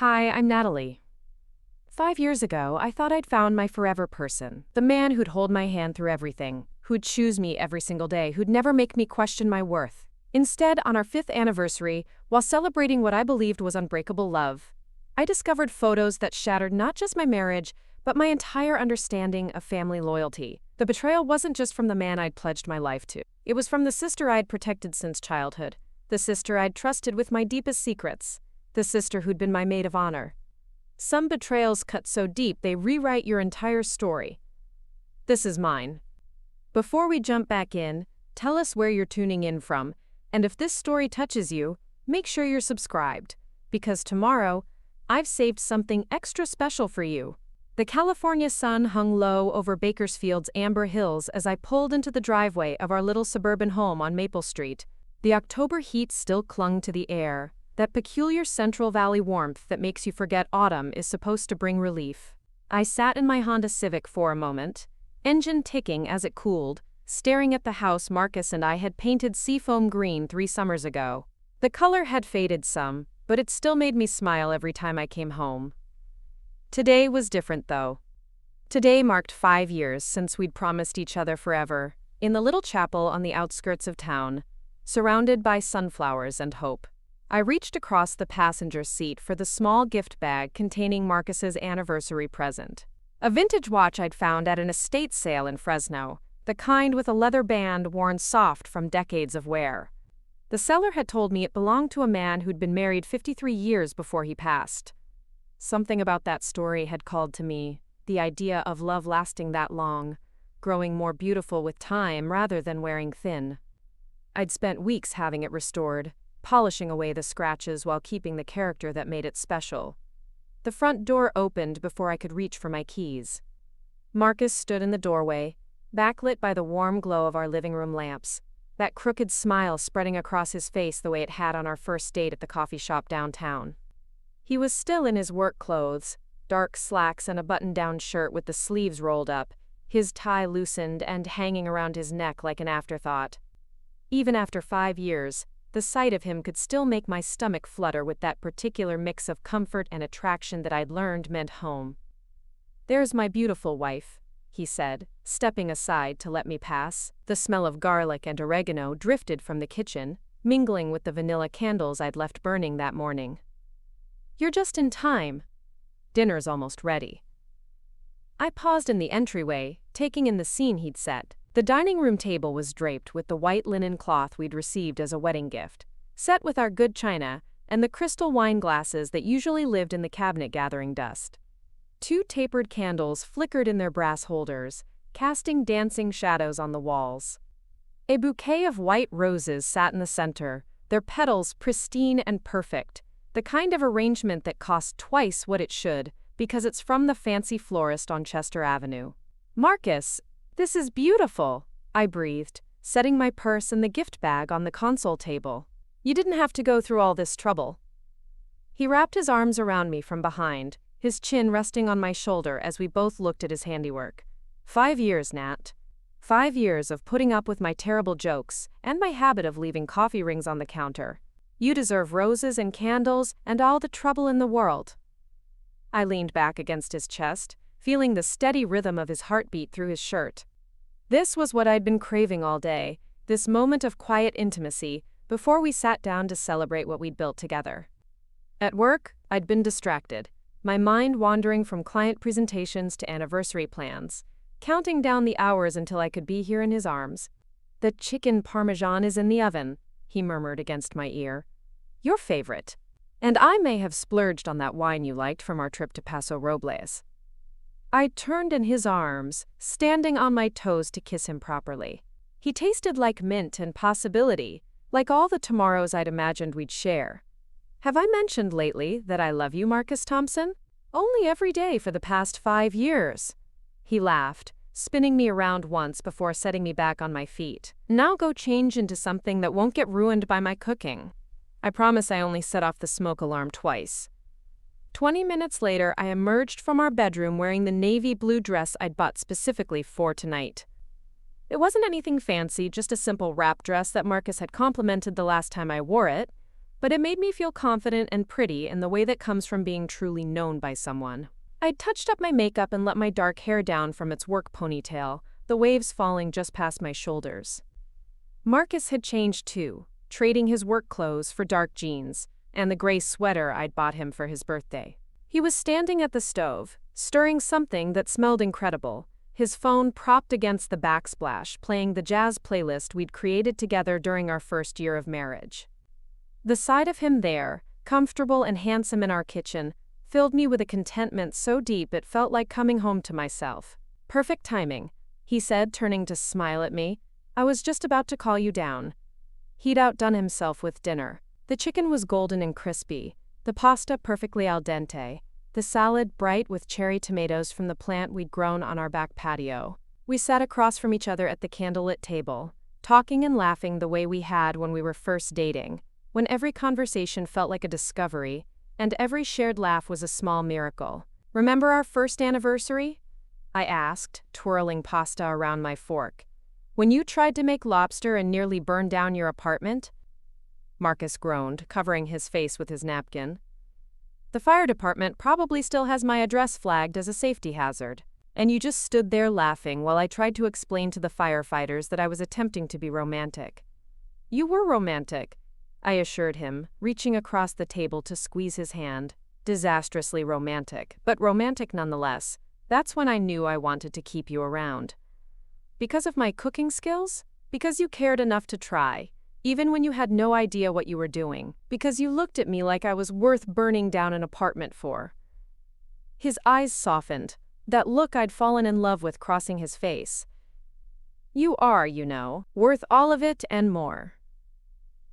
Hi, I'm Natalie. 5 years ago, I thought I'd found my forever person. The man who'd hold my hand through everything, who'd choose me every single day, who'd never make me question my worth. Instead, on our 5th anniversary, while celebrating what I believed was unbreakable love, I discovered photos that shattered not just my marriage, but my entire understanding of family loyalty. The betrayal wasn't just from the man I'd pledged my life to. It was from the sister I'd protected since childhood, the sister I'd trusted with my deepest secrets, the sister who'd been my maid of honor. Some betrayals cut so deep they rewrite your entire story. This is mine. Before we jump back in, tell us where you're tuning in from, and if this story touches you, make sure you're subscribed, because tomorrow, I've saved something extra special for you. The California sun hung low over Bakersfield's amber hills as I pulled into the driveway of our little suburban home on Maple Street. The October heat still clung to the air, that peculiar Central Valley warmth that makes you forget autumn is supposed to bring relief. I sat in my Honda Civic for a moment, engine ticking as it cooled, staring at the house Marcus and I had painted seafoam green 3 summers ago. The color had faded some, but it still made me smile every time I came home. Today was different, though. Today marked 5 years since we'd promised each other forever, in the little chapel on the outskirts of town, surrounded by sunflowers and hope. I reached across the passenger seat for the small gift bag containing Marcus's anniversary present. A vintage watch I'd found at an estate sale in Fresno, the kind with a leather band worn soft from decades of wear. The seller had told me it belonged to a man who'd been married 53 years before he passed. Something about that story had called to me, the idea of love lasting that long, growing more beautiful with time rather than wearing thin. I'd spent weeks having it restored, polishing away the scratches while keeping the character that made it special. The front door opened before I could reach for my keys. Marcus stood in the doorway, backlit by the warm glow of our living room lamps, that crooked smile spreading across his face the way it had on our first date at the coffee shop downtown. He was still in his work clothes, dark slacks and a button-down shirt with the sleeves rolled up, his tie loosened and hanging around his neck like an afterthought. Even after 5 years, the sight of him could still make my stomach flutter with that particular mix of comfort and attraction that I'd learned meant home. "There's my beautiful wife," he said, stepping aside to let me pass. The smell of garlic and oregano drifted from the kitchen, mingling with the vanilla candles I'd left burning that morning. "You're just in time. Dinner's almost ready." I paused in the entryway, taking in the scene he'd set. The dining room table was draped with the white linen cloth we'd received as a wedding gift, set with our good china and the crystal wine glasses that usually lived in the cabinet gathering dust. 2 tapered candles flickered in their brass holders, casting dancing shadows on the walls. A bouquet of white roses sat in the center, their petals pristine and perfect, the kind of arrangement that costs twice what it should because it's from the fancy florist on Chester Avenue. "Marcus, this is beautiful," I breathed, setting my purse and the gift bag on the console table. "You didn't have to go through all this trouble." He wrapped his arms around me from behind, his chin resting on my shoulder as we both looked at his handiwork. 5 years, Nat. 5 years of putting up with my terrible jokes and my habit of leaving coffee rings on the counter. You deserve roses and candles and all the trouble in the world. I leaned back against his chest, feeling the steady rhythm of his heartbeat through his shirt. This was what I'd been craving all day, this moment of quiet intimacy, before we sat down to celebrate what we'd built together. At work, I'd been distracted, my mind wandering from client presentations to anniversary plans, counting down the hours until I could be here in his arms. "The chicken parmesan is in the oven," he murmured against my ear. "Your favorite. And I may have splurged on that wine you liked from our trip to Paso Robles." I turned in his arms, standing on my toes to kiss him properly. He tasted like mint and possibility, like all the tomorrows I'd imagined we'd share. "Have I mentioned lately that I love you, Marcus Thompson? Only every day for the past 5 years." He laughed, spinning me around once before setting me back on my feet. "Now go change into something that won't get ruined by my cooking." I promise I only set off the smoke alarm twice. 20 minutes later, I emerged from our bedroom wearing the navy blue dress I'd bought specifically for tonight. It wasn't anything fancy, just a simple wrap dress that Marcus had complimented the last time I wore it, but it made me feel confident and pretty in the way that comes from being truly known by someone. I'd touched up my makeup and let my dark hair down from its work ponytail, the waves falling just past my shoulders. Marcus had changed too, trading his work clothes for dark jeans and the gray sweater I'd bought him for his birthday. He was standing at the stove, stirring something that smelled incredible, his phone propped against the backsplash, playing the jazz playlist we'd created together during our first year of marriage. The sight of him there, comfortable and handsome in our kitchen, filled me with a contentment so deep it felt like coming home to myself. "Perfect timing," he said, turning to smile at me. "I was just about to call you down." He'd outdone himself with dinner. The chicken was golden and crispy, the pasta perfectly al dente, the salad bright with cherry tomatoes from the plant we'd grown on our back patio. We sat across from each other at the candlelit table, talking and laughing the way we had when we were first dating, when every conversation felt like a discovery, and every shared laugh was a small miracle. "Remember our first anniversary?" I asked, twirling pasta around my fork. "When you tried to make lobster and nearly burned down your apartment?" Marcus groaned, covering his face with his napkin. "The fire department probably still has my address flagged as a safety hazard. And you just stood there laughing while I tried to explain to the firefighters that I was attempting to be romantic." "You were romantic," I assured him, reaching across the table to squeeze his hand. "Disastrously romantic, but romantic nonetheless. That's when I knew I wanted to keep you around." "Because of my cooking skills? Because you cared enough to try, even when you had no idea what you were doing? Because you looked at me like I was worth burning down an apartment for?" His eyes softened, that look I'd fallen in love with crossing his face. "You are, you know, worth all of it and more."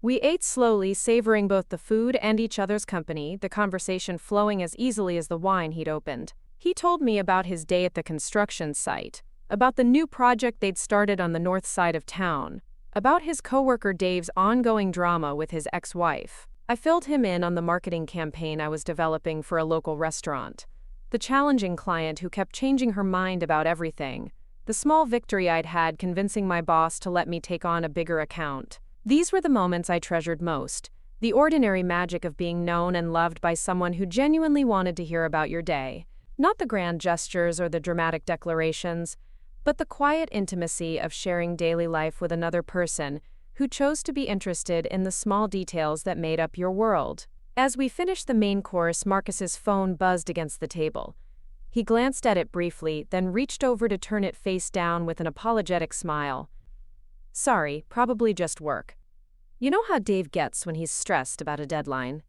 We ate slowly, savoring both the food and each other's company, the conversation flowing as easily as the wine he'd opened. He told me about his day at the construction site, about the new project they'd started on the north side of town, about his coworker Dave's ongoing drama with his ex-wife. I filled him in on the marketing campaign I was developing for a local restaurant, the challenging client who kept changing her mind about everything, the small victory I'd had convincing my boss to let me take on a bigger account. These were the moments I treasured most, the ordinary magic of being known and loved by someone who genuinely wanted to hear about your day. Not the grand gestures or the dramatic declarations, but the quiet intimacy of sharing daily life with another person who chose to be interested in the small details that made up your world. As we finished the main course, Marcus's phone buzzed against the table. He glanced at it briefly, then reached over to turn it face down with an apologetic smile. "Sorry, probably just work. You know how Dave gets when he's stressed about a deadline."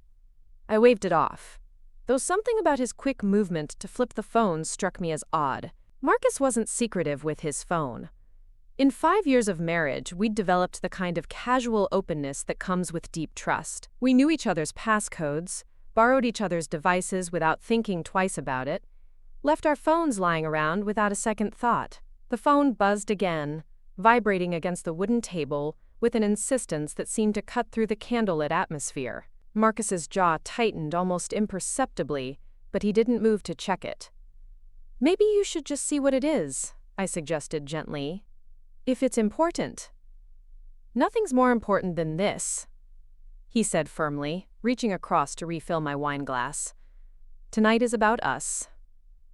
I waved it off, though something about his quick movement to flip the phone struck me as odd. Marcus wasn't secretive with his phone. In 5 years of marriage, we'd developed the kind of casual openness that comes with deep trust. We knew each other's passcodes, borrowed each other's devices without thinking twice about it, left our phones lying around without a second thought. The phone buzzed again, vibrating against the wooden table with an insistence that seemed to cut through the candlelit atmosphere. Marcus's jaw tightened almost imperceptibly, but he didn't move to check it. "Maybe you should just see what it is," I suggested gently. "If it's important." "Nothing's more important than this," he said firmly, reaching across to refill my wine glass. "Tonight is about us.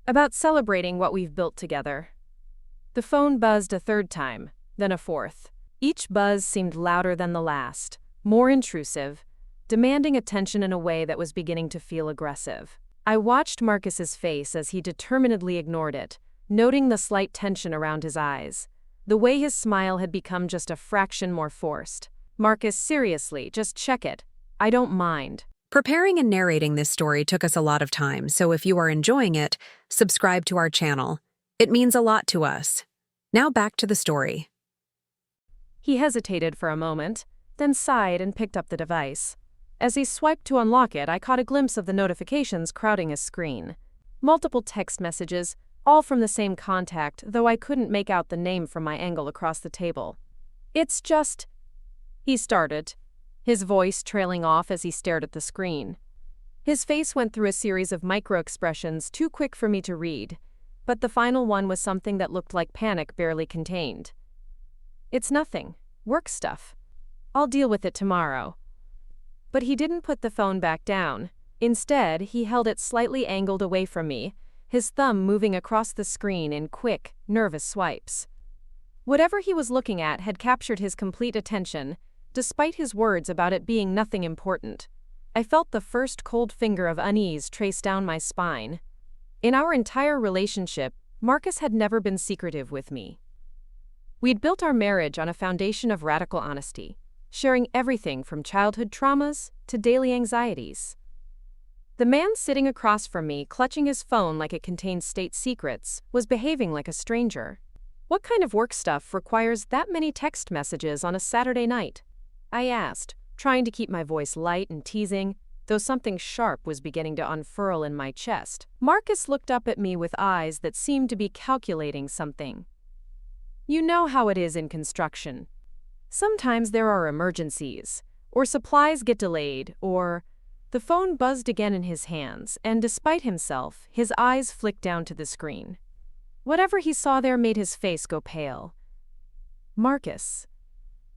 About celebrating what we've built together." The phone buzzed a third time, then a fourth. Each buzz seemed louder than the last, more intrusive, demanding attention in a way that was beginning to feel aggressive. I watched Marcus's face as he determinedly ignored it, noting the slight tension around his eyes, the way his smile had become just a fraction more forced. "Marcus, seriously, just check it. I don't mind." Preparing and narrating this story took us a lot of time, so if you are enjoying it, subscribe to our channel. It means a lot to us. Now back to the story. He hesitated for a moment, then sighed and picked up the device. As he swiped to unlock it, I caught a glimpse of the notifications crowding his screen. Multiple text messages, all from the same contact, though I couldn't make out the name from my angle across the table. "It's just—" he started, his voice trailing off as he stared at the screen. His face went through a series of micro-expressions too quick for me to read, but the final one was something that looked like panic barely contained. "It's nothing. Work stuff. I'll deal with it tomorrow." But he didn't put the phone back down. Instead, he held it slightly angled away from me, his thumb moving across the screen in quick, nervous swipes. Whatever he was looking at had captured his complete attention, despite his words about it being nothing important. I felt the first cold finger of unease trace down my spine. In our entire relationship, Marcus had never been secretive with me. We'd built our marriage on a foundation of radical honesty, sharing everything from childhood traumas to daily anxieties. The man sitting across from me, clutching his phone like it contained state secrets, was behaving like a stranger. "What kind of work stuff requires that many text messages on a Saturday night?" I asked, trying to keep my voice light and teasing, though something sharp was beginning to unfurl in my chest. Marcus looked up at me with eyes that seemed to be calculating something. "You know how it is in construction. Sometimes there are emergencies, or supplies get delayed, or..." The phone buzzed again in his hands, and despite himself, his eyes flicked down to the screen. Whatever he saw there made his face go pale. "Marcus."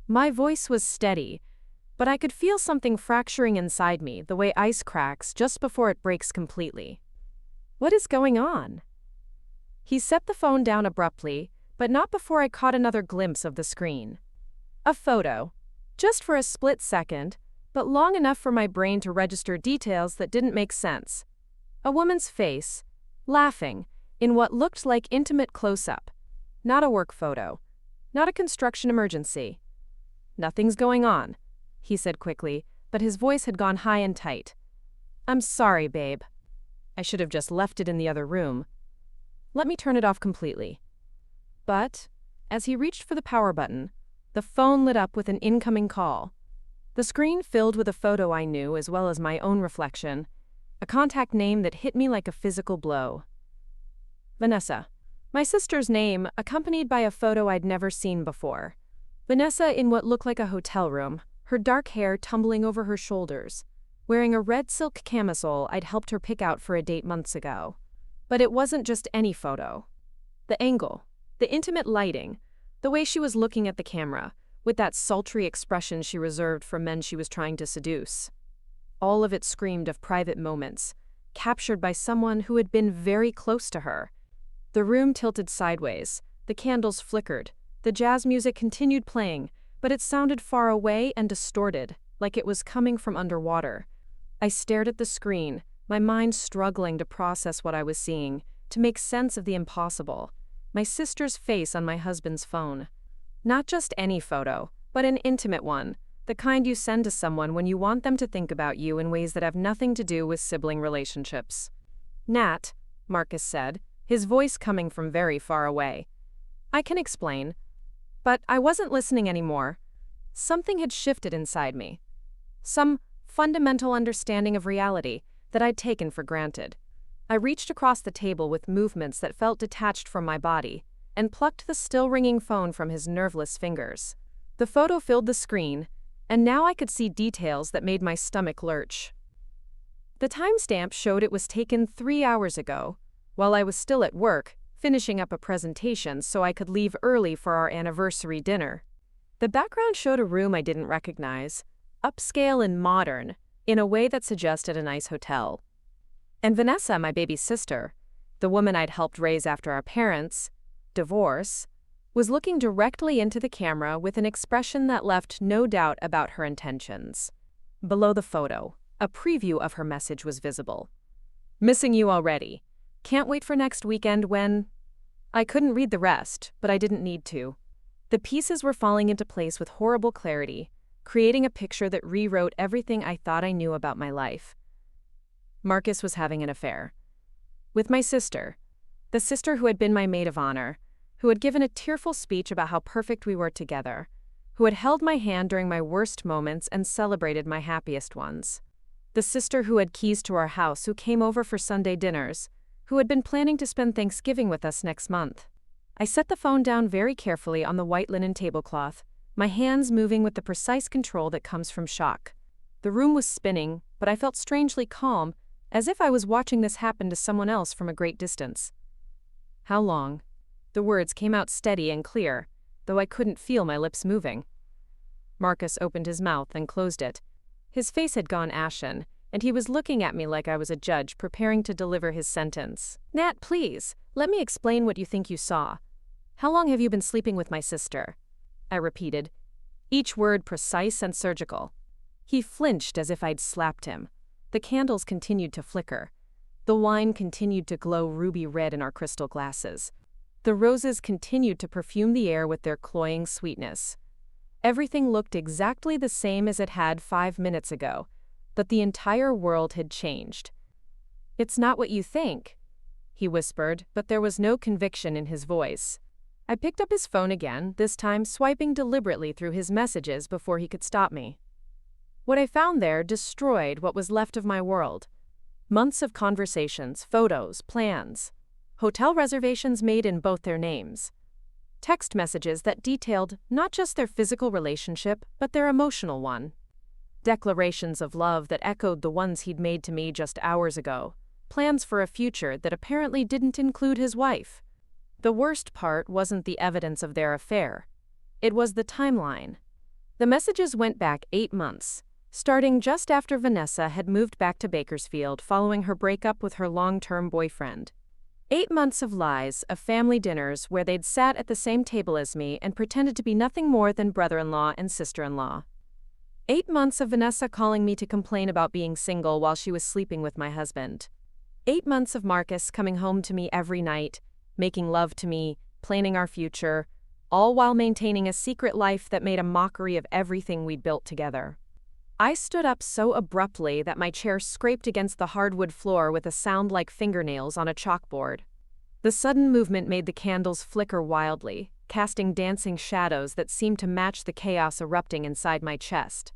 My voice was steady, but I could feel something fracturing inside me the way ice cracks just before it breaks completely. "What is going on?" He set the phone down abruptly, but not before I caught another glimpse of the screen. A photo, just for a split second, but long enough for my brain to register details that didn't make sense. A woman's face, laughing, in what looked like intimate close-up. Not a work photo. Not a construction emergency. "Nothing's going on," he said quickly, but his voice had gone high and tight. "I'm sorry, babe. I should have just left it in the other room. Let me turn it off completely." But, as he reached for the power button, the phone lit up with an incoming call. The screen filled with a photo I knew as well as my own reflection, a contact name that hit me like a physical blow. Vanessa. My sister's name, accompanied by a photo I'd never seen before. Vanessa in what looked like a hotel room, her dark hair tumbling over her shoulders, wearing a red silk camisole I'd helped her pick out for a date months ago. But it wasn't just any photo. The angle, the intimate lighting, the way she was looking at the camera, with that sultry expression she reserved for men she was trying to seduce. All of it screamed of private moments, captured by someone who had been very close to her. The room tilted sideways, the candles flickered, the jazz music continued playing, but it sounded far away and distorted, like it was coming from underwater. I stared at the screen, my mind struggling to process what I was seeing, to make sense of the impossible. My sister's face on my husband's phone. Not just any photo, but an intimate one, the kind you send to someone when you want them to think about you in ways that have nothing to do with sibling relationships. "Nat," Marcus said, his voice coming from very far away. "I can explain. But I wasn't listening anymore. Something had shifted inside me. Some fundamental understanding of reality that I'd taken for granted. I reached across the table with movements that felt detached from my body, and plucked the still-ringing phone from his nerveless fingers. The photo filled the screen, and now I could see details that made my stomach lurch. The timestamp showed it was taken 3 hours ago, while I was still at work, finishing up a presentation so I could leave early for our anniversary dinner. The background showed a room I didn't recognize, upscale and modern, in a way that suggested a nice hotel. And Vanessa, my baby sister, the woman I'd helped raise after our parents' divorce, was looking directly into the camera with an expression that left no doubt about her intentions. Below the photo, a preview of her message was visible. "Missing you already. Can't wait for next weekend when..." I couldn't read the rest, but I didn't need to. The pieces were falling into place with horrible clarity, creating a picture that rewrote everything I thought I knew about my life. Marcus was having an affair. With my sister, the sister who had been my maid of honor, who had given a tearful speech about how perfect we were together, who had held my hand during my worst moments and celebrated my happiest ones. The sister who had keys to our house, who came over for Sunday dinners, who had been planning to spend Thanksgiving with us next month. I set the phone down very carefully on the white linen tablecloth, my hands moving with the precise control that comes from shock. The room was spinning, but I felt strangely calm, as if I was watching this happen to someone else from a great distance. "How long?" The words came out steady and clear, though I couldn't feel my lips moving. Marcus opened his mouth and closed it. His face had gone ashen, and he was looking at me like I was a judge preparing to deliver his sentence. "Nat, please, let me explain what you think you saw. How long have you been sleeping with my sister?" I repeated, each word precise and surgical. He flinched as if I'd slapped him. The candles continued to flicker. The wine continued to glow ruby red in our crystal glasses. The roses continued to perfume the air with their cloying sweetness. Everything looked exactly the same as it had 5 minutes ago, but the entire world had changed. "It's not what you think," he whispered, but there was no conviction in his voice. I picked up his phone again, this time swiping deliberately through his messages before he could stop me. What I found there destroyed what was left of my world. Months of conversations, photos, plans. Hotel reservations made in both their names. Text messages that detailed not just their physical relationship, but their emotional one. Declarations of love that echoed the ones he'd made to me just hours ago. Plans for a future that apparently didn't include his wife. The worst part wasn't the evidence of their affair. It was the timeline. The messages went back 8 months, starting just after Vanessa had moved back to Bakersfield following her breakup with her long-term boyfriend. 8 months of lies, of family dinners where they'd sat at the same table as me and pretended to be nothing more than brother-in-law and sister-in-law. 8 months of Vanessa calling me to complain about being single while she was sleeping with my husband. 8 months of Marcus coming home to me every night, making love to me, planning our future, all while maintaining a secret life that made a mockery of everything we'd built together. I stood up so abruptly that my chair scraped against the hardwood floor with a sound like fingernails on a chalkboard. The sudden movement made the candles flicker wildly, casting dancing shadows that seemed to match the chaos erupting inside my chest.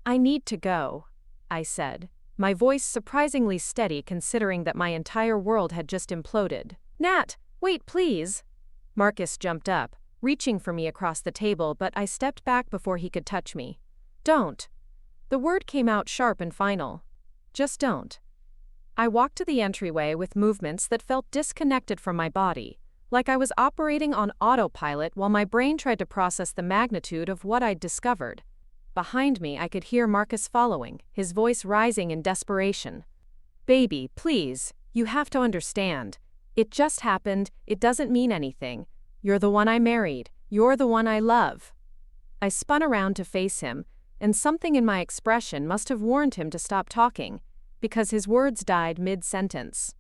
"I need to go," I said, my voice surprisingly steady considering that my entire world had just imploded. "Nat, wait please." Marcus jumped up, reaching for me across the table, but I stepped back before he could touch me. "Don't." The word came out sharp and final. "Just don't." I walked to the entryway with movements that felt disconnected from my body, like I was operating on autopilot while my brain tried to process the magnitude of what I'd discovered. Behind me, I could hear Marcus following, his voice rising in desperation. "Baby, please, you have to understand. It just happened, it doesn't mean anything. You're the one I married, you're the one I love." I spun around to face him, and something in my expression must have warned him to stop talking, because his words died mid-sentence.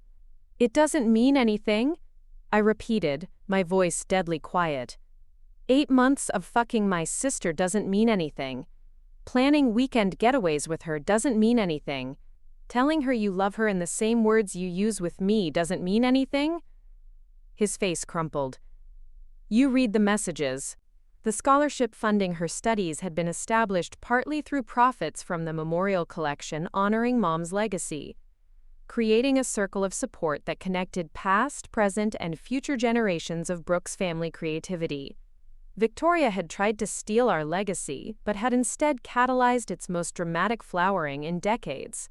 "It doesn't mean anything," I repeated, my voice deadly quiet. 8 months of fucking my sister doesn't mean anything. Planning weekend getaways with her doesn't mean anything. Telling her you love her in the same words you use with me doesn't mean anything? His face crumpled. "You read the messages." The scholarship funding her studies had been established partly through profits from the memorial collection honoring Mom's legacy, creating a circle of support that connected past, present, and future generations of Brooks family creativity. Victoria had tried to steal our legacy, but had instead catalyzed its most dramatic flowering in decades.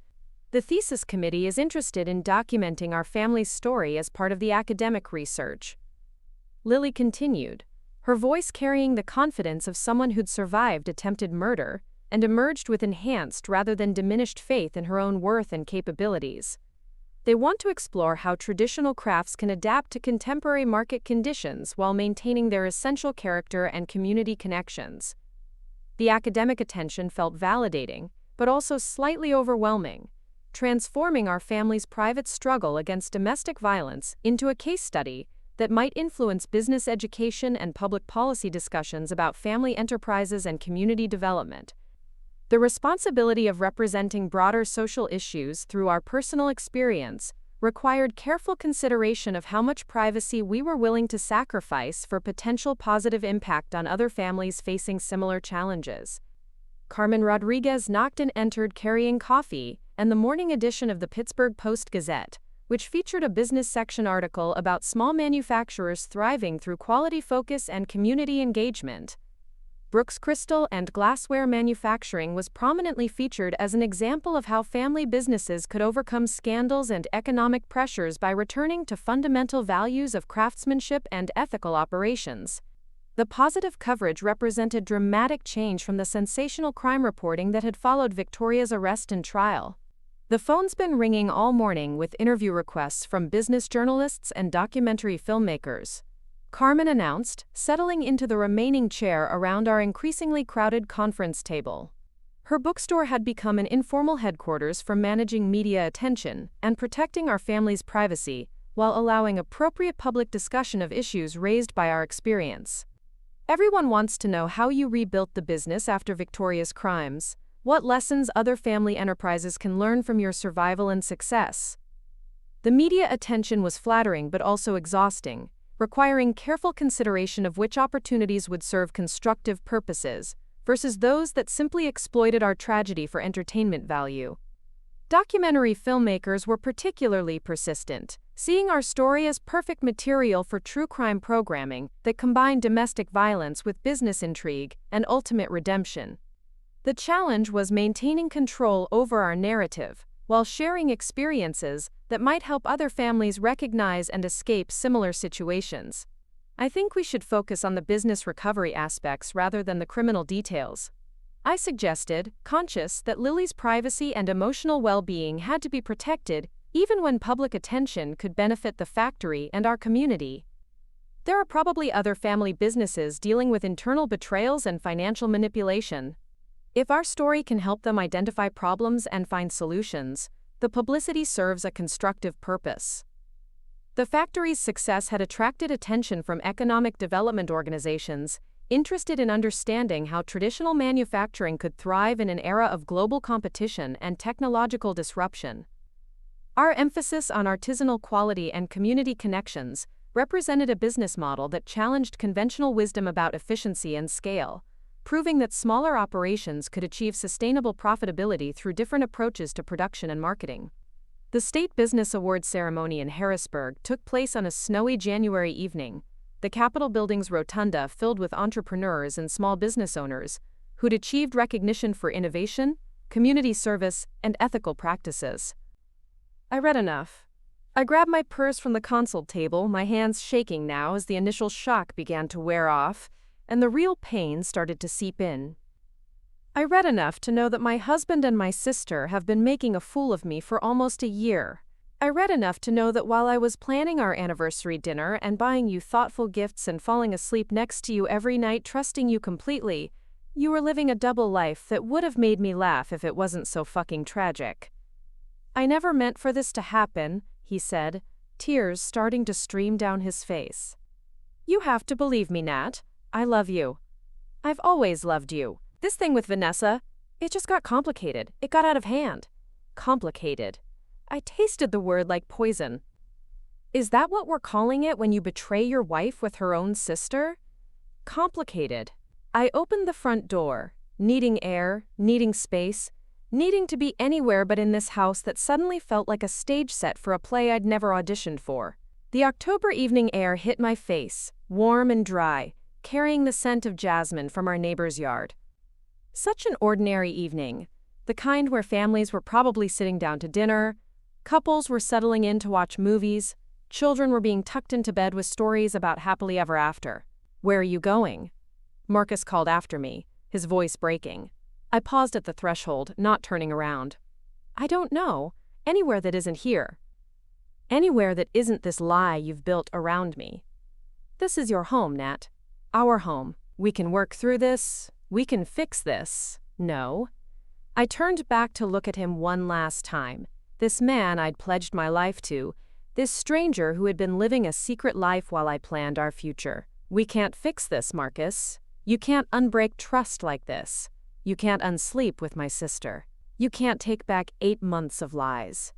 The thesis committee is interested in documenting our family's story as part of the academic research. Lily continued, her voice carrying the confidence of someone who'd survived attempted murder and emerged with enhanced rather than diminished faith in her own worth and capabilities. They want to explore how traditional crafts can adapt to contemporary market conditions while maintaining their essential character and community connections. The academic attention felt validating, but also slightly overwhelming, transforming our family's private struggle against domestic violence into a case study that might influence business education and public policy discussions about family enterprises and community development. The responsibility of representing broader social issues through our personal experience required careful consideration of how much privacy we were willing to sacrifice for potential positive impact on other families facing similar challenges. Carmen Rodriguez knocked and entered carrying coffee and the morning edition of the Pittsburgh Post-Gazette, which featured a business section article about small manufacturers thriving through quality focus and community engagement. Brooks crystal and glassware manufacturing was prominently featured as an example of how family businesses could overcome scandals and economic pressures by returning to fundamental values of craftsmanship and ethical operations. The positive coverage represented dramatic change from the sensational crime reporting that had followed Victoria's arrest and trial. The phone's been ringing all morning with interview requests from business journalists and documentary filmmakers. Carmen announced, settling into the remaining chair around our increasingly crowded conference table. Her bookstore had become an informal headquarters for managing media attention and protecting our family's privacy, while allowing appropriate public discussion of issues raised by our experience. Everyone wants to know how you rebuilt the business after Victoria's crimes, what lessons other family enterprises can learn from your survival and success. The media attention was flattering but also exhausting, requiring careful consideration of which opportunities would serve constructive purposes versus those that simply exploited our tragedy for entertainment value. Documentary filmmakers were particularly persistent, seeing our story as perfect material for true crime programming that combined domestic violence with business intrigue and ultimate redemption. The challenge was maintaining control over our narrative, while sharing experiences that might help other families recognize and escape similar situations. I think we should focus on the business recovery aspects rather than the criminal details. I suggested, conscious that Lily's privacy and emotional well-being had to be protected even when public attention could benefit the factory and our community. There are probably other family businesses dealing with internal betrayals and financial manipulation. If our story can help them identify problems and find solutions, the publicity serves a constructive purpose. The factory's success had attracted attention from economic development organizations interested in understanding how traditional manufacturing could thrive in an era of global competition and technological disruption. Our emphasis on artisanal quality and community connections represented a business model that challenged conventional wisdom about efficiency and scale, proving that smaller operations could achieve sustainable profitability through different approaches to production and marketing. The State Business Awards ceremony in Harrisburg took place on a snowy January evening, the Capitol building's rotunda filled with entrepreneurs and small business owners who'd achieved recognition for innovation, community service, and ethical practices. I read enough. I grabbed my purse from the console table, my hands shaking now as the initial shock began to wear off, and the real pain started to seep in. I read enough to know that my husband and my sister have been making a fool of me for almost a year. I read enough to know that while I was planning our anniversary dinner and buying you thoughtful gifts and falling asleep next to you every night trusting you completely, you were living a double life that would have made me laugh if it wasn't so fucking tragic. I never meant for this to happen, he said, tears starting to stream down his face. You have to believe me, Nat. I love you. I've always loved you. This thing with Vanessa, it just got complicated. It got out of hand. Complicated. I tasted the word like poison. Is that what we're calling it when you betray your wife with her own sister? Complicated. I opened the front door, needing air, needing space, needing to be anywhere but in this house that suddenly felt like a stage set for a play I'd never auditioned for. The October evening air hit my face, warm and dry, carrying the scent of jasmine from our neighbor's yard. Such an ordinary evening, the kind where families were probably sitting down to dinner, couples were settling in to watch movies, children were being tucked into bed with stories about happily ever after. Where are you going? Marcus called after me, his voice breaking. I paused at the threshold, not turning around. I don't know. Anywhere that isn't here. Anywhere that isn't this lie you've built around me. This is your home, Nat. Our home. We can work through this. We can fix this. No. I turned back to look at him one last time. This man I'd pledged my life to, this stranger who had been living a secret life while I planned our future. We can't fix this, Marcus. You can't unbreak trust like this. You can't unsleep with my sister. You can't take back 8 months of lies.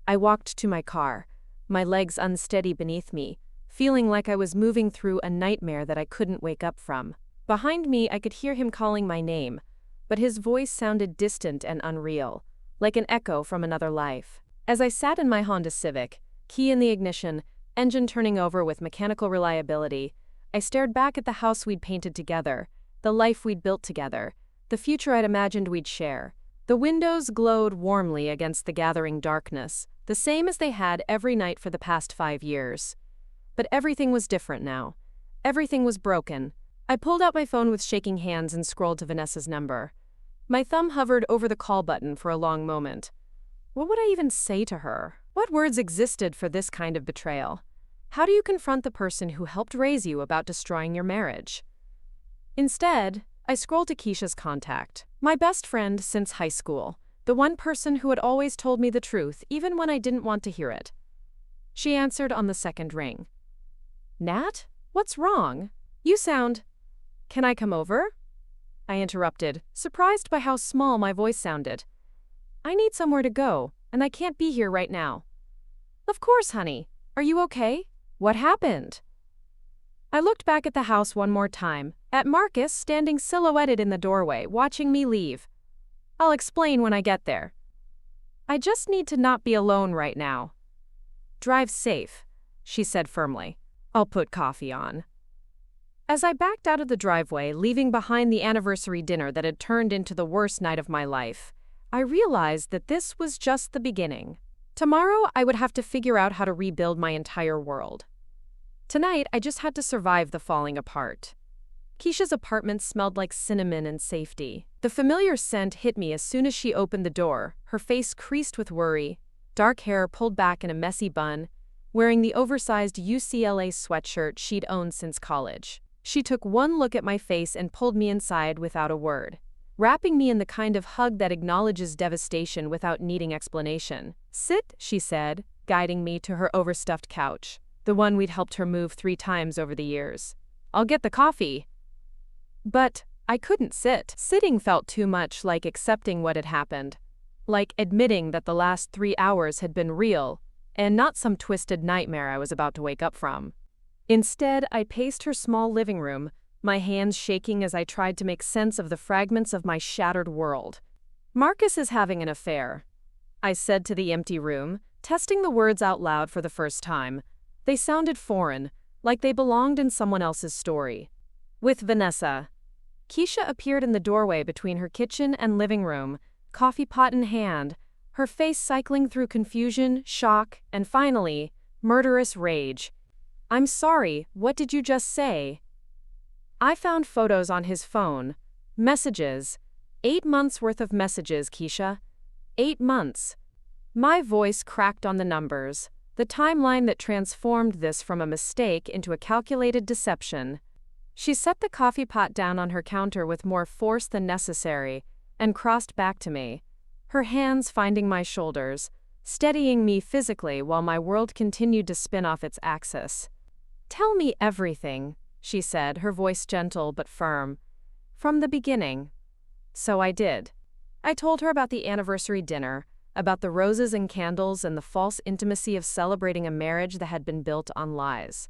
I walked to my car, my legs unsteady beneath me, feeling like I was moving through a nightmare that I couldn't wake up from. Behind me, I could hear him calling my name, but his voice sounded distant and unreal, like an echo from another life. As I sat in my Honda Civic, key in the ignition, engine turning over with mechanical reliability, I stared back at the house we'd painted together, the life we'd built together, the future I'd imagined we'd share. The windows glowed warmly against the gathering darkness, the same as they had every night for the past 5 years. But everything was different now. Everything was broken, I pulled out my phone with shaking hands and scrolled to Vanessa's number. My thumb hovered over the call button for a long moment. What would I even say to her? What words existed for this kind of betrayal? How do you confront the person who helped raise you about destroying your marriage? Instead, I scrolled to Keisha's contact, my best friend since high school, the one person who had always told me the truth even when I didn't want to hear it. She answered on the second ring. Nat? What's wrong? You sound… Can I come over? I interrupted, surprised by how small my voice sounded. I need somewhere to go, and I can't be here right now. Of course, honey. Are you okay? What happened? I looked back at the house one more time, at Marcus standing silhouetted in the doorway, watching me leave. I'll explain when I get there. I just need to not be alone right now. Drive safe, she said firmly. I'll put coffee on. As I backed out of the driveway, leaving behind the anniversary dinner that had turned into the worst night of my life, I realized that this was just the beginning. Tomorrow, I would have to figure out how to rebuild my entire world. Tonight, I just had to survive the falling apart. Keisha's apartment smelled like cinnamon and safety. The familiar scent hit me as soon as she opened the door, her face creased with worry, dark hair pulled back in a messy bun, wearing the oversized UCLA sweatshirt she'd owned since college. She took one look at my face and pulled me inside without a word, wrapping me in the kind of hug that acknowledges devastation without needing explanation. Sit, she said, guiding me to her overstuffed couch, the one we'd helped her move 3 times over the years. I'll get the coffee. But I couldn't sit. Sitting felt too much like accepting what had happened, like admitting that the last 3 hours had been real and not some twisted nightmare I was about to wake up from. Instead, I paced her small living room, my hands shaking as I tried to make sense of the fragments of my shattered world. Marcus is having an affair, I said to the empty room, testing the words out loud for the first time. They sounded foreign, like they belonged in someone else's story. With Vanessa. Keisha appeared in the doorway between her kitchen and living room, coffee pot in hand, her face cycling through confusion, shock, and finally, murderous rage. I'm sorry, what did you just say? I found photos on his phone. Messages. 8 months worth of messages, Keisha. 8 months. My voice cracked on the numbers, the timeline that transformed this from a mistake into a calculated deception. She set the coffee pot down on her counter with more force than necessary and crossed back to me, her hands finding my shoulders, steadying me physically while my world continued to spin off its axis. Tell me everything, she said, her voice gentle but firm. From the beginning. So I did. I told her about the anniversary dinner, about the roses and candles and the false intimacy of celebrating a marriage that had been built on lies.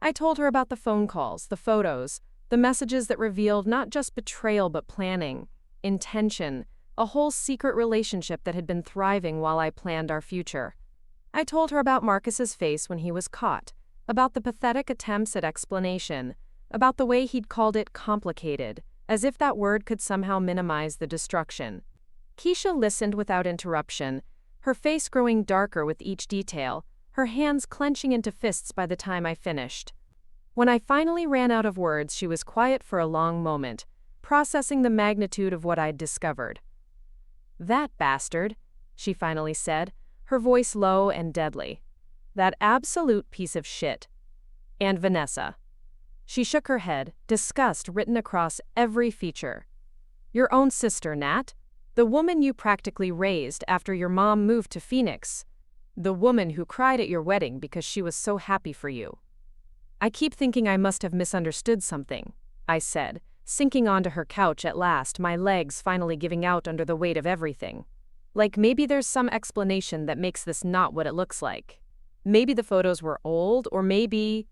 I told her about the phone calls, the photos, the messages that revealed not just betrayal but planning, intention, a whole secret relationship that had been thriving while I planned our future. I told her about Marcus's face when he was caught, about the pathetic attempts at explanation, about the way he'd called it complicated, as if that word could somehow minimize the destruction. Keisha listened without interruption, her face growing darker with each detail, her hands clenching into fists by the time I finished. When I finally ran out of words, she was quiet for a long moment, processing the magnitude of what I'd discovered. That bastard, she finally said, her voice low and deadly. That absolute piece of shit. And Vanessa. She shook her head, disgust written across every feature. Your own sister, Nat. The woman you practically raised after your mom moved to Phoenix. The woman who cried at your wedding because she was so happy for you. I keep thinking I must have misunderstood something, I said, sinking onto her couch at last, my legs finally giving out under the weight of everything. Like maybe there's some explanation that makes this not what it looks like. Maybe the photos were old, or maybe…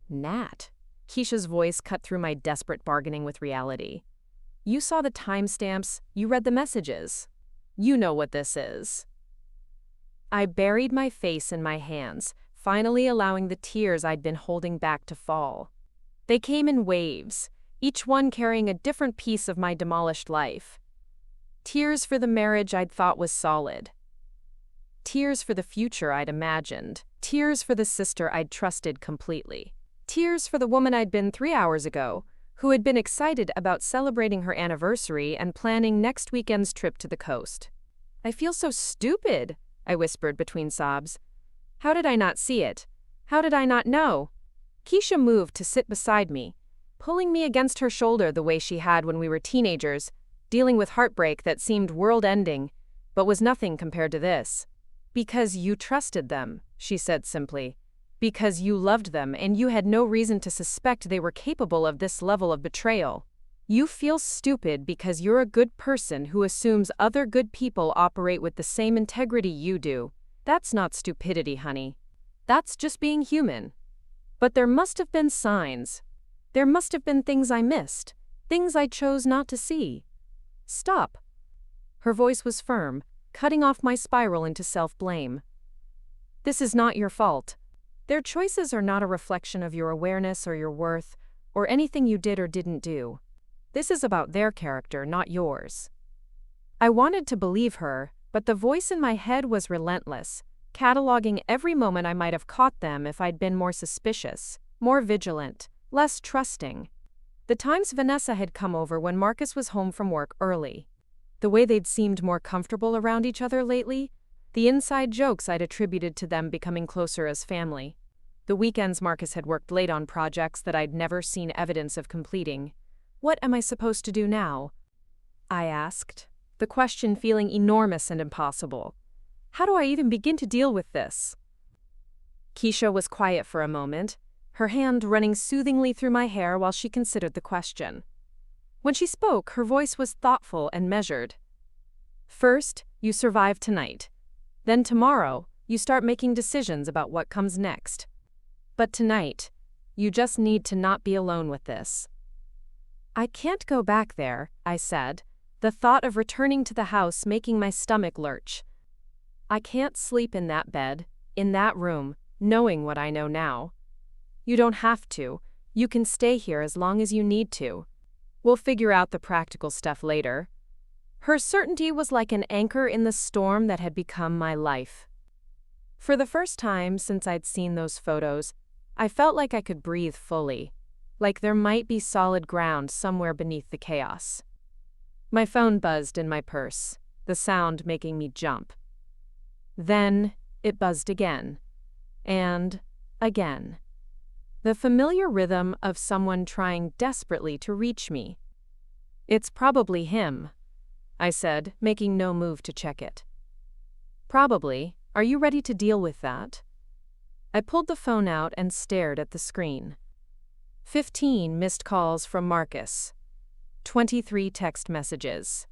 Nat. Keisha's voice cut through my desperate bargaining with reality. You saw the timestamps, you read the messages. You know what this is. I buried my face in my hands, finally allowing the tears I'd been holding back to fall. They came in waves, each one carrying a different piece of my demolished life. Tears for the marriage I'd thought was solid. Tears for the future I'd imagined. Tears for the sister I'd trusted completely. Tears for the woman I'd been 3 hours ago, who had been excited about celebrating her anniversary and planning next weekend's trip to the coast. "I feel so stupid," I whispered between sobs. "How did I not see it? How did I not know?" Keisha moved to sit beside me, pulling me against her shoulder the way she had when we were teenagers, dealing with heartbreak that seemed world-ending, but was nothing compared to this. "Because you trusted them," she said simply. "Because you loved them and you had no reason to suspect they were capable of this level of betrayal. You feel stupid because you're a good person who assumes other good people operate with the same integrity you do. That's not stupidity, honey. That's just being human. But there must have been signs. There must have been things I missed, things I chose not to see. Stop." Her voice was firm, cutting off my spiral into self-blame. "This is not your fault. Their choices are not a reflection of your awareness or your worth, or anything you did or didn't do. This is about their character, not yours." I wanted to believe her, but the voice in my head was relentless, cataloging every moment I might have caught them if I'd been more suspicious, more vigilant, less trusting. The times Vanessa had come over when Marcus was home from work early. The way they'd seemed more comfortable around each other lately, the inside jokes I'd attributed to them becoming closer as family. The weekends Marcus had worked late on projects that I'd never seen evidence of completing. "What am I supposed to do now?" I asked, the question feeling enormous and impossible. "How do I even begin to deal with this?" Keisha was quiet for a moment, her hand running soothingly through my hair while she considered the question. When she spoke, her voice was thoughtful and measured. "First, you survive tonight. Then tomorrow, you start making decisions about what comes next. But tonight, you just need to not be alone with this." "I can't go back there," I said, the thought of returning to the house making my stomach lurch. "I can't sleep in that bed, in that room, knowing what I know now." "You don't have to. You can stay here as long as you need to. We'll figure out the practical stuff later." Her certainty was like an anchor in the storm that had become my life. For the first time since I'd seen those photos, I felt like I could breathe fully, like there might be solid ground somewhere beneath the chaos. My phone buzzed in my purse, the sound making me jump. Then it buzzed again. And again. The familiar rhythm of someone trying desperately to reach me. "It's probably him," I said, making no move to check it. "Probably. Are you ready to deal with that?" I pulled the phone out and stared at the screen. 15 missed calls from Marcus. 23 text messages.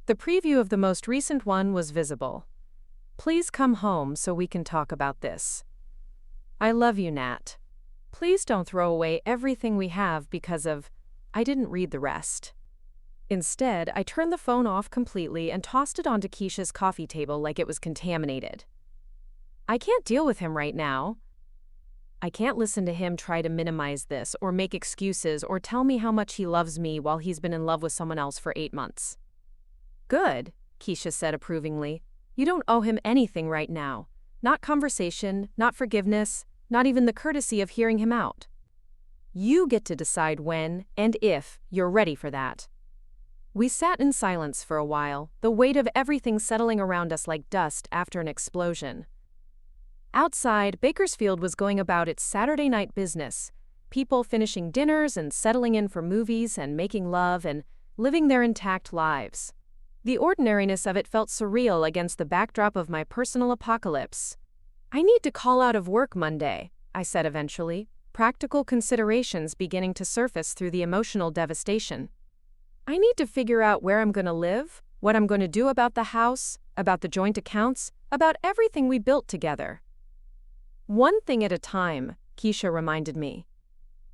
The preview of the most recent one was visible. "Please come home so we can talk about this. I love you, Nat. Please don't throw away everything we have because of..." I didn't read the rest. Instead, I turned the phone off completely and tossed it onto Keisha's coffee table like it was contaminated. I can't deal with him right now. I can't listen to him try to minimize this or make excuses or tell me how much he loves me while he's been in love with someone else for 8 months. "Good," Keisha said approvingly. "You don't owe him anything right now. Not conversation, not forgiveness, not even the courtesy of hearing him out. You get to decide when and if you're ready for that." We sat in silence for a while, the weight of everything settling around us like dust after an explosion. Outside, Bakersfield was going about its Saturday night business, people finishing dinners and settling in for movies and making love and living their intact lives. The ordinariness of it felt surreal against the backdrop of my personal apocalypse. "I need to call out of work Monday," I said eventually, practical considerations beginning to surface through the emotional devastation. "I need to figure out where I'm going to live, what I'm going to do about the house, about the joint accounts, about everything we built together." "One thing at a time," Keisha reminded me.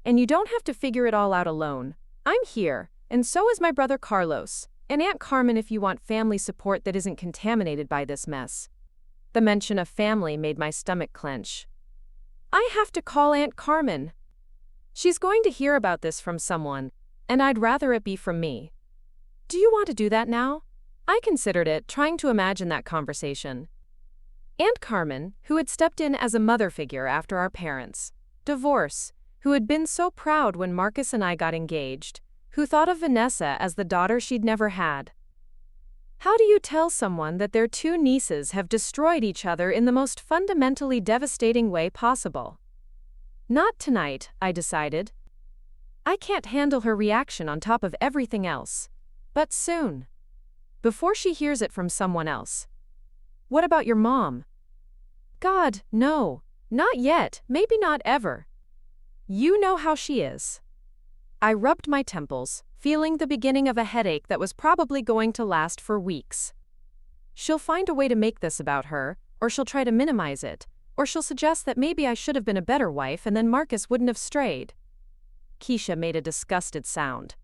"And you don't have to figure it all out alone. I'm here, and so is my brother Carlos, and Aunt Carmen if you want family support that isn't contaminated by this mess." The mention of family made my stomach clench. I have to call Aunt Carmen. She's going to hear about this from someone, and I'd rather it be from me. "Do you want to do that now?" I considered it, trying to imagine that conversation. Aunt Carmen, who had stepped in as a mother figure after our parents' divorce, who had been so proud when Marcus and I got engaged, who thought of Vanessa as the daughter she'd never had. How do you tell someone that their two nieces have destroyed each other in the most fundamentally devastating way possible? Not tonight, I decided. I can't handle her reaction on top of everything else. But soon. Before she hears it from someone else. What about your mom? God, no. Not yet, maybe not ever. You know how she is. I rubbed my temples, feeling the beginning of a headache that was probably going to last for weeks. She'll find a way to make this about her, or she'll try to minimize it, or she'll suggest that maybe I should have been a better wife and then Marcus wouldn't have strayed. Keisha made a disgusted sound.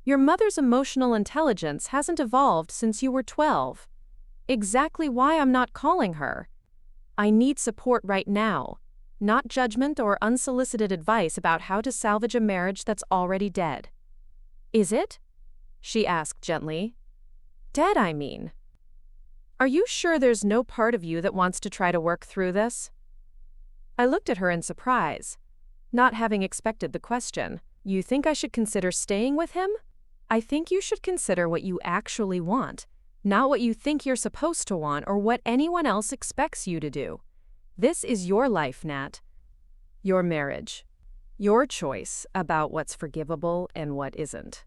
Your mother's emotional intelligence hasn't evolved since you were 12. Exactly why I'm not calling her. I need support right now, not judgment or unsolicited advice about how to salvage a marriage that's already dead. Is it? She asked gently. Dead, I mean. Are you sure there's no part of you that wants to try to work through this? I looked at her in surprise, not having expected the question. You think I should consider staying with him? I think you should consider what you actually want, not what you think you're supposed to want or what anyone else expects you to do. This is your life, Nat. Your marriage. Your choice about what's forgivable and what isn't.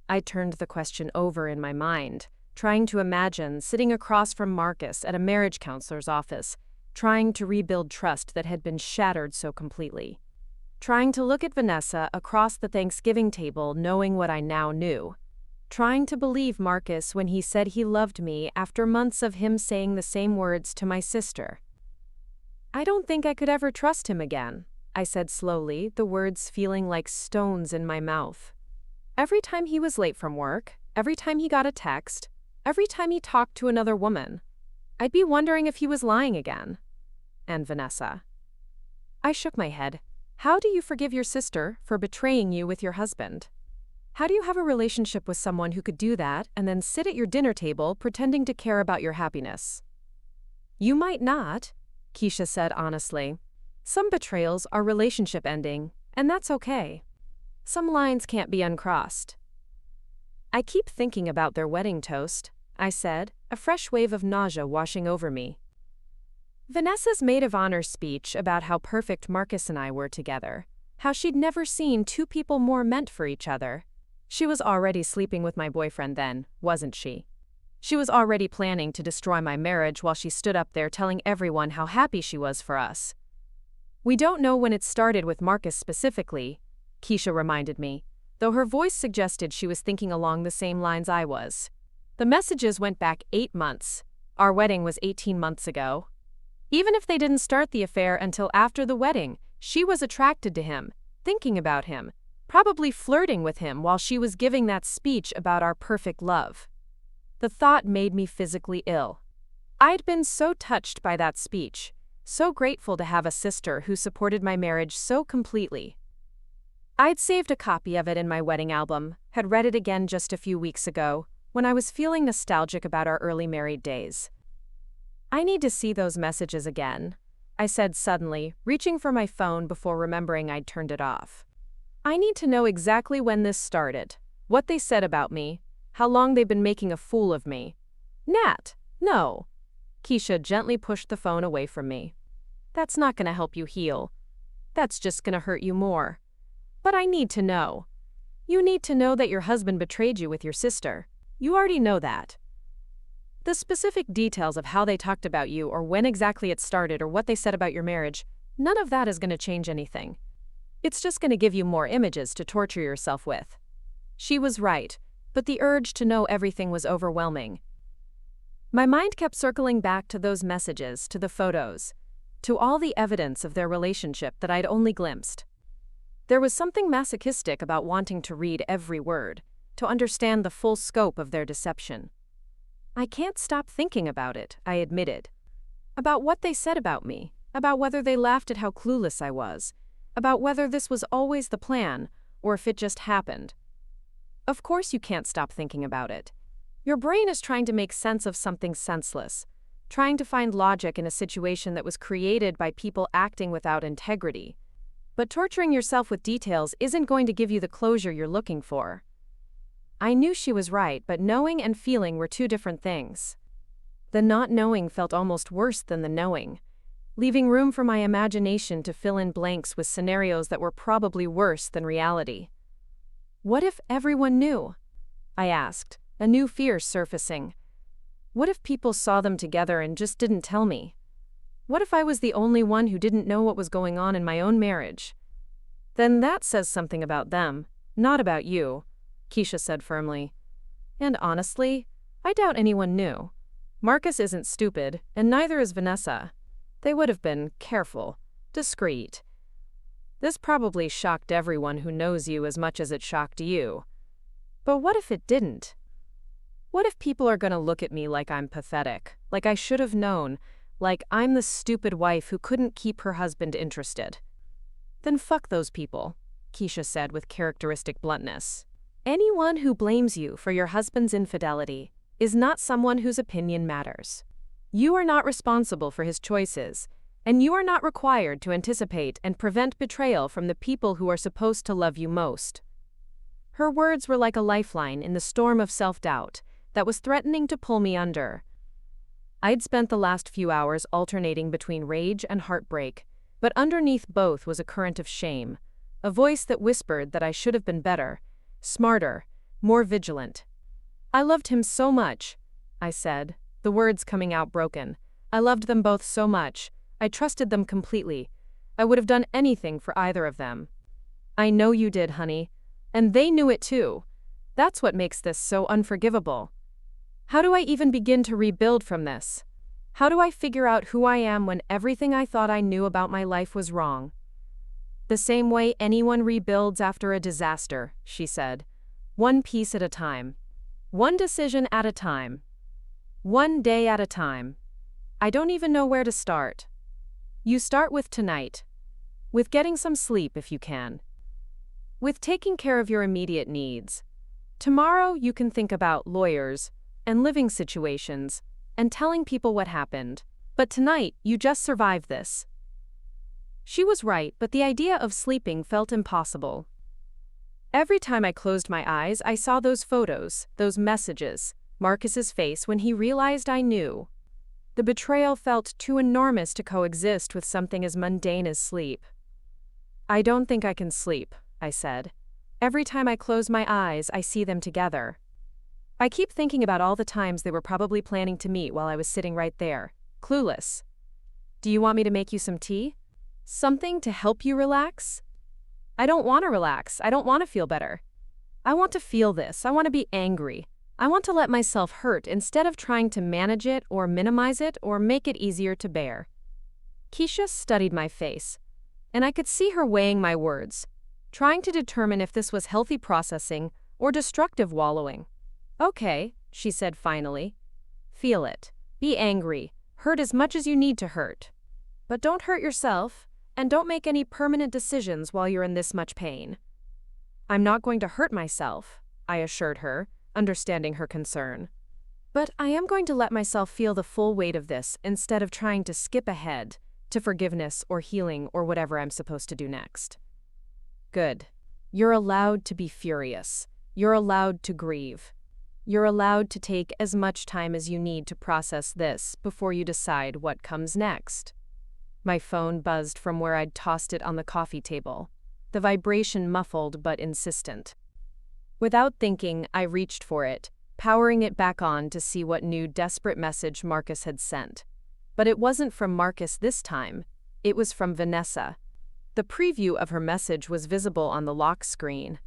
I turned the question over in my mind, trying to imagine sitting across from Marcus at a marriage counselor's office, trying to rebuild trust that had been shattered so completely. Trying to look at Vanessa across the Thanksgiving table knowing what I now knew. Trying to believe Marcus when he said he loved me after months of him saying the same words to my sister. I don't think I could ever trust him again, I said slowly, the words feeling like stones in my mouth. Every time he was late from work, every time he got a text, every time he talked to another woman, I'd be wondering if he was lying again. And Vanessa. I shook my head. How do you forgive your sister for betraying you with your husband? How do you have a relationship with someone who could do that and then sit at your dinner table pretending to care about your happiness? You might not, Keisha said honestly. Some betrayals are relationship ending, and that's okay. Some lines can't be uncrossed. I keep thinking about their wedding toast, I said, a fresh wave of nausea washing over me. Vanessa's maid of honor speech about how perfect Marcus and I were together, how she'd never seen two people more meant for each other. She was already sleeping with my boyfriend then, wasn't she? She was already planning to destroy my marriage while she stood up there telling everyone how happy she was for us. We don't know when it started with Marcus specifically, Keisha reminded me, though her voice suggested she was thinking along the same lines I was. The messages went back 8 months. Our wedding was 18 months ago. Even if they didn't start the affair until after the wedding, she was attracted to him, thinking about him, probably flirting with him while she was giving that speech about our perfect love. The thought made me physically ill. I'd been so touched by that speech, so grateful to have a sister who supported my marriage so completely. I'd saved a copy of it in my wedding album, had read it again just a few weeks ago, when I was feeling nostalgic about our early married days. I need to see those messages again, I said suddenly, reaching for my phone before remembering I'd turned it off. I need to know exactly when this started, what they said about me, how long they've been making a fool of me. Nat, no. Keisha gently pushed the phone away from me. That's not going to help you heal. That's just going to hurt you more. But I need to know. You need to know that your husband betrayed you with your sister. You already know that. The specific details of how they talked about you or when exactly it started or what they said about your marriage, none of that is going to change anything. It's just going to give you more images to torture yourself with. She was right, but the urge to know everything was overwhelming. My mind kept circling back to those messages, to the photos, to all the evidence of their relationship that I'd only glimpsed. There was something masochistic about wanting to read every word, to understand the full scope of their deception. I can't stop thinking about it, I admitted. About what they said about me, about whether they laughed at how clueless I was, about whether this was always the plan, or if it just happened. Of course you can't stop thinking about it. Your brain is trying to make sense of something senseless, trying to find logic in a situation that was created by people acting without integrity. But torturing yourself with details isn't going to give you the closure you're looking for. I knew she was right, but knowing and feeling were two different things. The not knowing felt almost worse than the knowing, leaving room for my imagination to fill in blanks with scenarios that were probably worse than reality. What if everyone knew? I asked, a new fear surfacing. What if people saw them together and just didn't tell me? What if I was the only one who didn't know what was going on in my own marriage? Then that says something about them, not about you, Keisha said firmly. And honestly, I doubt anyone knew. Marcus isn't stupid, and neither is Vanessa. They would have been careful, discreet. This probably shocked everyone who knows you as much as it shocked you. But what if it didn't? What if people are going to look at me like I'm pathetic, like I should have known, like I'm the stupid wife who couldn't keep her husband interested? Then fuck those people, Keisha said with characteristic bluntness. Anyone who blames you for your husband's infidelity is not someone whose opinion matters. You are not responsible for his choices, and you are not required to anticipate and prevent betrayal from the people who are supposed to love you most. Her words were like a lifeline in the storm of self-doubt that was threatening to pull me under. I'd spent the last few hours alternating between rage and heartbreak, but underneath both was a current of shame, a voice that whispered that I should have been better, smarter, more vigilant. I loved him so much, I said, the words coming out broken. I loved them both so much. I trusted them completely. I would have done anything for either of them. I know you did, honey. And they knew it too. That's what makes this so unforgivable. How do I even begin to rebuild from this? How do I figure out who I am when everything I thought I knew about my life was wrong? The same way anyone rebuilds after a disaster, she said. One piece at a time. One decision at a time. One day at a time. I don't even know where to start. You start with tonight. With getting some sleep if you can. With taking care of your immediate needs. Tomorrow you can think about lawyers and living situations and telling people what happened. But tonight you just survive this. She was right, but the idea of sleeping felt impossible. Every time I closed my eyes, I saw those photos, those messages, Marcus's face when he realized I knew. The betrayal felt too enormous to coexist with something as mundane as sleep. I don't think I can sleep, I said. Every time I close my eyes, I see them together. I keep thinking about all the times they were probably planning to meet while I was sitting right there, clueless. Do you want me to make you some tea? Something to help you relax? I don't want to relax. I don't want to feel better. I want to feel this. I want to be angry. I want to let myself hurt instead of trying to manage it or minimize it or make it easier to bear. Keisha studied my face, and I could see her weighing my words, trying to determine if this was healthy processing or destructive wallowing. Okay, she said finally. Feel it. Be angry. Hurt as much as you need to hurt. But don't hurt yourself, and don't make any permanent decisions while you're in this much pain. I'm not going to hurt myself, I assured her, understanding her concern. But I am going to let myself feel the full weight of this instead of trying to skip ahead to forgiveness or healing or whatever I'm supposed to do next. Good. You're allowed to be furious. You're allowed to grieve. You're allowed to take as much time as you need to process this before you decide what comes next. My phone buzzed from where I'd tossed it on the coffee table, the vibration muffled but insistent. Without thinking, I reached for it, powering it back on to see what new desperate message Marcus had sent. But it wasn't from Marcus this time. It was from Vanessa. The preview of her message was visible on the lock screen.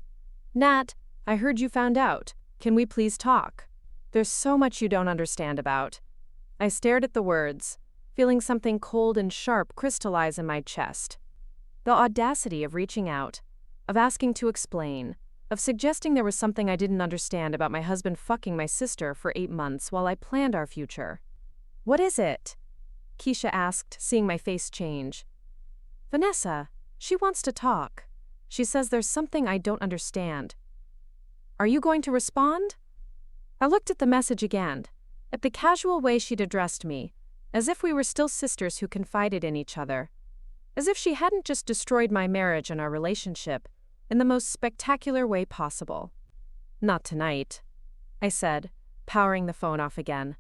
Nat, I heard you found out. Can we please talk? There's so much you don't understand about. I stared at the words, feeling something cold and sharp crystallize in my chest. The audacity of reaching out, of asking to explain, of suggesting there was something I didn't understand about my husband fucking my sister for 8 months while I planned our future. What is it? Keisha asked, seeing my face change. Vanessa, she wants to talk. She says there's something I don't understand. Are you going to respond? I looked at the message again, at the casual way she'd addressed me, as if we were still sisters who confided in each other. as if she hadn't just destroyed my marriage and our relationship in the most spectacular way possible. "Not tonight," I said, powering the phone off again.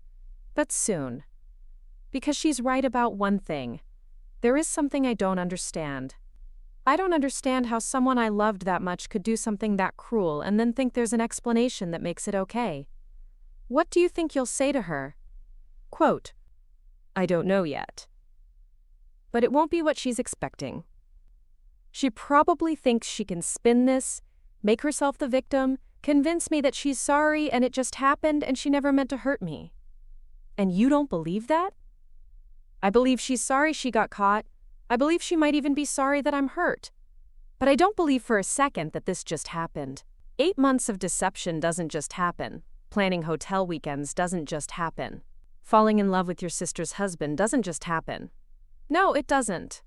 "But soon. Because she's right about one thing. There is something I don't understand. I don't understand how someone I loved that much could do something that cruel and then think there's an explanation that makes it okay. What do you think you'll say to her?" Quote, "I don't know yet. But it won't be what she's expecting. She probably thinks she can spin this, make herself the victim, convince me that she's sorry and it just happened and she never meant to hurt me. And you don't believe that?" "I believe she's sorry she got caught. I believe she might even be sorry that I'm hurt. But I don't believe for a second that this just happened. 8 months of deception doesn't just happen. Planning hotel weekends doesn't just happen. Falling in love with your sister's husband doesn't just happen. No, it doesn't.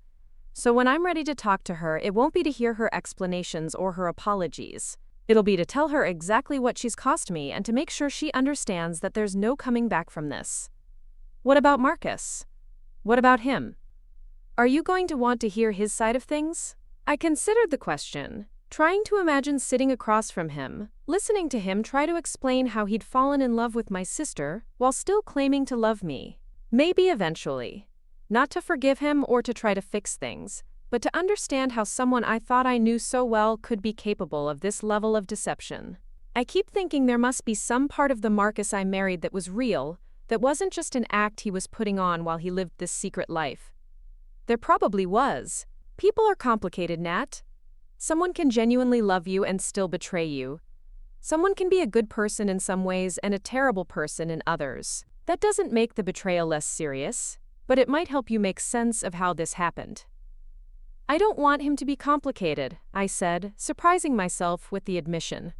So when I'm ready to talk to her, it won't be to hear her explanations or her apologies. It'll be to tell her exactly what she's cost me and to make sure she understands that there's no coming back from this. What about Marcus? What about him? Are you going to want to hear his side of things?" I considered the question, trying to imagine sitting across from him, listening to him try to explain how he'd fallen in love with my sister while still claiming to love me. Maybe eventually. Not to forgive him or to try to fix things, but to understand how someone I thought I knew so well could be capable of this level of deception. I keep thinking there must be some part of the Marcus I married that was real, that wasn't just an act he was putting on while he lived this secret life. There probably was. People are complicated, Nat. Someone can genuinely love you and still betray you. Someone can be a good person in some ways and a terrible person in others. That doesn't make the betrayal less serious, but it might help you make sense of how this happened. "I don't want him to be complicated," I said, surprising myself with the admission.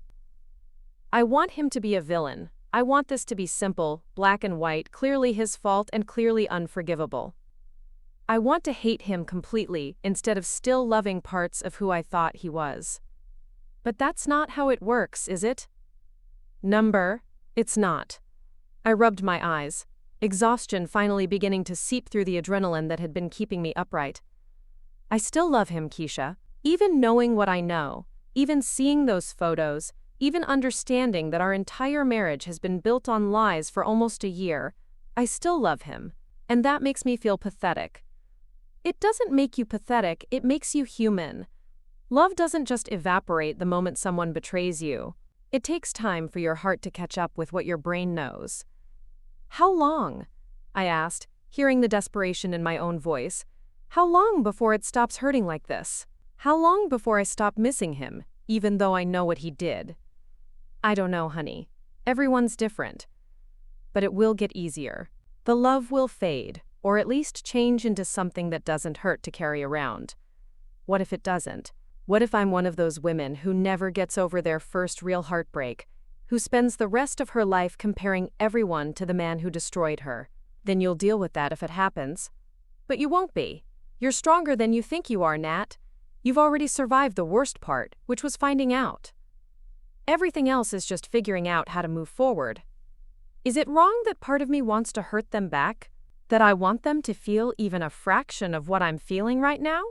"I want him to be a villain. I want this to be simple, black and white, clearly his fault and clearly unforgivable. I want to hate him completely instead of still loving parts of who I thought he was. But that's not how it works, is it? It's not." I rubbed my eyes, exhaustion finally beginning to seep through the adrenaline that had been keeping me upright. "I still love him, Keisha. Even knowing what I know, even seeing those photos, even understanding that our entire marriage has been built on lies for almost a year, I still love him, and that makes me feel pathetic." "It doesn't make you pathetic, it makes you human. Love doesn't just evaporate the moment someone betrays you. It takes time for your heart to catch up with what your brain knows." "How long?" I asked, hearing the desperation in my own voice. "How long before it stops hurting like this? How long before I stop missing him, even though I know what he did?" "I don't know, honey. Everyone's different. But it will get easier. The love will fade, or at least change into something that doesn't hurt to carry around. What if it doesn't? What if I'm one of those women who never gets over their first real heartbreak, who spends the rest of her life comparing everyone to the man who destroyed her? Then you'll deal with that if it happens. But you won't be. You're stronger than you think you are, Nat. You've already survived the worst part, which was finding out. Everything else is just figuring out how to move forward. Is it wrong that part of me wants to hurt them back? That I want them to feel even a fraction of what I'm feeling right now?"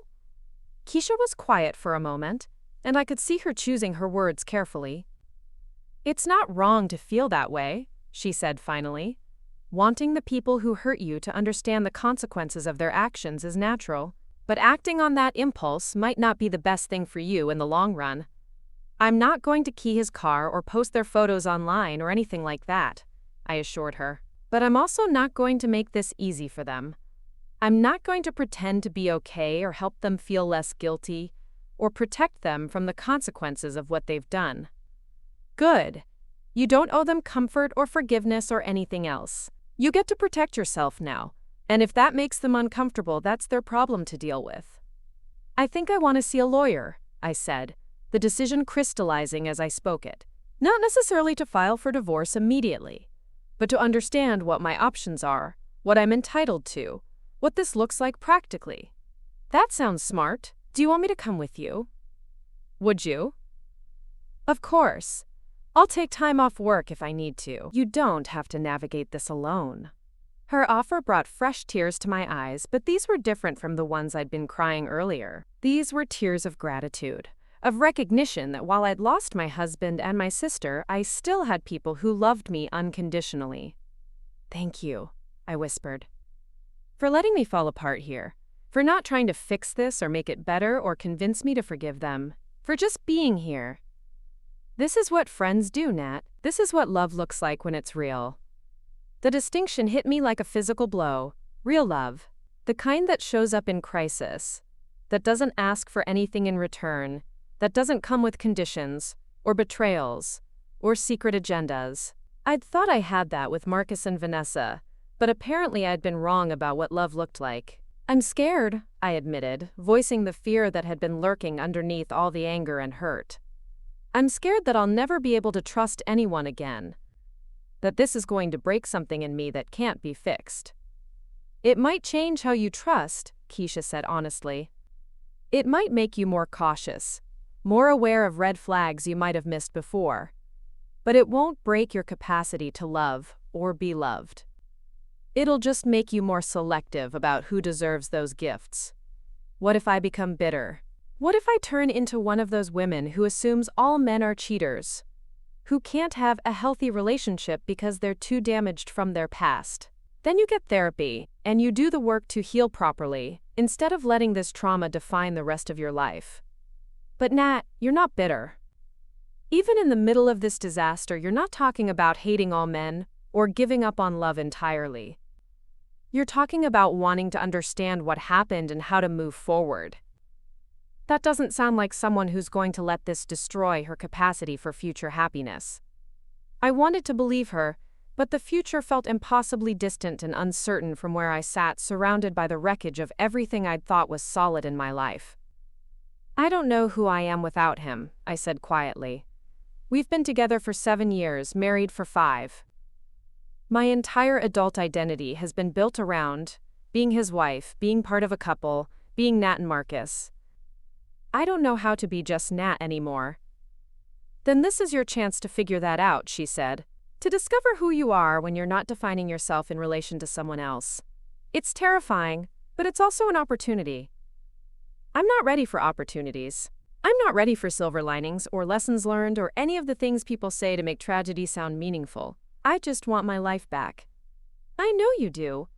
Keisha was quiet for a moment, and I could see her choosing her words carefully. "It's not wrong to feel that way," she said finally. "Wanting the people who hurt you to understand the consequences of their actions is natural, but acting on that impulse might not be the best thing for you in the long run. I'm not going to key his car or post their photos online or anything like that," I assured her. "But I'm also not going to make this easy for them. I'm not going to pretend to be okay or help them feel less guilty or protect them from the consequences of what they've done." "Good. You don't owe them comfort or forgiveness or anything else. You get to protect yourself now, and if that makes them uncomfortable, that's their problem to deal with." "I think I want to see a lawyer," I said, the decision crystallizing as I spoke it. "Not necessarily to file for divorce immediately, but to understand what my options are, what I'm entitled to, what this looks like practically." "That sounds smart. Do you want me to come with you?" "Would you?" "Of course. I'll take time off work if I need to. You don't have to navigate this alone." Her offer brought fresh tears to my eyes, but these were different from the ones I'd been crying earlier. These were tears of gratitude, of recognition that while I'd lost my husband and my sister, I still had people who loved me unconditionally. "Thank you," I whispered, "for letting me fall apart here, for not trying to fix this or make it better or convince me to forgive them, for just being here. This is what friends do, Nat. This is what love looks like when it's real." The distinction hit me like a physical blow. Real love, the kind that shows up in crisis, that doesn't ask for anything in return, that doesn't come with conditions, or betrayals, or secret agendas. I'd thought I had that with Marcus and Vanessa, but apparently I'd been wrong about what love looked like. "I'm scared," I admitted, voicing the fear that had been lurking underneath all the anger and hurt. "I'm scared that I'll never be able to trust anyone again. That this is going to break something in me that can't be fixed." "It might change how you trust," Keisha said honestly. "It might make you more cautious, more aware of red flags you might have missed before. But it won't break your capacity to love or be loved. It'll just make you more selective about who deserves those gifts. What if I become bitter? What if I turn into one of those women who assumes all men are cheaters? Who can't have a healthy relationship because they're too damaged from their past? Then you get therapy, and you do the work to heal properly, instead of letting this trauma define the rest of your life. But Nat, you're not bitter. Even in the middle of this disaster, you're not talking about hating all men or giving up on love entirely. You're talking about wanting to understand what happened and how to move forward. That doesn't sound like someone who's going to let this destroy her capacity for future happiness." I wanted to believe her, but the future felt impossibly distant and uncertain from where I sat, surrounded by the wreckage of everything I'd thought was solid in my life. "I don't know who I am without him," I said quietly. "We've been together for 7 years, married for 5. My entire adult identity has been built around being his wife, being part of a couple, being Nat and Marcus. I don't know how to be just Nat anymore." "Then this is your chance to figure that out," she said. "To discover who you are when you're not defining yourself in relation to someone else. It's terrifying, but it's also an opportunity." I'm not ready for opportunities. I'm not ready for silver linings or lessons learned or any of the things people say to make tragedy sound meaningful. I just want my life back. "I know you do.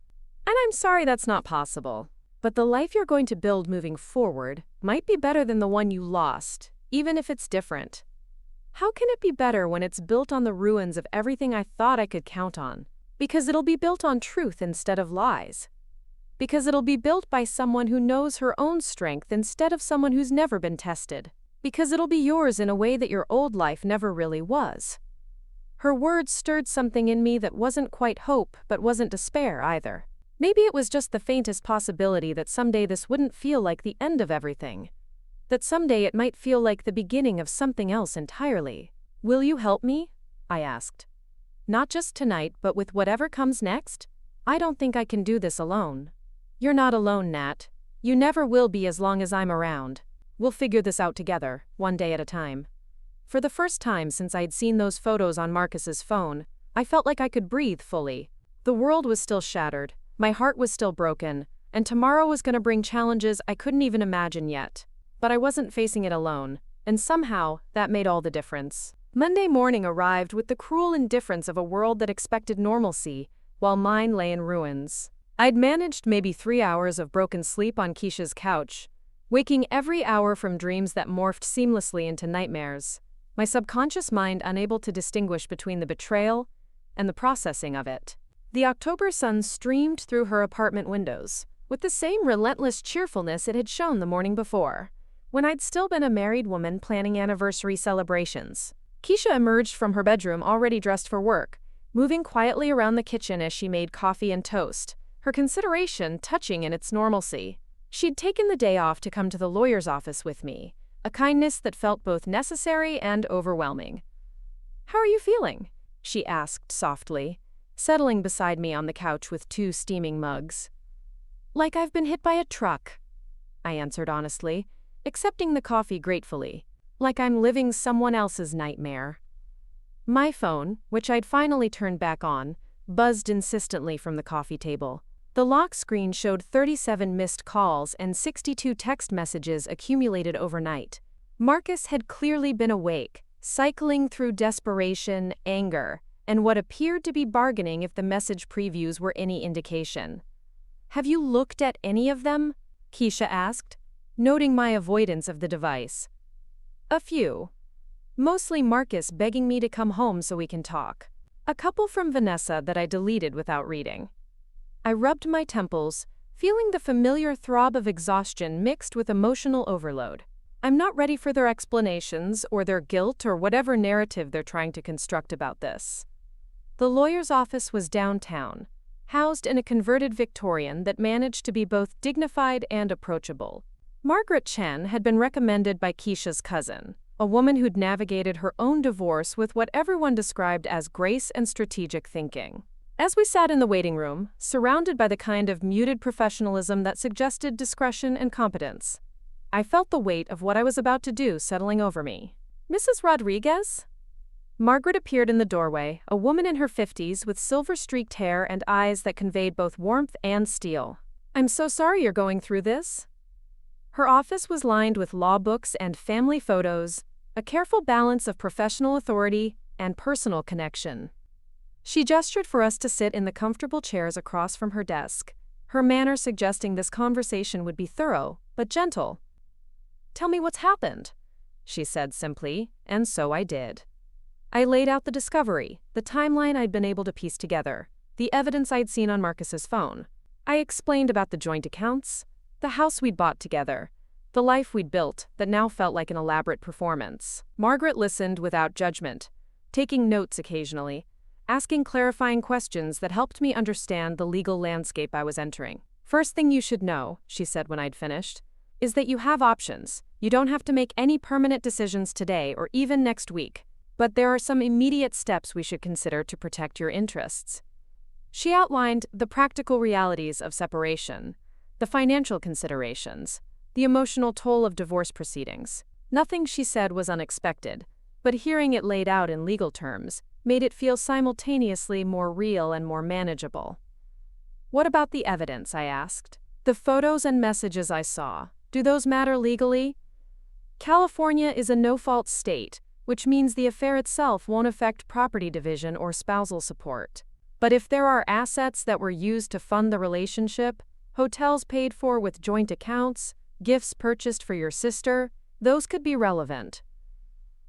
And I'm sorry that's not possible. But the life you're going to build moving forward might be better than the one you lost, even if it's different. How can it be better when it's built on the ruins of everything I thought I could count on? Because it'll be built on truth instead of lies. Because it'll be built by someone who knows her own strength instead of someone who's never been tested. Because it'll be yours in a way that your old life never really was." Her words stirred something in me that wasn't quite hope, but wasn't despair either. Maybe it was just the faintest possibility that someday this wouldn't feel like the end of everything. That someday it might feel like the beginning of something else entirely. "Will you help me?" I asked. "Not just tonight, but with whatever comes next? I don't think I can do this alone." "You're not alone, Nat. You never will be as long as I'm around. We'll figure this out together, one day at a time." For the first time since I'd seen those photos on Marcus's phone, I felt like I could breathe fully. The world was still shattered. My heart was still broken, and tomorrow was going to bring challenges I couldn't even imagine yet. But I wasn't facing it alone, and somehow, that made all the difference. Monday morning arrived with the cruel indifference of a world that expected normalcy, while mine lay in ruins. I'd managed maybe 3 hours of broken sleep on Keisha's couch, waking every hour from dreams that morphed seamlessly into nightmares, my subconscious mind unable to distinguish between the betrayal and the processing of it. The October sun streamed through her apartment windows, with the same relentless cheerfulness it had shown the morning before, when I'd still been a married woman planning anniversary celebrations. Keisha emerged from her bedroom already dressed for work, moving quietly around the kitchen as she made coffee and toast, her consideration touching in its normalcy. She'd taken the day off to come to the lawyer's office with me, a kindness that felt both necessary and overwhelming. "How are you feeling?" she asked softly, settling beside me on the couch with 2 steaming mugs. "Like I've been hit by a truck," I answered honestly, accepting the coffee gratefully. "Like I'm living someone else's nightmare." My phone, which I'd finally turned back on, buzzed insistently from the coffee table. The lock screen showed 37 missed calls and 62 text messages accumulated overnight. Marcus had clearly been awake, cycling through desperation, anger, and what appeared to be bargaining if the message previews were any indication. "Have you looked at any of them?" Keisha asked, noting my avoidance of the device. "A few. Mostly Marcus begging me to come home so we can talk. A couple from Vanessa that I deleted without reading." I rubbed my temples, feeling the familiar throb of exhaustion mixed with emotional overload. I'm not ready for their explanations or their guilt or whatever narrative they're trying to construct about this. The lawyer's office was downtown, housed in a converted Victorian that managed to be both dignified and approachable. Margaret Chen had been recommended by Keisha's cousin, a woman who'd navigated her own divorce with what everyone described as grace and strategic thinking. As we sat in the waiting room, surrounded by the kind of muted professionalism that suggested discretion and competence, I felt the weight of what I was about to do settling over me. "Mrs. Rodriguez?" Margaret appeared in the doorway, a woman in her 50s with silver-streaked hair and eyes that conveyed both warmth and steel. "I'm so sorry you're going through this." Her office was lined with law books and family photos, a careful balance of professional authority and personal connection. She gestured for us to sit in the comfortable chairs across from her desk, her manner suggesting this conversation would be thorough, but gentle. "Tell me what's happened," she said simply, and so I did. I laid out the discovery, the timeline I'd been able to piece together, the evidence I'd seen on Marcus's phone. I explained about the joint accounts, the house we'd bought together, the life we'd built that now felt like an elaborate performance. Margaret listened without judgment, taking notes occasionally, asking clarifying questions that helped me understand the legal landscape I was entering. "First thing you should know," she said when I'd finished, "is that you have options. You don't have to make any permanent decisions today or even next week. But there are some immediate steps we should consider to protect your interests." She outlined the practical realities of separation, the financial considerations, the emotional toll of divorce proceedings. Nothing she said was unexpected, but hearing it laid out in legal terms made it feel simultaneously more real and more manageable. "What about the evidence?" I asked. "The photos and messages I saw, do those matter legally?" California is a no-fault state, which means the affair itself won't affect property division or spousal support. But if there are assets that were used to fund the relationship, hotels paid for with joint accounts, gifts purchased for your sister, those could be relevant.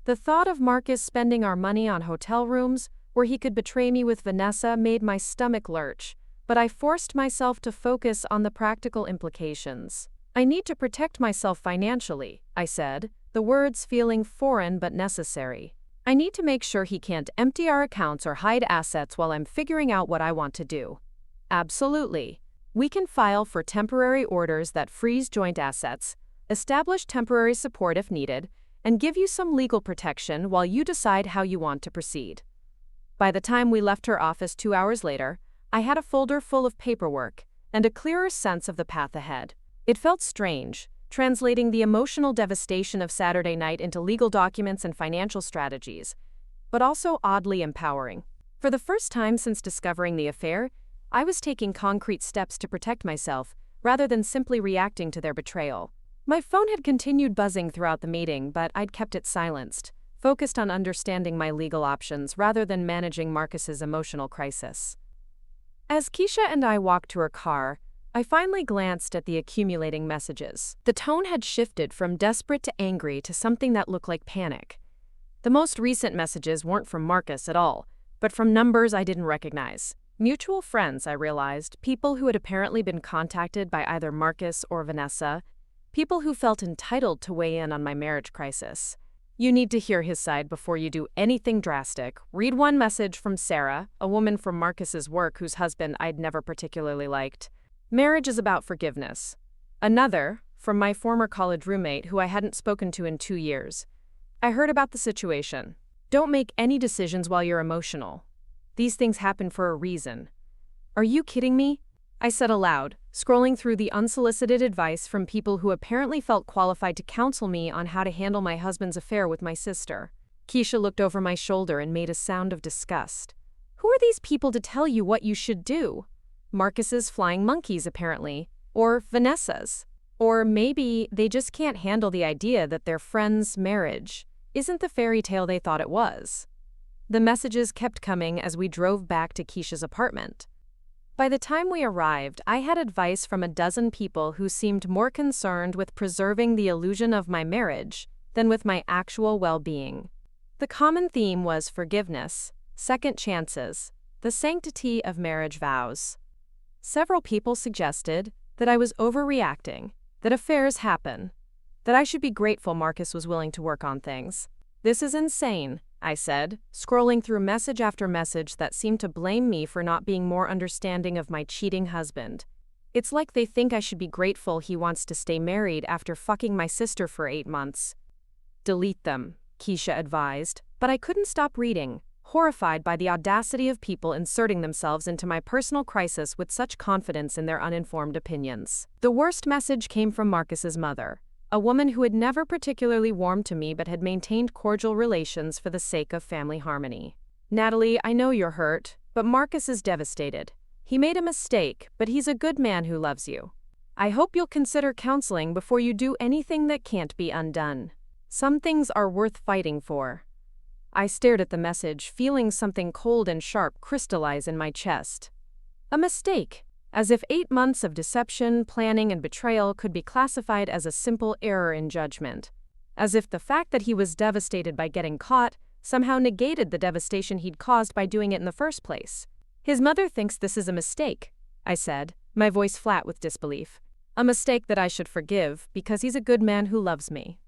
The thought of Marcus spending our money on hotel rooms, where he could betray me with Vanessa, made my stomach lurch, but I forced myself to focus on the practical implications. "I need to protect myself financially," I said, the words feeling foreign but necessary. "I need to make sure he can't empty our accounts or hide assets while I'm figuring out what I want to do." "Absolutely. We can file for temporary orders that freeze joint assets, establish temporary support if needed, and give you some legal protection while you decide how you want to proceed." By the time we left her office 2 hours later, I had a folder full of paperwork and a clearer sense of the path ahead. It felt strange, translating the emotional devastation of Saturday night into legal documents and financial strategies, but also oddly empowering. For the first time since discovering the affair, I was taking concrete steps to protect myself, rather than simply reacting to their betrayal. My phone had continued buzzing throughout the meeting, but I'd kept it silenced, focused on understanding my legal options rather than managing Marcus's emotional crisis. As Keisha and I walked to her car, I finally glanced at the accumulating messages. The tone had shifted from desperate to angry to something that looked like panic. The most recent messages weren't from Marcus at all, but from numbers I didn't recognize. Mutual friends, I realized, people who had apparently been contacted by either Marcus or Vanessa, people who felt entitled to weigh in on my marriage crisis. "You need to hear his side before you do anything drastic." Read one message from Sarah, a woman from Marcus's work whose husband I'd never particularly liked. "Marriage is about forgiveness." Another, from my former college roommate who I hadn't spoken to in 2 years. "I heard about the situation. Don't make any decisions while you're emotional. These things happen for a reason." "Are you kidding me?" I said aloud, scrolling through the unsolicited advice from people who apparently felt qualified to counsel me on how to handle my husband's affair with my sister. Keisha looked over my shoulder and made a sound of disgust. Who are these people to tell you what you should do? Marcus's flying monkeys, apparently. Or Vanessa's. Or maybe they just can't handle the idea that their friend's marriage isn't the fairy tale they thought it was. The messages kept coming as we drove back to Keisha's apartment. By the time we arrived, I had advice from a dozen people who seemed more concerned with preserving the illusion of my marriage than with my actual well-being. The common theme was forgiveness, second chances, the sanctity of marriage vows. Several people suggested that I was overreacting, that affairs happen, that I should be grateful Marcus was willing to work on things. "This is insane," I said, scrolling through message after message that seemed to blame me for not being more understanding of my cheating husband. It's like they think I should be grateful he wants to stay married after fucking my sister for 8 months. "Delete them," Keisha advised, but I couldn't stop reading, horrified by the audacity of people inserting themselves into my personal crisis with such confidence in their uninformed opinions. The worst message came from Marcus's mother, a woman who had never particularly warmed to me but had maintained cordial relations for the sake of family harmony. "Natalie, I know you're hurt, but Marcus is devastated. He made a mistake, but he's a good man who loves you. I hope you'll consider counseling before you do anything that can't be undone. Some things are worth fighting for." I stared at the message, feeling something cold and sharp crystallize in my chest. A mistake, as if 8 months of deception, planning, and betrayal could be classified as a simple error in judgment. As if the fact that he was devastated by getting caught somehow negated the devastation he'd caused by doing it in the first place. "His mother thinks this is a mistake," I said, my voice flat with disbelief. "A mistake that I should forgive because he's a good man who loves me.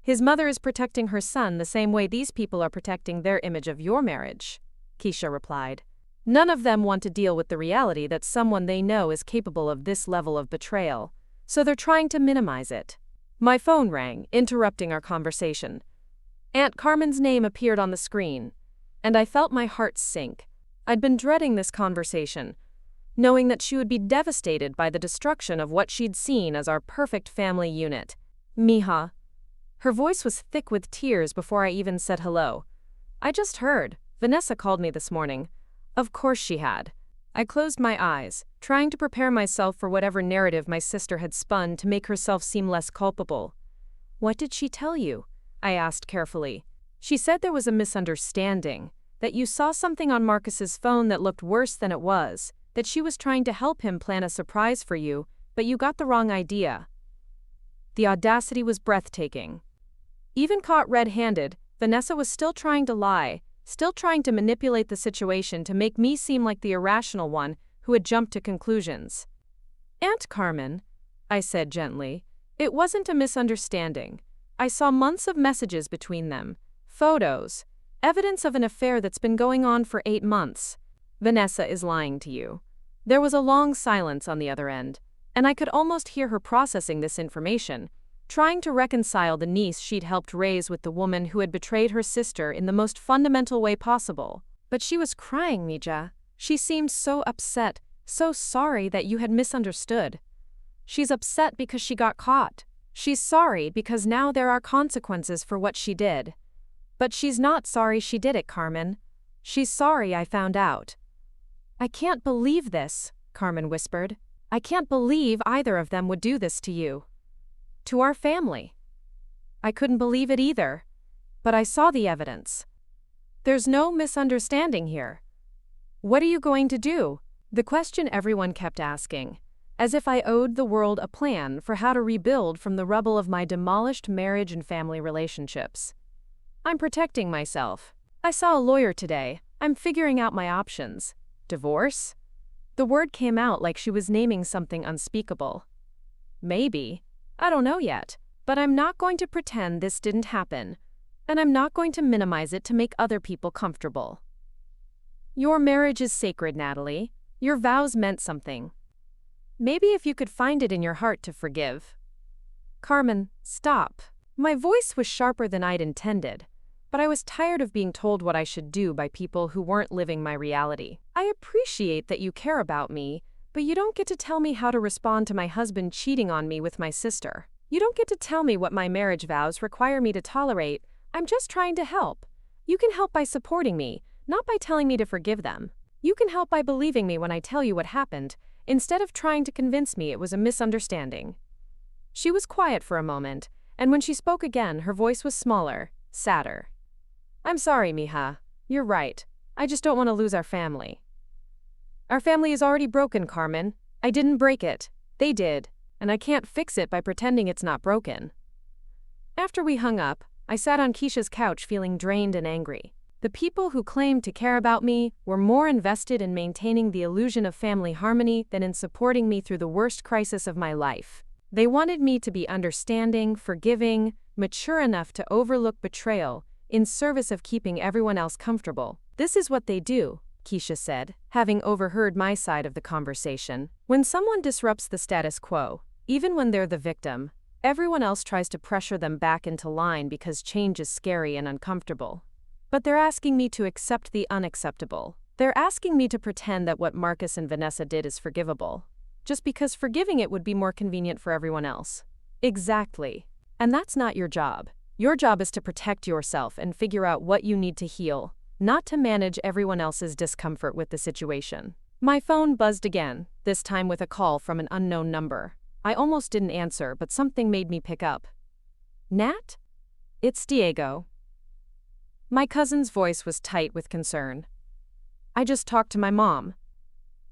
His mother is protecting her son the same way these people are protecting their image of your marriage," Keisha replied. "None of them want to deal with the reality that someone they know is capable of this level of betrayal, so they're trying to minimize it." My phone rang, interrupting our conversation. Aunt Carmen's name appeared on the screen, and I felt my heart sink. I'd been dreading this conversation, knowing that she would be devastated by the destruction of what she'd seen as our perfect family unit. "Mija." Her voice was thick with tears before I even said hello. "I just heard. Vanessa called me this morning." Of course she had. I closed my eyes, trying to prepare myself for whatever narrative my sister had spun to make herself seem less culpable. "What did she tell you?" I asked carefully. "She said there was a misunderstanding, that you saw something on Marcus's phone that looked worse than it was, that she was trying to help him plan a surprise for you, but you got the wrong idea." The audacity was breathtaking. Even caught red-handed, Vanessa was still trying to lie, still trying to manipulate the situation to make me seem like the irrational one who had jumped to conclusions. "Aunt Carmen," I said gently, "it wasn't a misunderstanding. I saw months of messages between them, photos, evidence of an affair that's been going on for 8 months. Vanessa is lying to you." There was a long silence on the other end, and I could almost hear her processing this information, trying to reconcile the niece she'd helped raise with the woman who had betrayed her sister in the most fundamental way possible. "But she was crying, Mija. She seemed so upset, so sorry that you had misunderstood. She's upset because she got caught. She's sorry because now there are consequences for what she did. But she's not sorry she did it, Carmen. She's sorry I found out." "I can't believe this," Carmen whispered. "I can't believe either of them would do this to you. To our family." I couldn't believe it either, but I saw the evidence. "There's no misunderstanding here. What are you going to do?" The question everyone kept asking, as if I owed the world a plan for how to rebuild from the rubble of my demolished marriage and family relationships. "I'm protecting myself. I saw a lawyer today. I'm figuring out my options." "Divorce?" The word came out like she was naming something unspeakable. "Maybe. I don't know yet, but I'm not going to pretend this didn't happen, and I'm not going to minimize it to make other people comfortable." "Your marriage is sacred, Natalie. Your vows meant something. Maybe if you could find it in your heart to forgive." "Carmen, stop." My voice was sharper than I'd intended, but I was tired of being told what I should do by people who weren't living my reality. "I appreciate that you care about me, but you don't get to tell me how to respond to my husband cheating on me with my sister. You don't get to tell me what my marriage vows require me to tolerate. I'm just trying to help. You can help by supporting me, Not by telling me to forgive them. You can help by believing me when I tell you what happened, instead of trying to convince me it was a misunderstanding." She was quiet for a moment, and when she spoke again, her voice was smaller, sadder. "I'm sorry, mija. You're right. I just don't want to lose our family." "Our family is already broken, Carmen. I didn't break it. They did, and I can't fix it by pretending it's not broken." After we hung up, I sat on Keisha's couch feeling drained and angry. The people who claimed to care about me were more invested in maintaining the illusion of family harmony than in supporting me through the worst crisis of my life. They wanted me to be understanding, forgiving, mature enough to overlook betrayal in service of keeping everyone else comfortable. "This is what they do," Keisha said, having overheard my side of the conversation. "When someone disrupts the status quo, even when they're the victim, everyone else tries to pressure them back into line because change is scary and uncomfortable. But they're asking me to accept the unacceptable. They're asking me to pretend that what Marcus and Vanessa did is forgivable, just because forgiving it would be more convenient for everyone else." Exactly. And that's not your job. Your job is to protect yourself and figure out what you need to heal, not to manage everyone else's discomfort with the situation. My phone buzzed again, this time with a call from an unknown number. I almost didn't answer, but something made me pick up. "Nat? It's Diego." My cousin's voice was tight with concern. "I just talked to my mom.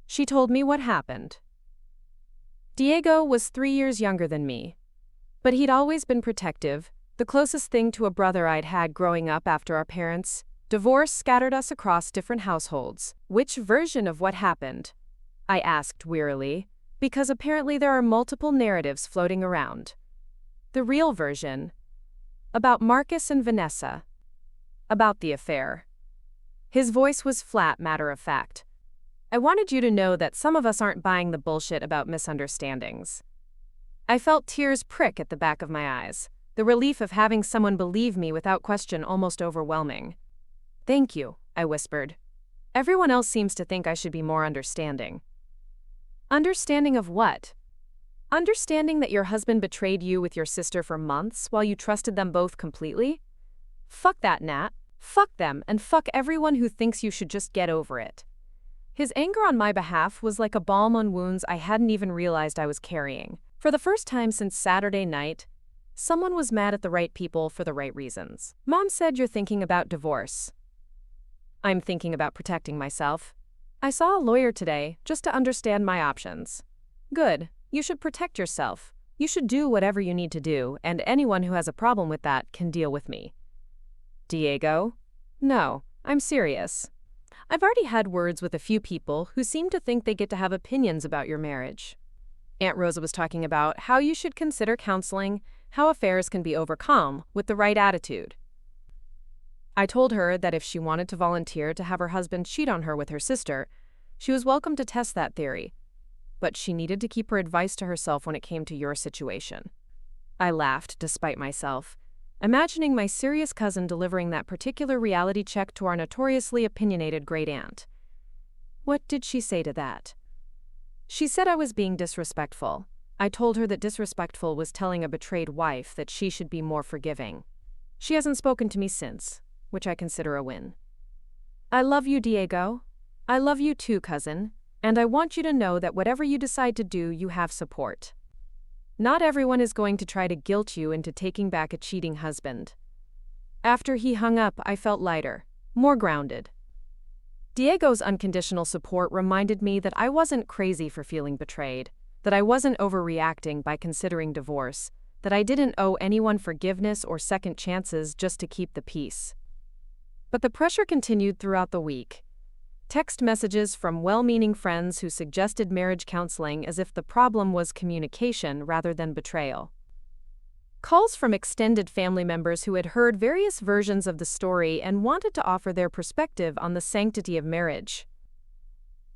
She told me what happened." Diego was 3 years younger than me, but he'd always been protective, the closest thing to a brother I'd had growing up after our parents' divorce scattered us across different households. "Which version of what happened?" I asked wearily, because apparently there are multiple narratives floating around. "The real version. About Marcus and Vanessa. About the affair." His voice was flat, matter-of-fact. "I wanted you to know that some of us aren't buying the bullshit about misunderstandings." I felt tears prick at the back of my eyes, the relief of having someone believe me without question almost overwhelming. "Thank you," I whispered. "Everyone else seems to think I should be more understanding." "Understanding of what?" "Understanding that your husband betrayed you with your sister for months while you trusted them both completely? Fuck that, Nat. Fuck them, and fuck everyone who thinks you should just get over it." His anger on my behalf was like a balm on wounds I hadn't even realized I was carrying. For the first time since Saturday night, someone was mad at the right people for the right reasons. "Mom said you're thinking about divorce." "I'm thinking about protecting myself. I saw a lawyer today just to understand my options." "Good. You should protect yourself. You should do whatever you need to do, and anyone who has a problem with that can deal with me." "Diego?" "No, I'm serious. I've already had words with a few people who seem to think they get to have opinions about your marriage. Aunt Rosa was talking about how you should consider counseling, how affairs can be overcome with the right attitude. I told her that if she wanted to volunteer to have her husband cheat on her with her sister, she was welcome to test that theory, but she needed to keep her advice to herself when it came to your situation." I laughed despite myself, imagining my serious cousin delivering that particular reality check to our notoriously opinionated great-aunt. "What did she say to that?" "She said I was being disrespectful. I told her that disrespectful was telling a betrayed wife that she should be more forgiving. She hasn't spoken to me since, which I consider a win." "I love you, Diego. I love you too, cousin, and I want you to know that whatever you decide to do, you have support. Not everyone is going to try to guilt you into taking back a cheating husband." After he hung up, I felt lighter, more grounded. Diego's unconditional support reminded me that I wasn't crazy for feeling betrayed, that I wasn't overreacting by considering divorce, that I didn't owe anyone forgiveness or second chances just to keep the peace. But the pressure continued throughout the week. Text messages from well-meaning friends who suggested marriage counseling as if the problem was communication rather than betrayal. Calls from extended family members who had heard various versions of the story and wanted to offer their perspective on the sanctity of marriage.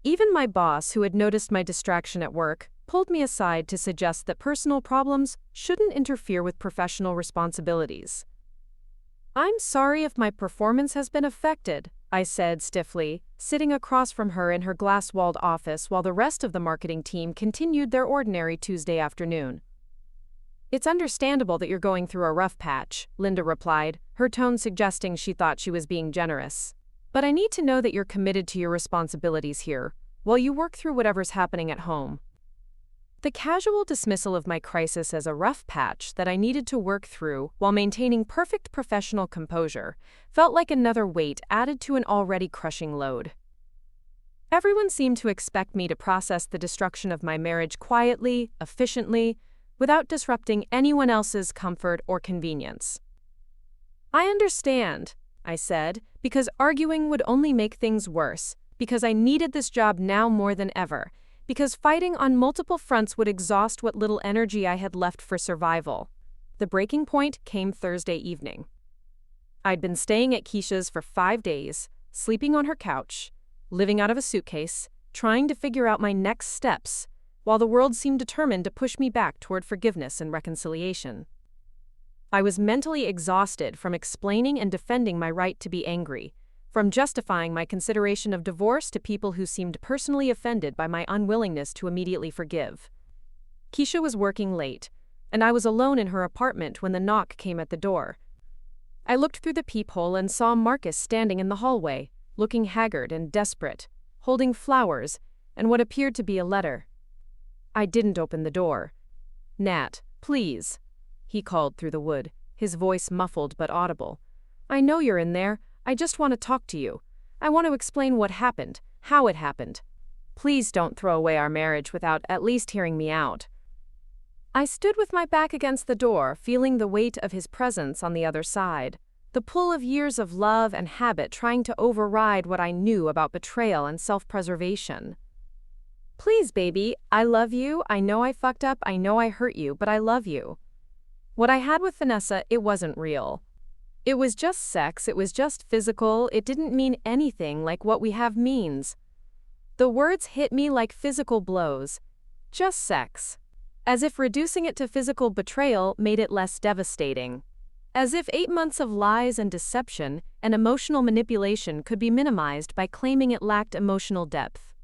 Even my boss, who had noticed my distraction at work, pulled me aside to suggest that personal problems shouldn't interfere with professional responsibilities. "I'm sorry if my performance has been affected," I said stiffly, sitting across from her in her glass-walled office while the rest of the marketing team continued their ordinary Tuesday afternoon. "It's understandable that you're going through a rough patch," Linda replied, her tone suggesting she thought she was being generous. But I need to know that you're committed to your responsibilities here, while you work through whatever's happening at home. The casual dismissal of my crisis as a rough patch that I needed to work through while maintaining perfect professional composure felt like another weight added to an already crushing load. Everyone seemed to expect me to process the destruction of my marriage quietly, efficiently, without disrupting anyone else's comfort or convenience. I understand, I said, because arguing would only make things worse, because I needed this job now more than ever, because fighting on multiple fronts would exhaust what little energy I had left for survival. The breaking point came Thursday evening. I'd been staying at Keisha's for 5 days, sleeping on her couch, living out of a suitcase, trying to figure out my next steps, while the world seemed determined to push me back toward forgiveness and reconciliation. I was mentally exhausted from explaining and defending my right to be angry, from justifying my consideration of divorce to people who seemed personally offended by my unwillingness to immediately forgive. Keisha was working late, and I was alone in her apartment when the knock came at the door. I looked through the peephole and saw Marcus standing in the hallway, looking haggard and desperate, holding flowers and what appeared to be a letter. I didn't open the door. "Nat, please," he called through the wood, his voice muffled but audible. "I know you're in there. I just want to talk to you. I want to explain what happened, how it happened. Please don't throw away our marriage without at least hearing me out." I stood with my back against the door, feeling the weight of his presence on the other side, the pull of years of love and habit trying to override what I knew about betrayal and self-preservation. "Please, baby, I love you. I know I fucked up. I know I hurt you, but I love you. What I had with Vanessa, it wasn't real. It was just sex, it was just physical, it didn't mean anything like what we have means." The words hit me like physical blows. Just sex. As if reducing it to physical betrayal made it less devastating. As if 8 months of lies and deception and emotional manipulation could be minimized by claiming it lacked emotional depth.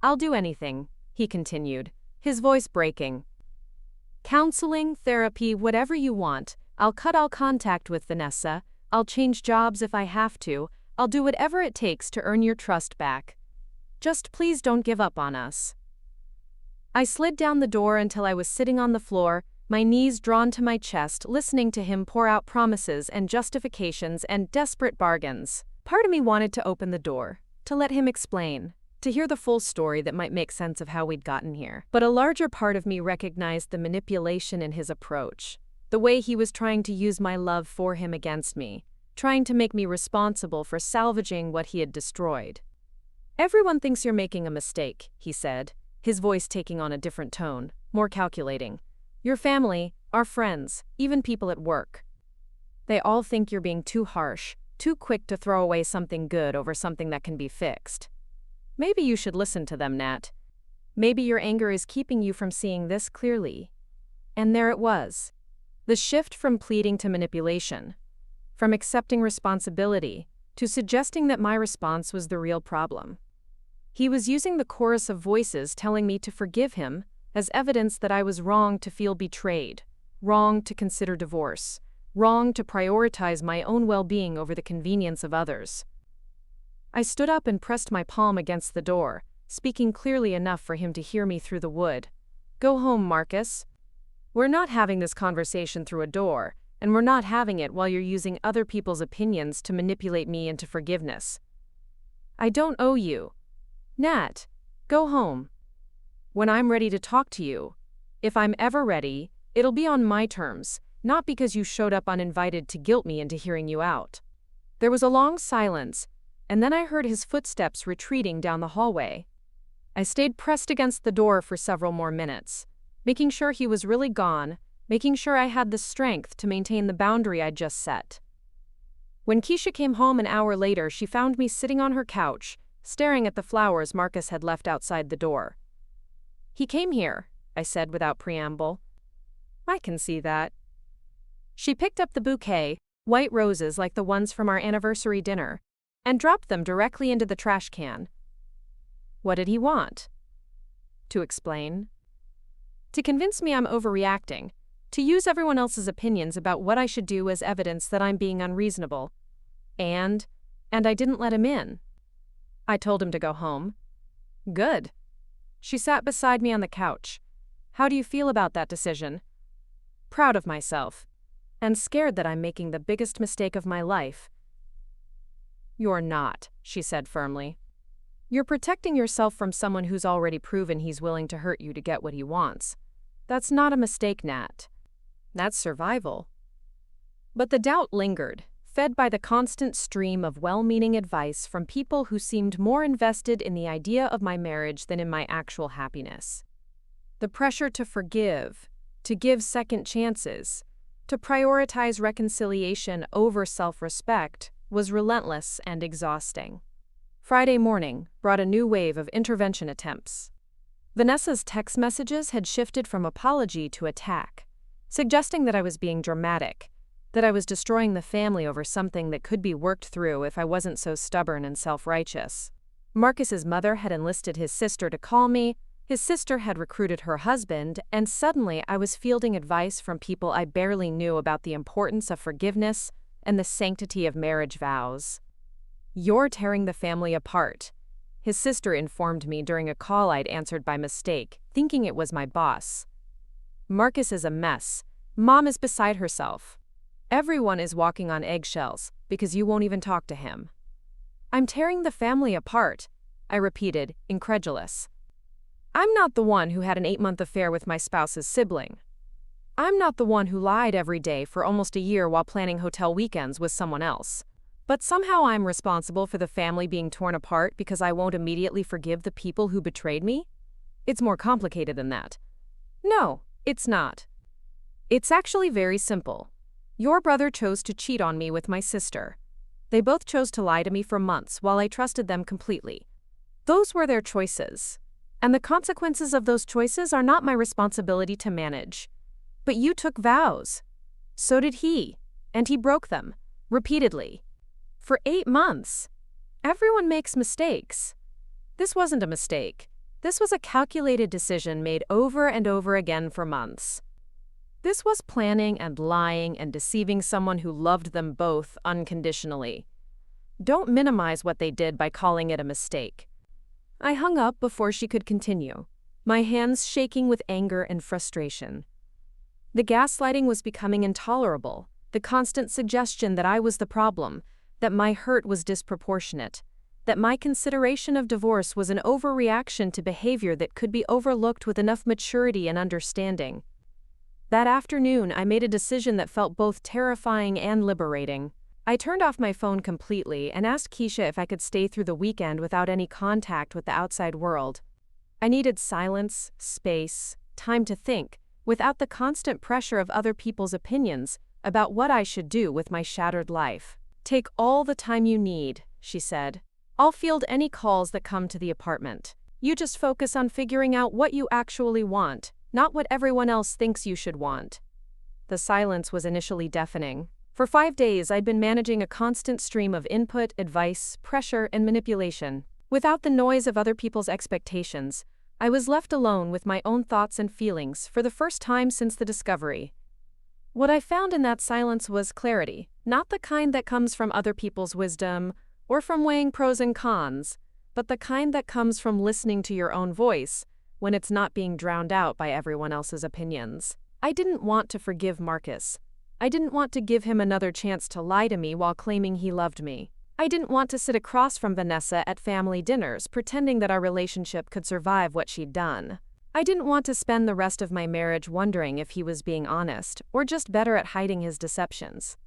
"I'll do anything," he continued, his voice breaking. "Counseling, therapy, whatever you want. I'll cut all contact with Vanessa. I'll change jobs if I have to. I'll do whatever it takes to earn your trust back. Just please don't give up on us." I slid down the door until I was sitting on the floor, my knees drawn to my chest, listening to him pour out promises and justifications and desperate bargains. Part of me wanted to open the door, to let him explain, to hear the full story that might make sense of how we'd gotten here. But a larger part of me recognized the manipulation in his approach, the way he was trying to use my love for him against me, trying to make me responsible for salvaging what he had destroyed. "Everyone thinks you're making a mistake," he said, his voice taking on a different tone, more calculating. "Your family, our friends, even people at work. They all think you're being too harsh, too quick to throw away something good over something that can be fixed. Maybe you should listen to them, Nat. Maybe your anger is keeping you from seeing this clearly." And there it was. The shift from pleading to manipulation, from accepting responsibility to suggesting that my response was the real problem. He was using the chorus of voices telling me to forgive him as evidence that I was wrong to feel betrayed, wrong to consider divorce, wrong to prioritize my own well-being over the convenience of others. I stood up and pressed my palm against the door, speaking clearly enough for him to hear me through the wood. "Go home, Marcus. We're not having this conversation through a door, and we're not having it while you're using other people's opinions to manipulate me into forgiveness. I don't owe you. Nat, go home. When I'm ready to talk to you, if I'm ever ready, it'll be on my terms, not because you showed up uninvited to guilt me into hearing you out." There was a long silence, and then I heard his footsteps retreating down the hallway. I stayed pressed against the door for several more minutes, making sure he was really gone, making sure I had the strength to maintain the boundary I'd just set. When Keisha came home an hour later, she found me sitting on her couch, staring at the flowers Marcus had left outside the door. "He came here," I said without preamble. "I can see that." She picked up the bouquet, white roses like the ones from our anniversary dinner, and dropped them directly into the trash can. "What did he want?" "To explain. To convince me I'm overreacting, to use everyone else's opinions about what I should do as evidence that I'm being unreasonable. And And I didn't let him in. I told him to go home. Good. She sat beside me on the couch. How do you feel about that decision? Proud of myself. And scared that I'm making the biggest mistake of my life. You're not, she said firmly. You're protecting yourself from someone who's already proven he's willing to hurt you to get what he wants. That's not a mistake, Nat. That's survival. But the doubt lingered, fed by the constant stream of well-meaning advice from people who seemed more invested in the idea of my marriage than in my actual happiness. The pressure to forgive, to give second chances, to prioritize reconciliation over self-respect was relentless and exhausting. Friday morning brought a new wave of intervention attempts. Vanessa's text messages had shifted from apology to attack, suggesting that I was being dramatic, that I was destroying the family over something that could be worked through if I wasn't so stubborn and self-righteous. Marcus's mother had enlisted his sister to call me, his sister had recruited her husband, and suddenly I was fielding advice from people I barely knew about the importance of forgiveness and the sanctity of marriage vows. You're tearing the family apart, his sister informed me during a call I'd answered by mistake, thinking it was my boss. Marcus is a mess. Mom is beside herself. Everyone is walking on eggshells because you won't even talk to him. I'm tearing the family apart, I repeated, incredulous. I'm not the one who had an 8-month affair with my spouse's sibling. I'm not the one who lied every day for almost a year while planning hotel weekends with someone else. But somehow I'm responsible for the family being torn apart because I won't immediately forgive the people who betrayed me? It's more complicated than that. No, it's not. It's actually very simple. Your brother chose to cheat on me with my sister. They both chose to lie to me for months while I trusted them completely. Those were their choices. And the consequences of those choices are not my responsibility to manage. But you took vows. So did he. And he broke them. Repeatedly. For 8 months. Everyone makes mistakes. This wasn't a mistake. This was a calculated decision made over and over again for months. This was planning and lying and deceiving someone who loved them both unconditionally. Don't minimize what they did by calling it a mistake. I hung up before she could continue, my hands shaking with anger and frustration. The gaslighting was becoming intolerable, the constant suggestion that I was the problem, that my hurt was disproportionate, that my consideration of divorce was an overreaction to behavior that could be overlooked with enough maturity and understanding. That afternoon, I made a decision that felt both terrifying and liberating. I turned off my phone completely and asked Keisha if I could stay through the weekend without any contact with the outside world. I needed silence, space, time to think, without the constant pressure of other people's opinions about what I should do with my shattered life. Take all the time you need, she said. I'll field any calls that come to the apartment. You just focus on figuring out what you actually want, not what everyone else thinks you should want. The silence was initially deafening. For 5 days, I'd been managing a constant stream of input, advice, pressure, and manipulation. Without the noise of other people's expectations, I was left alone with my own thoughts and feelings for the first time since the discovery. What I found in that silence was clarity, not the kind that comes from other people's wisdom or from weighing pros and cons, but the kind that comes from listening to your own voice when it's not being drowned out by everyone else's opinions. I didn't want to forgive Marcus. I didn't want to give him another chance to lie to me while claiming he loved me. I didn't want to sit across from Vanessa at family dinners pretending that our relationship could survive what she'd done. I didn't want to spend the rest of my marriage wondering if he was being honest or just better at hiding his deceptions.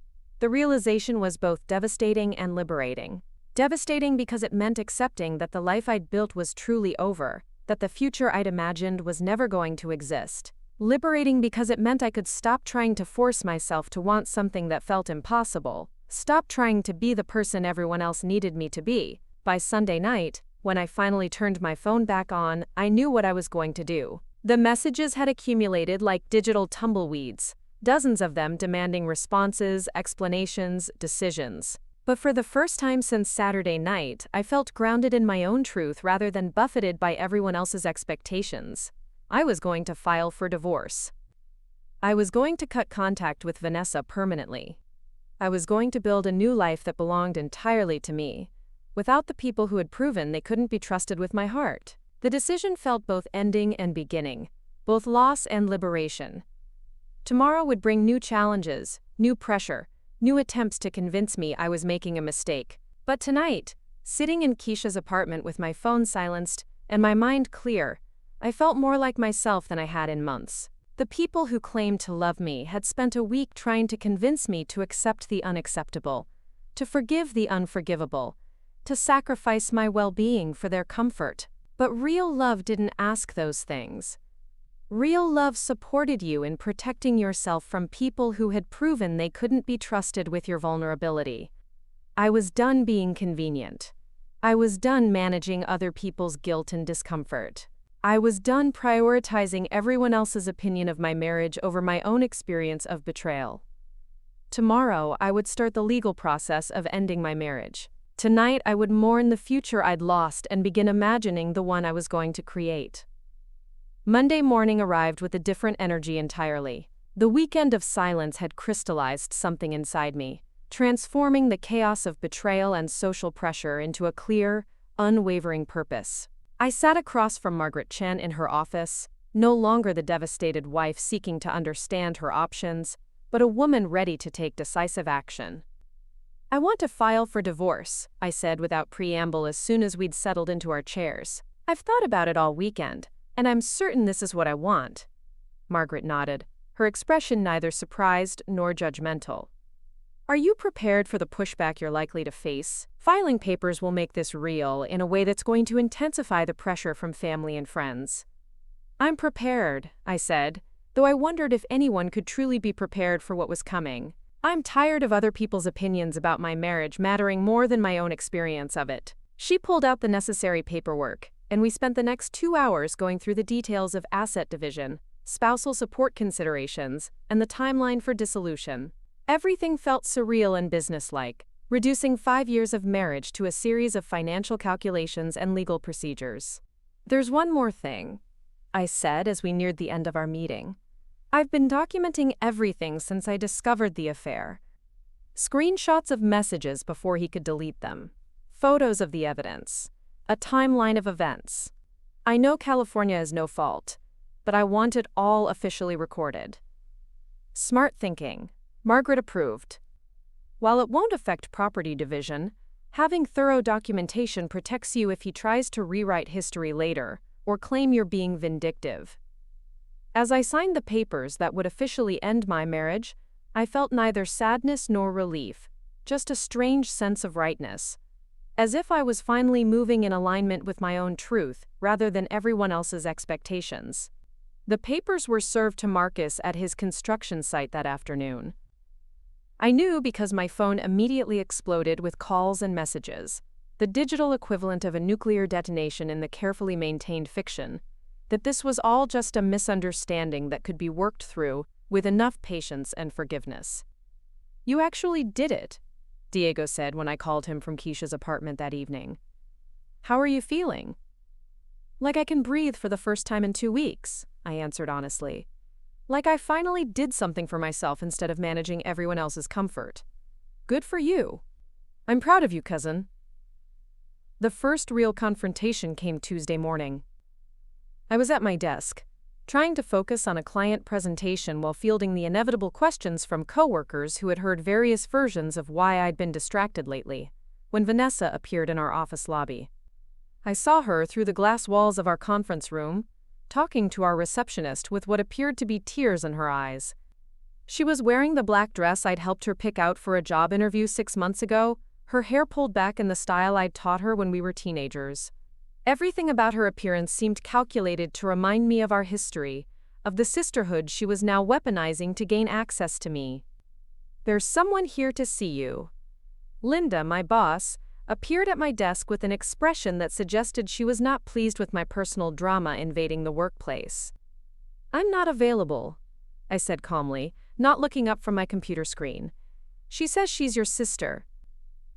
The realization was both devastating and liberating. Devastating because it meant accepting that the life I'd built was truly over, that the future I'd imagined was never going to exist. Liberating because it meant I could stop trying to force myself to want something that felt impossible, stop trying to be the person everyone else needed me to be. By Sunday night, when I finally turned my phone back on, I knew what I was going to do. The messages had accumulated like digital tumbleweeds, dozens of them demanding responses, explanations, decisions. But for the first time since Saturday night, I felt grounded in my own truth rather than buffeted by everyone else's expectations. I was going to file for divorce. I was going to cut contact with Vanessa permanently. I was going to build a new life that belonged entirely to me, without the people who had proven they couldn't be trusted with my heart. The decision felt both ending and beginning, both loss and liberation. Tomorrow would bring new challenges, new pressure, new attempts to convince me I was making a mistake. But tonight, sitting in Keisha's apartment with my phone silenced and my mind clear, I felt more like myself than I had in months. The people who claimed to love me had spent a week trying to convince me to accept the unacceptable, to forgive the unforgivable, to sacrifice my well-being for their comfort. But real love didn't ask those things. Real love supported you in protecting yourself from people who had proven they couldn't be trusted with your vulnerability. I was done being convenient. I was done managing other people's guilt and discomfort. I was done prioritizing everyone else's opinion of my marriage over my own experience of betrayal. Tomorrow, I would start the legal process of ending my marriage. Tonight, I would mourn the future I'd lost and begin imagining the one I was going to create. Monday morning arrived with a different energy entirely. The weekend of silence had crystallized something inside me, transforming the chaos of betrayal and social pressure into a clear, unwavering purpose. I sat across from Margaret Chen in her office, no longer the devastated wife seeking to understand her options, but a woman ready to take decisive action. "I want to file for divorce," I said without preamble as soon as we'd settled into our chairs. "I've thought about it all weekend, and I'm certain this is what I want." Margaret nodded, her expression neither surprised nor judgmental. "Are you prepared for the pushback you're likely to face? Filing papers will make this real in a way that's going to intensify the pressure from family and friends." "I'm prepared," I said, though I wondered if anyone could truly be prepared for what was coming. "I'm tired of other people's opinions about my marriage mattering more than my own experience of it." She pulled out the necessary paperwork, and we spent the next 2 hours going through the details of asset division, spousal support considerations, and the timeline for dissolution. Everything felt surreal and businesslike, reducing 5 years of marriage to a series of financial calculations and legal procedures. "There's one more thing," I said as we neared the end of our meeting. "I've been documenting everything since I discovered the affair. Screenshots of messages before he could delete them, photos of the evidence, a timeline of events. I know California is no fault, but I want it all officially recorded." Smart thinking. Margaret approved. "While it won't affect property division, having thorough documentation protects you if he tries to rewrite history later or claim you're being vindictive." As I signed the papers that would officially end my marriage, I felt neither sadness nor relief, just a strange sense of rightness, as if I was finally moving in alignment with my own truth rather than everyone else's expectations. The papers were served to Marcus at his construction site that afternoon. I knew because my phone immediately exploded with calls and messages, the digital equivalent of a nuclear detonation in the carefully maintained fiction, that this was all just a misunderstanding that could be worked through with enough patience and forgiveness. "You actually did it," Diego said when I called him from Keisha's apartment that evening. "How are you feeling?" "Like I can breathe for the first time in 2 weeks," I answered honestly. "Like I finally did something for myself instead of managing everyone else's comfort." "Good for you." "I'm proud of you, cousin." The first real confrontation came Tuesday morning. I was at my desk, trying to focus on a client presentation while fielding the inevitable questions from coworkers who had heard various versions of why I'd been distracted lately, when Vanessa appeared in our office lobby. I saw her through the glass walls of our conference room, talking to our receptionist with what appeared to be tears in her eyes. She was wearing the black dress I'd helped her pick out for a job interview 6 months ago, her hair pulled back in the style I'd taught her when we were teenagers. Everything about her appearance seemed calculated to remind me of our history, of the sisterhood she was now weaponizing to gain access to me. "There's someone here to see you." Linda, my boss, appeared at my desk with an expression that suggested she was not pleased with my personal drama invading the workplace. "I'm not available," I said calmly, not looking up from my computer screen. "She says she's your sister.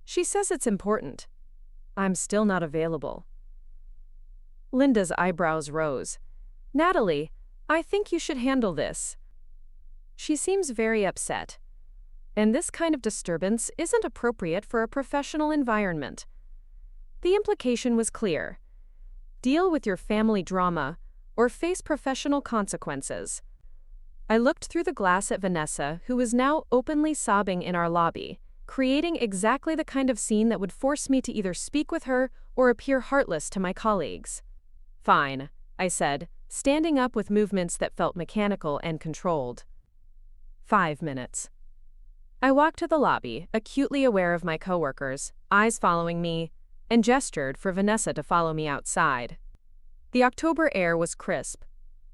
She says it's important." "I'm still not available." Linda's eyebrows rose. "Natalie, I think you should handle this." "She seems very upset." And this kind of disturbance isn't appropriate for a professional environment. The implication was clear. Deal with your family drama or face professional consequences. I looked through the glass at Vanessa, who was now openly sobbing in our lobby, creating exactly the kind of scene that would force me to either speak with her or appear heartless to my colleagues. Fine, I said, standing up with movements that felt mechanical and controlled. 5 minutes. I walked to the lobby, acutely aware of my coworkers, eyes following me, and gestured for Vanessa to follow me outside. The October air was crisp,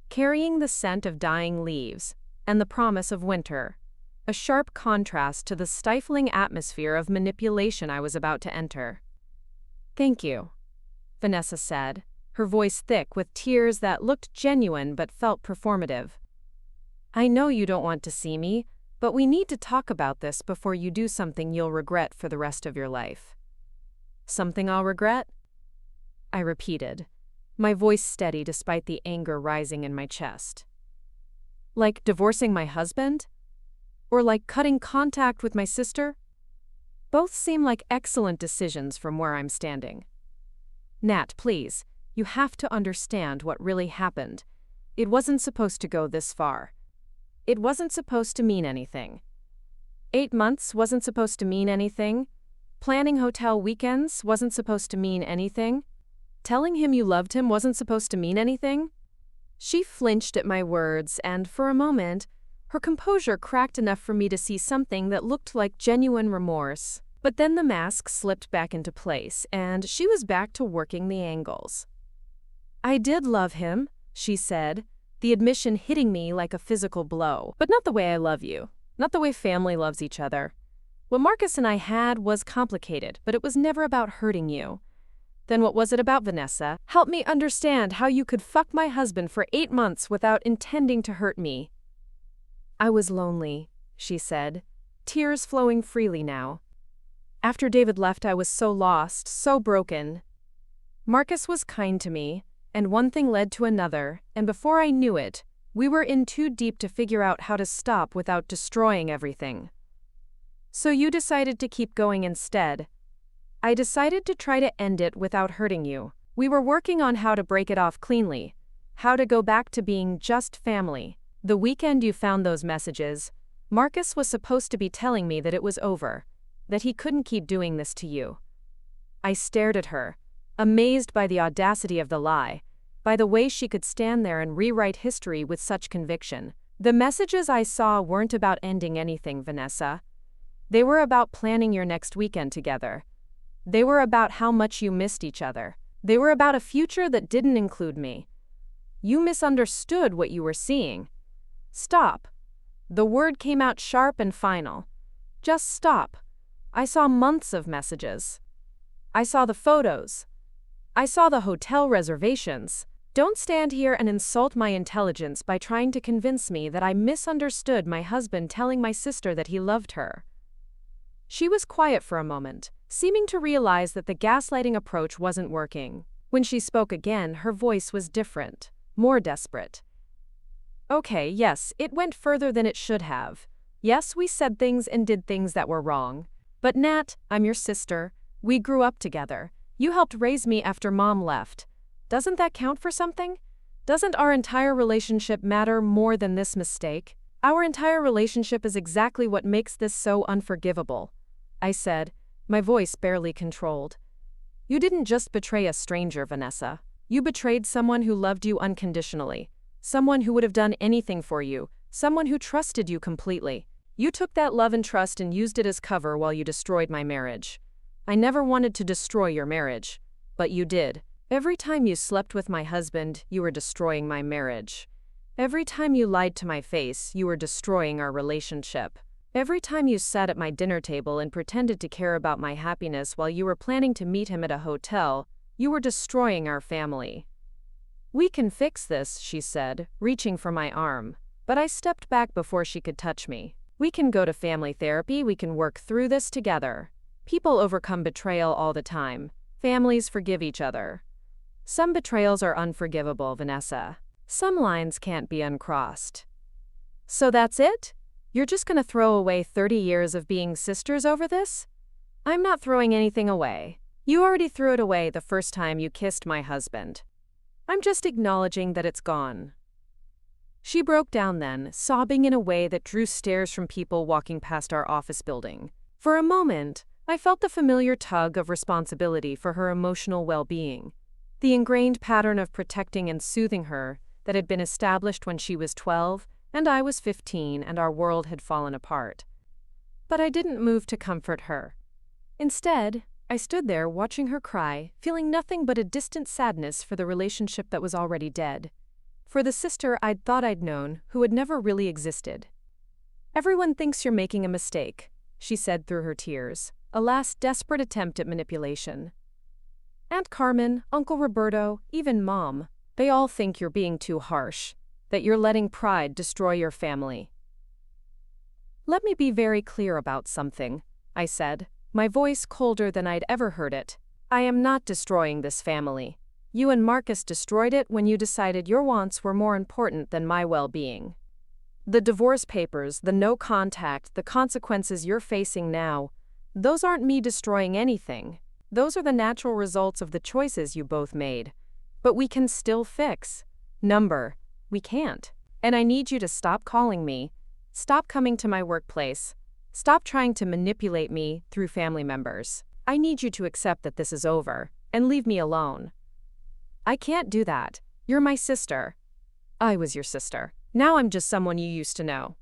carrying the scent of dying leaves and the promise of winter, a sharp contrast to the stifling atmosphere of manipulation I was about to enter. "Thank you," Vanessa said, her voice thick with tears that looked genuine but felt performative. "I know you don't want to see me, but we need to talk about this before you do something you'll regret for the rest of your life." "Something I'll regret?" I repeated, my voice steady despite the anger rising in my chest. "Like divorcing my husband? Or like cutting contact with my sister? Both seem like excellent decisions from where I'm standing." "Nat, please, you have to understand what really happened. It wasn't supposed to go this far. It wasn't supposed to mean anything. 8 months wasn't supposed to mean anything. Planning hotel weekends wasn't supposed to mean anything. Telling him you loved him wasn't supposed to mean anything." She flinched at my words, and for a moment, her composure cracked enough for me to see something that looked like genuine remorse. But then the mask slipped back into place, and she was back to working the angles. "I did love him," she said, the admission hitting me like a physical blow. "But not the way I love you. Not the way family loves each other. What Marcus and I had was complicated, but it was never about hurting you. Then what was it about, Vanessa? Help me understand how you could fuck my husband for 8 months without intending to hurt me." "I was lonely," she said, tears flowing freely now. "After David left, I was so lost, so broken. Marcus was kind to me, and one thing led to another, and before I knew it, we were in too deep to figure out how to stop without destroying everything. So you decided to keep going instead. I decided to try to end it without hurting you. We were working on how to break it off cleanly, how to go back to being just family. The weekend you found those messages, Marcus was supposed to be telling me that it was over, that he couldn't keep doing this to you." I stared at her, amazed by the audacity of the lie, by the way she could stand there and rewrite history with such conviction. "The messages I saw weren't about ending anything, Vanessa. They were about planning your next weekend together. They were about how much you missed each other. They were about a future that didn't include me. You misunderstood what you were seeing. Stop." The word came out sharp and final. "Just stop. I saw months of messages. I saw the photos. I saw the hotel reservations. Don't stand here and insult my intelligence by trying to convince me that I misunderstood my husband telling my sister that he loved her." She was quiet for a moment, seeming to realize that the gaslighting approach wasn't working. When she spoke again, her voice was different, more desperate. "Okay, yes, it went further than it should have. Yes, we said things and did things that were wrong. But Nat, I'm your sister. We grew up together. You helped raise me after Mom left. Doesn't that count for something? Doesn't our entire relationship matter more than this mistake? Our entire relationship is exactly what makes this so unforgivable," I said, my voice barely controlled. "You didn't just betray a stranger, Vanessa. You betrayed someone who loved you unconditionally, someone who would have done anything for you, someone who trusted you completely. You took that love and trust and used it as cover while you destroyed my marriage. I never wanted to destroy your marriage, but you did. Every time you slept with my husband, you were destroying my marriage. Every time you lied to my face, you were destroying our relationship. Every time you sat at my dinner table and pretended to care about my happiness while you were planning to meet him at a hotel, you were destroying our family." "We can fix this," she said, reaching for my arm, but I stepped back before she could touch me. "We can go to family therapy, we can work through this together. People overcome betrayal all the time. Families forgive each other. Some betrayals are unforgivable, Vanessa. Some lines can't be uncrossed." "So that's it?" You're just gonna throw away 30 years of being sisters over this? I'm not throwing anything away. You already threw it away the first time you kissed my husband. I'm just acknowledging that it's gone. She broke down then, sobbing in a way that drew stares from people walking past our office building. For a moment, I felt the familiar tug of responsibility for her emotional well-being, the ingrained pattern of protecting and soothing her that had been established when she was 12 and I was 15 and our world had fallen apart. But I didn't move to comfort her. Instead, I stood there watching her cry, feeling nothing but a distant sadness for the relationship that was already dead, for the sister I'd thought I'd known who had never really existed. Everyone thinks you're making a mistake, she said through her tears, a last desperate attempt at manipulation. Aunt Carmen, Uncle Roberto, even Mom, they all think you're being too harsh, that you're letting pride destroy your family. Let me be very clear about something, I said, my voice colder than I'd ever heard it. I am not destroying this family. You and Marcus destroyed it when you decided your wants were more important than my well-being. The divorce papers, the no contact, the consequences you're facing now, those aren't me destroying anything. Those are the natural results of the choices you both made. But we can still fix. We can't. And I need you to stop calling me. Stop coming to my workplace. Stop trying to manipulate me through family members. I need you to accept that this is over and leave me alone. I can't do that. You're my sister. I was your sister. Now I'm just someone you used to know.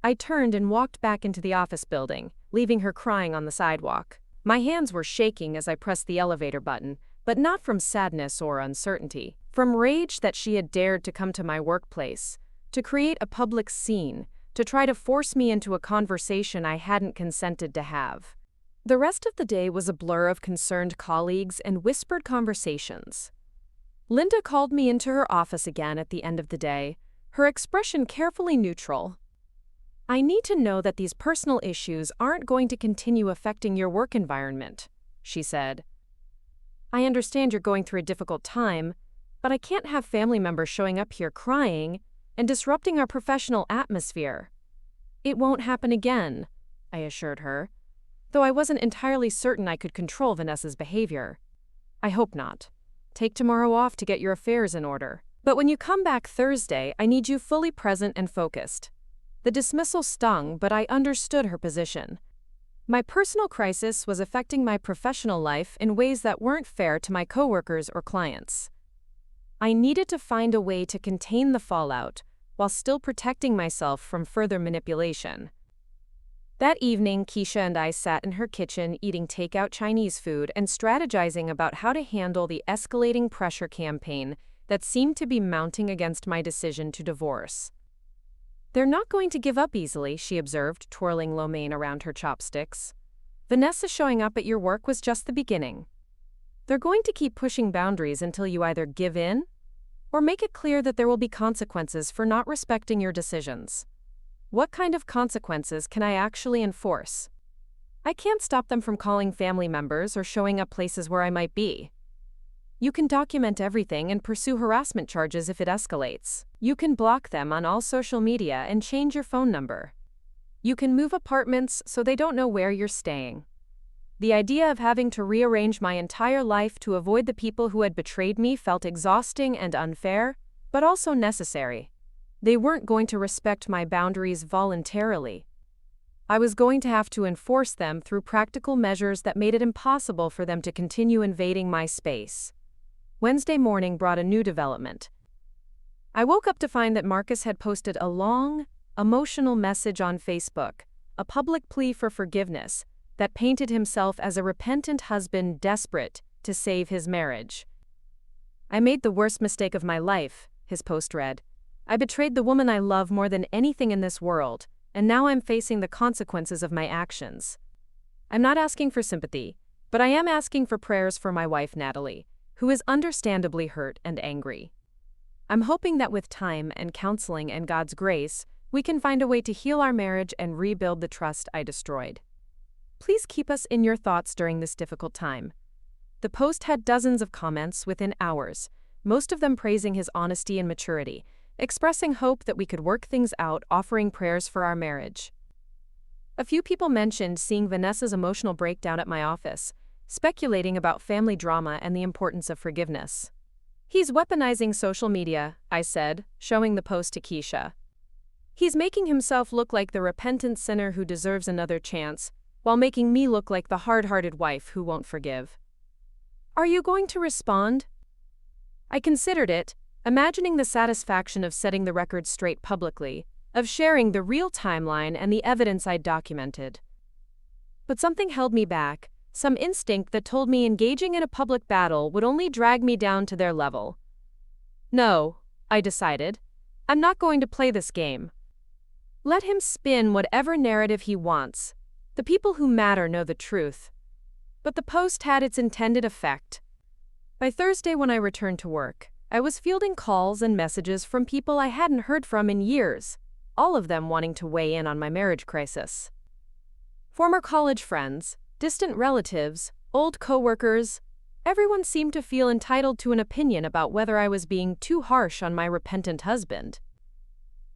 I turned and walked back into the office building, leaving her crying on the sidewalk. My hands were shaking as I pressed the elevator button, but not from sadness or uncertainty, from rage that she had dared to come to my workplace, to create a public scene, to try to force me into a conversation I hadn't consented to have. The rest of the day was a blur of concerned colleagues and whispered conversations. Linda called me into her office again at the end of the day, her expression carefully neutral. I need to know that these personal issues aren't going to continue affecting your work environment, she said. I understand you're going through a difficult time, but I can't have family members showing up here crying and disrupting our professional atmosphere. It won't happen again, I assured her, though I wasn't entirely certain I could control Vanessa's behavior. I hope not. Take tomorrow off to get your affairs in order. But when you come back Thursday, I need you fully present and focused. The dismissal stung, but I understood her position. My personal crisis was affecting my professional life in ways that weren't fair to my coworkers or clients. I needed to find a way to contain the fallout while still protecting myself from further manipulation. That evening, Keisha and I sat in her kitchen eating takeout Chinese food and strategizing about how to handle the escalating pressure campaign that seemed to be mounting against my decision to divorce. They're not going to give up easily, she observed, twirling lo mein around her chopsticks. Vanessa showing up at your work was just the beginning. They're going to keep pushing boundaries until you either give in or make it clear that there will be consequences for not respecting your decisions. What kind of consequences can I actually enforce? I can't stop them from calling family members or showing up places where I might be. You can document everything and pursue harassment charges if it escalates. You can block them on all social media and change your phone number. You can move apartments so they don't know where you're staying. The idea of having to rearrange my entire life to avoid the people who had betrayed me felt exhausting and unfair, but also necessary. They weren't going to respect my boundaries voluntarily. I was going to have to enforce them through practical measures that made it impossible for them to continue invading my space. Wednesday morning brought a new development. I woke up to find that Marcus had posted a long, emotional message on Facebook, a public plea for forgiveness, that painted himself as a repentant husband desperate to save his marriage. I made the worst mistake of my life, his post read. I betrayed the woman I love more than anything in this world, and now I'm facing the consequences of my actions. I'm not asking for sympathy, but I am asking for prayers for my wife Natalie, who is understandably hurt and angry. I'm hoping that with time and counseling and God's grace, we can find a way to heal our marriage and rebuild the trust I destroyed. Please keep us in your thoughts during this difficult time. The post had dozens of comments within hours, most of them praising his honesty and maturity, expressing hope that we could work things out, offering prayers for our marriage. A few people mentioned seeing Vanessa's emotional breakdown at my office, speculating about family drama and the importance of forgiveness. "He's weaponizing social media," I said, showing the post to Keisha. "He's making himself look like the repentant sinner who deserves another chance, while making me look like the hard-hearted wife who won't forgive." "Are you going to respond?" I considered it, imagining the satisfaction of setting the record straight publicly, of sharing the real timeline and the evidence I'd documented. But something held me back, some instinct that told me engaging in a public battle would only drag me down to their level. "No," I decided. "I'm not going to play this game. Let him spin whatever narrative he wants. The people who matter know the truth." But the post had its intended effect. By Thursday, when I returned to work, I was fielding calls and messages from people I hadn't heard from in years, all of them wanting to weigh in on my marriage crisis. Former college friends, distant relatives, old coworkers, everyone seemed to feel entitled to an opinion about whether I was being too harsh on my repentant husband.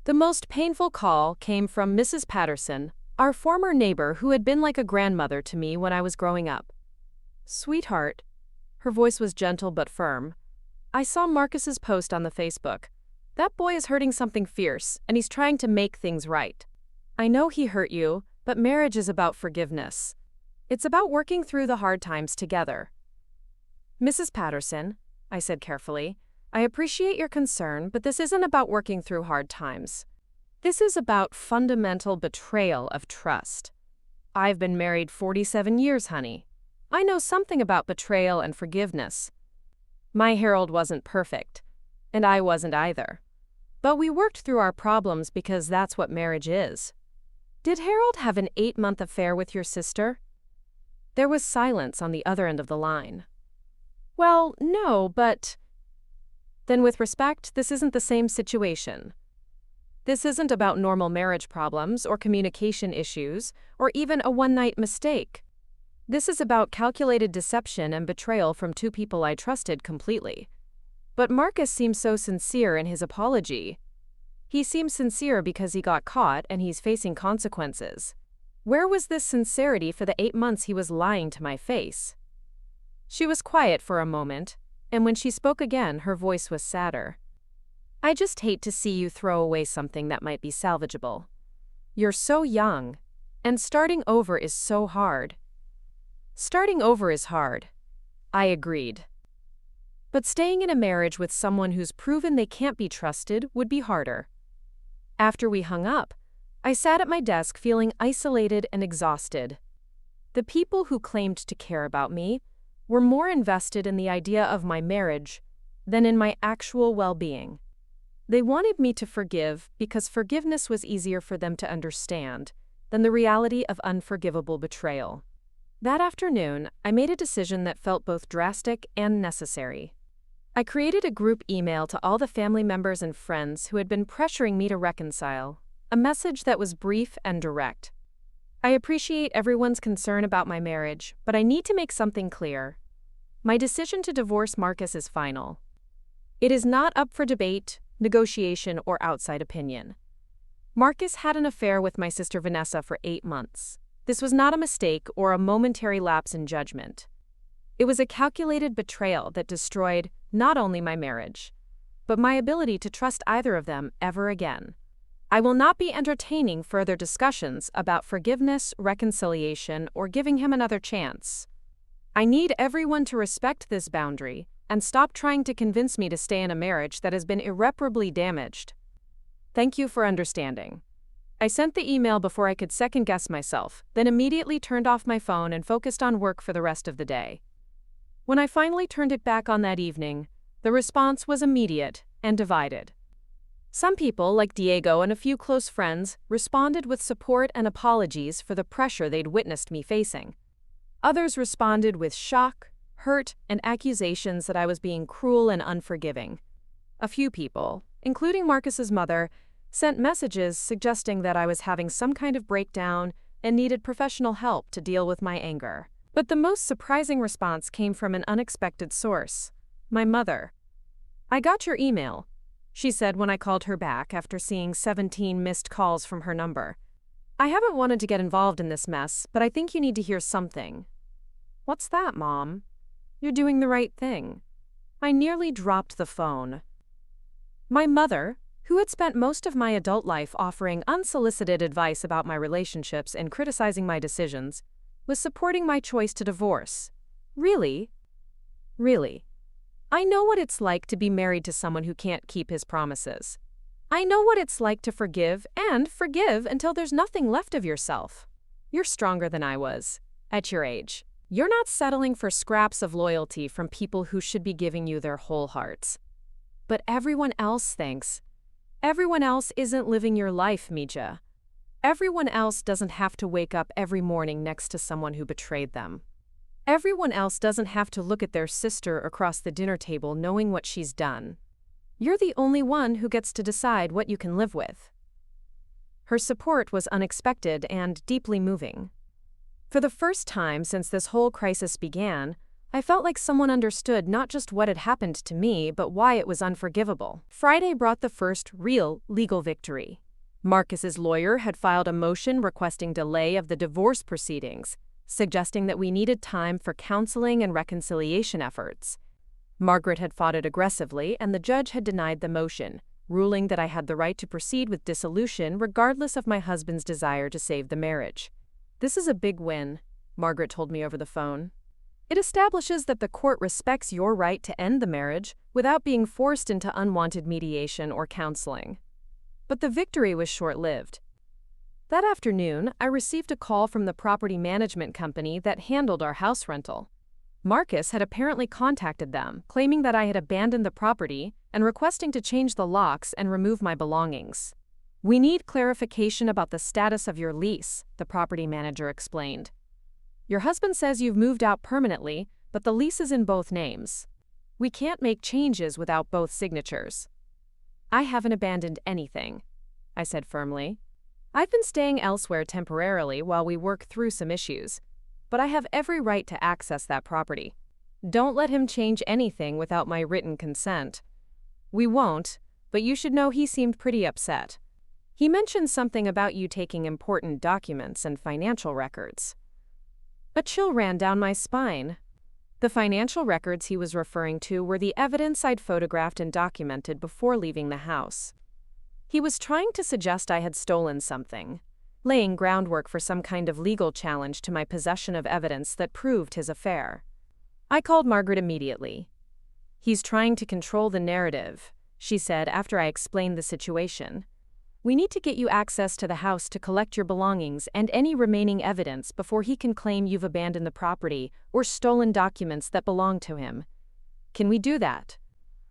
The most painful call came from Mrs. Patterson, our former neighbor who had been like a grandmother to me when I was growing up. "Sweetheart," her voice was gentle but firm, "I saw Marcus's post on the Facebook. That boy is hurting something fierce, and he's trying to make things right. I know he hurt you, but marriage is about forgiveness. It's about working through the hard times together." "Mrs. Patterson," I said carefully, "I appreciate your concern, but this isn't about working through hard times. This is about fundamental betrayal of trust. I've been married 47 years, honey. I know something about betrayal and forgiveness. My Harold wasn't perfect, and I wasn't either. But we worked through our problems because that's what marriage is." "Did Harold have an 8-month affair with your sister?" There was silence on the other end of the line. "Well, no, but—" "Then with respect, this isn't the same situation. This isn't about normal marriage problems or communication issues or even a one-night mistake. This is about calculated deception and betrayal from two people I trusted completely. But Marcus seems so sincere in his apology. He seems sincere because he got caught and he's facing consequences. Where was this sincerity for the 8 months he was lying to my face?" She was quiet for a moment, and when she spoke again, her voice was sadder. "I just hate to see you throw away something that might be salvageable. You're so young, and starting over is so hard." "Starting over is hard," I agreed. "But staying in a marriage with someone who's proven they can't be trusted would be harder." After we hung up, I sat at my desk feeling isolated and exhausted. The people who claimed to care about me were more invested in the idea of my marriage than in my actual well-being. They wanted me to forgive because forgiveness was easier for them to understand than the reality of unforgivable betrayal. That afternoon, I made a decision that felt both drastic and necessary. I created a group email to all the family members and friends who had been pressuring me to reconcile, a message that was brief and direct. "I appreciate everyone's concern about my marriage, but I need to make something clear. My decision to divorce Marcus is final. It is not up for debate, negotiation, or outside opinion. Marcus had an affair with my sister Vanessa for 8 months. This was not a mistake or a momentary lapse in judgment. It was a calculated betrayal that destroyed not only my marriage, but my ability to trust either of them ever again. I will not be entertaining further discussions about forgiveness, reconciliation, or giving him another chance. I need everyone to respect this boundary and stop trying to convince me to stay in a marriage that has been irreparably damaged. Thank you for understanding." I sent the email before I could second-guess myself, then immediately turned off my phone and focused on work for the rest of the day. When I finally turned it back on that evening, the response was immediate and divided. Some people, like Diego and a few close friends, responded with support and apologies for the pressure they'd witnessed me facing. Others responded with shock, hurt, and accusations that I was being cruel and unforgiving. A few people, including Marcus's mother, sent messages suggesting that I was having some kind of breakdown and needed professional help to deal with my anger. But the most surprising response came from an unexpected source: my mother. "I got your email. she said when I called her back after seeing 17 missed calls from her number. "I haven't wanted to get involved in this mess, but I think you need to hear something." "What's that, Mom?" "You're doing the right thing." I nearly dropped the phone. My mother, who had spent most of my adult life offering unsolicited advice about my relationships and criticizing my decisions, was supporting my choice to divorce. Really? Really. I know what it's like to be married to someone who can't keep his promises. I know what it's like to forgive and forgive until there's nothing left of yourself. You're stronger than I was, at your age. You're not settling for scraps of loyalty from people who should be giving you their whole hearts. But everyone else thinks. Everyone else isn't living your life, Mija. Everyone else doesn't have to wake up every morning next to someone who betrayed them. Everyone else doesn't have to look at their sister across the dinner table knowing what she's done. You're the only one who gets to decide what you can live with. Her support was unexpected and deeply moving. For the first time since this whole crisis began, I felt like someone understood not just what had happened to me, but why it was unforgivable. Friday brought the first real legal victory. Marcus's lawyer had filed a motion requesting delay of the divorce proceedings, suggesting that we needed time for counseling and reconciliation efforts. Margaret had fought it aggressively, and the judge had denied the motion, ruling that I had the right to proceed with dissolution regardless of my husband's desire to save the marriage. "This is a big win," Margaret told me over the phone. "It establishes that the court respects your right to end the marriage without being forced into unwanted mediation or counseling." But the victory was short-lived. That afternoon, I received a call from the property management company that handled our house rental. Marcus had apparently contacted them, claiming that I had abandoned the property and requesting to change the locks and remove my belongings. "We need clarification about the status of your lease," the property manager explained. "Your husband says you've moved out permanently, but the lease is in both names. We can't make changes without both signatures." "I haven't abandoned anything," I said firmly. "I've been staying elsewhere temporarily while we work through some issues, but I have every right to access that property. Don't let him change anything without my written consent." "We won't, but you should know he seemed pretty upset. He mentioned something about you taking important documents and financial records." A chill ran down my spine. The financial records he was referring to were the evidence I'd photographed and documented before leaving the house. He was trying to suggest I had stolen something, laying groundwork for some kind of legal challenge to my possession of evidence that proved his affair. I called Margaret immediately. "He's trying to control the narrative," she said after I explained the situation. "We need to get you access to the house to collect your belongings and any remaining evidence before he can claim you've abandoned the property or stolen documents that belong to him. Can we do that?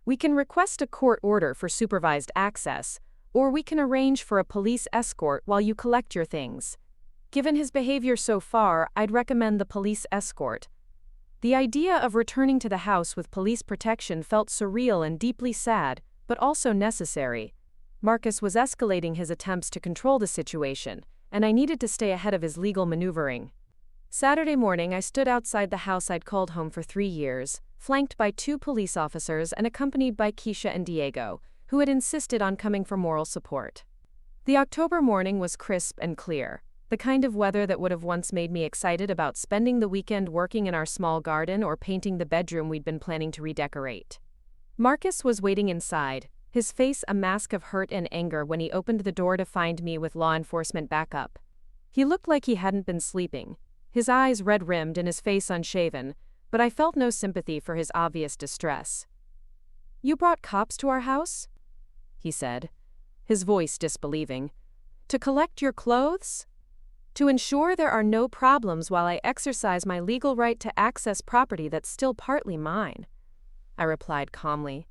We can request a court order for supervised access, or we can arrange for a police escort while you collect your things. Given his behavior so far, I'd recommend the police escort." The idea of returning to the house with police protection felt surreal and deeply sad, but also necessary. Marcus was escalating his attempts to control the situation, and I needed to stay ahead of his legal maneuvering. Saturday morning, I stood outside the house I'd called home for 3 years, flanked by 2 police officers and accompanied by Keisha and Diego, who had insisted on coming for moral support. The October morning was crisp and clear, the kind of weather that would have once made me excited about spending the weekend working in our small garden or painting the bedroom we'd been planning to redecorate. Marcus was waiting inside, his face a mask of hurt and anger when he opened the door to find me with law enforcement backup. He looked like he hadn't been sleeping, his eyes red-rimmed and his face unshaven, but I felt no sympathy for his obvious distress. "You brought cops to our house?" he said, his voice disbelieving. "To collect your clothes? To ensure there are no problems while I exercise my legal right to access property that's still partly mine," I replied calmly.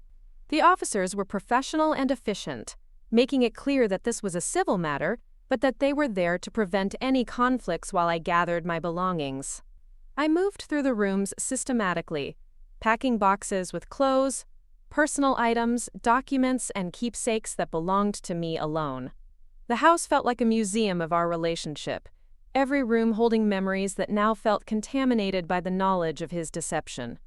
The officers were professional and efficient, making it clear that this was a civil matter, but that they were there to prevent any conflicts while I gathered my belongings. I moved through the rooms systematically, packing boxes with clothes, personal items, documents, and keepsakes that belonged to me alone. The house felt like a museum of our relationship, every room holding memories that now felt contaminated by the knowledge of his deception.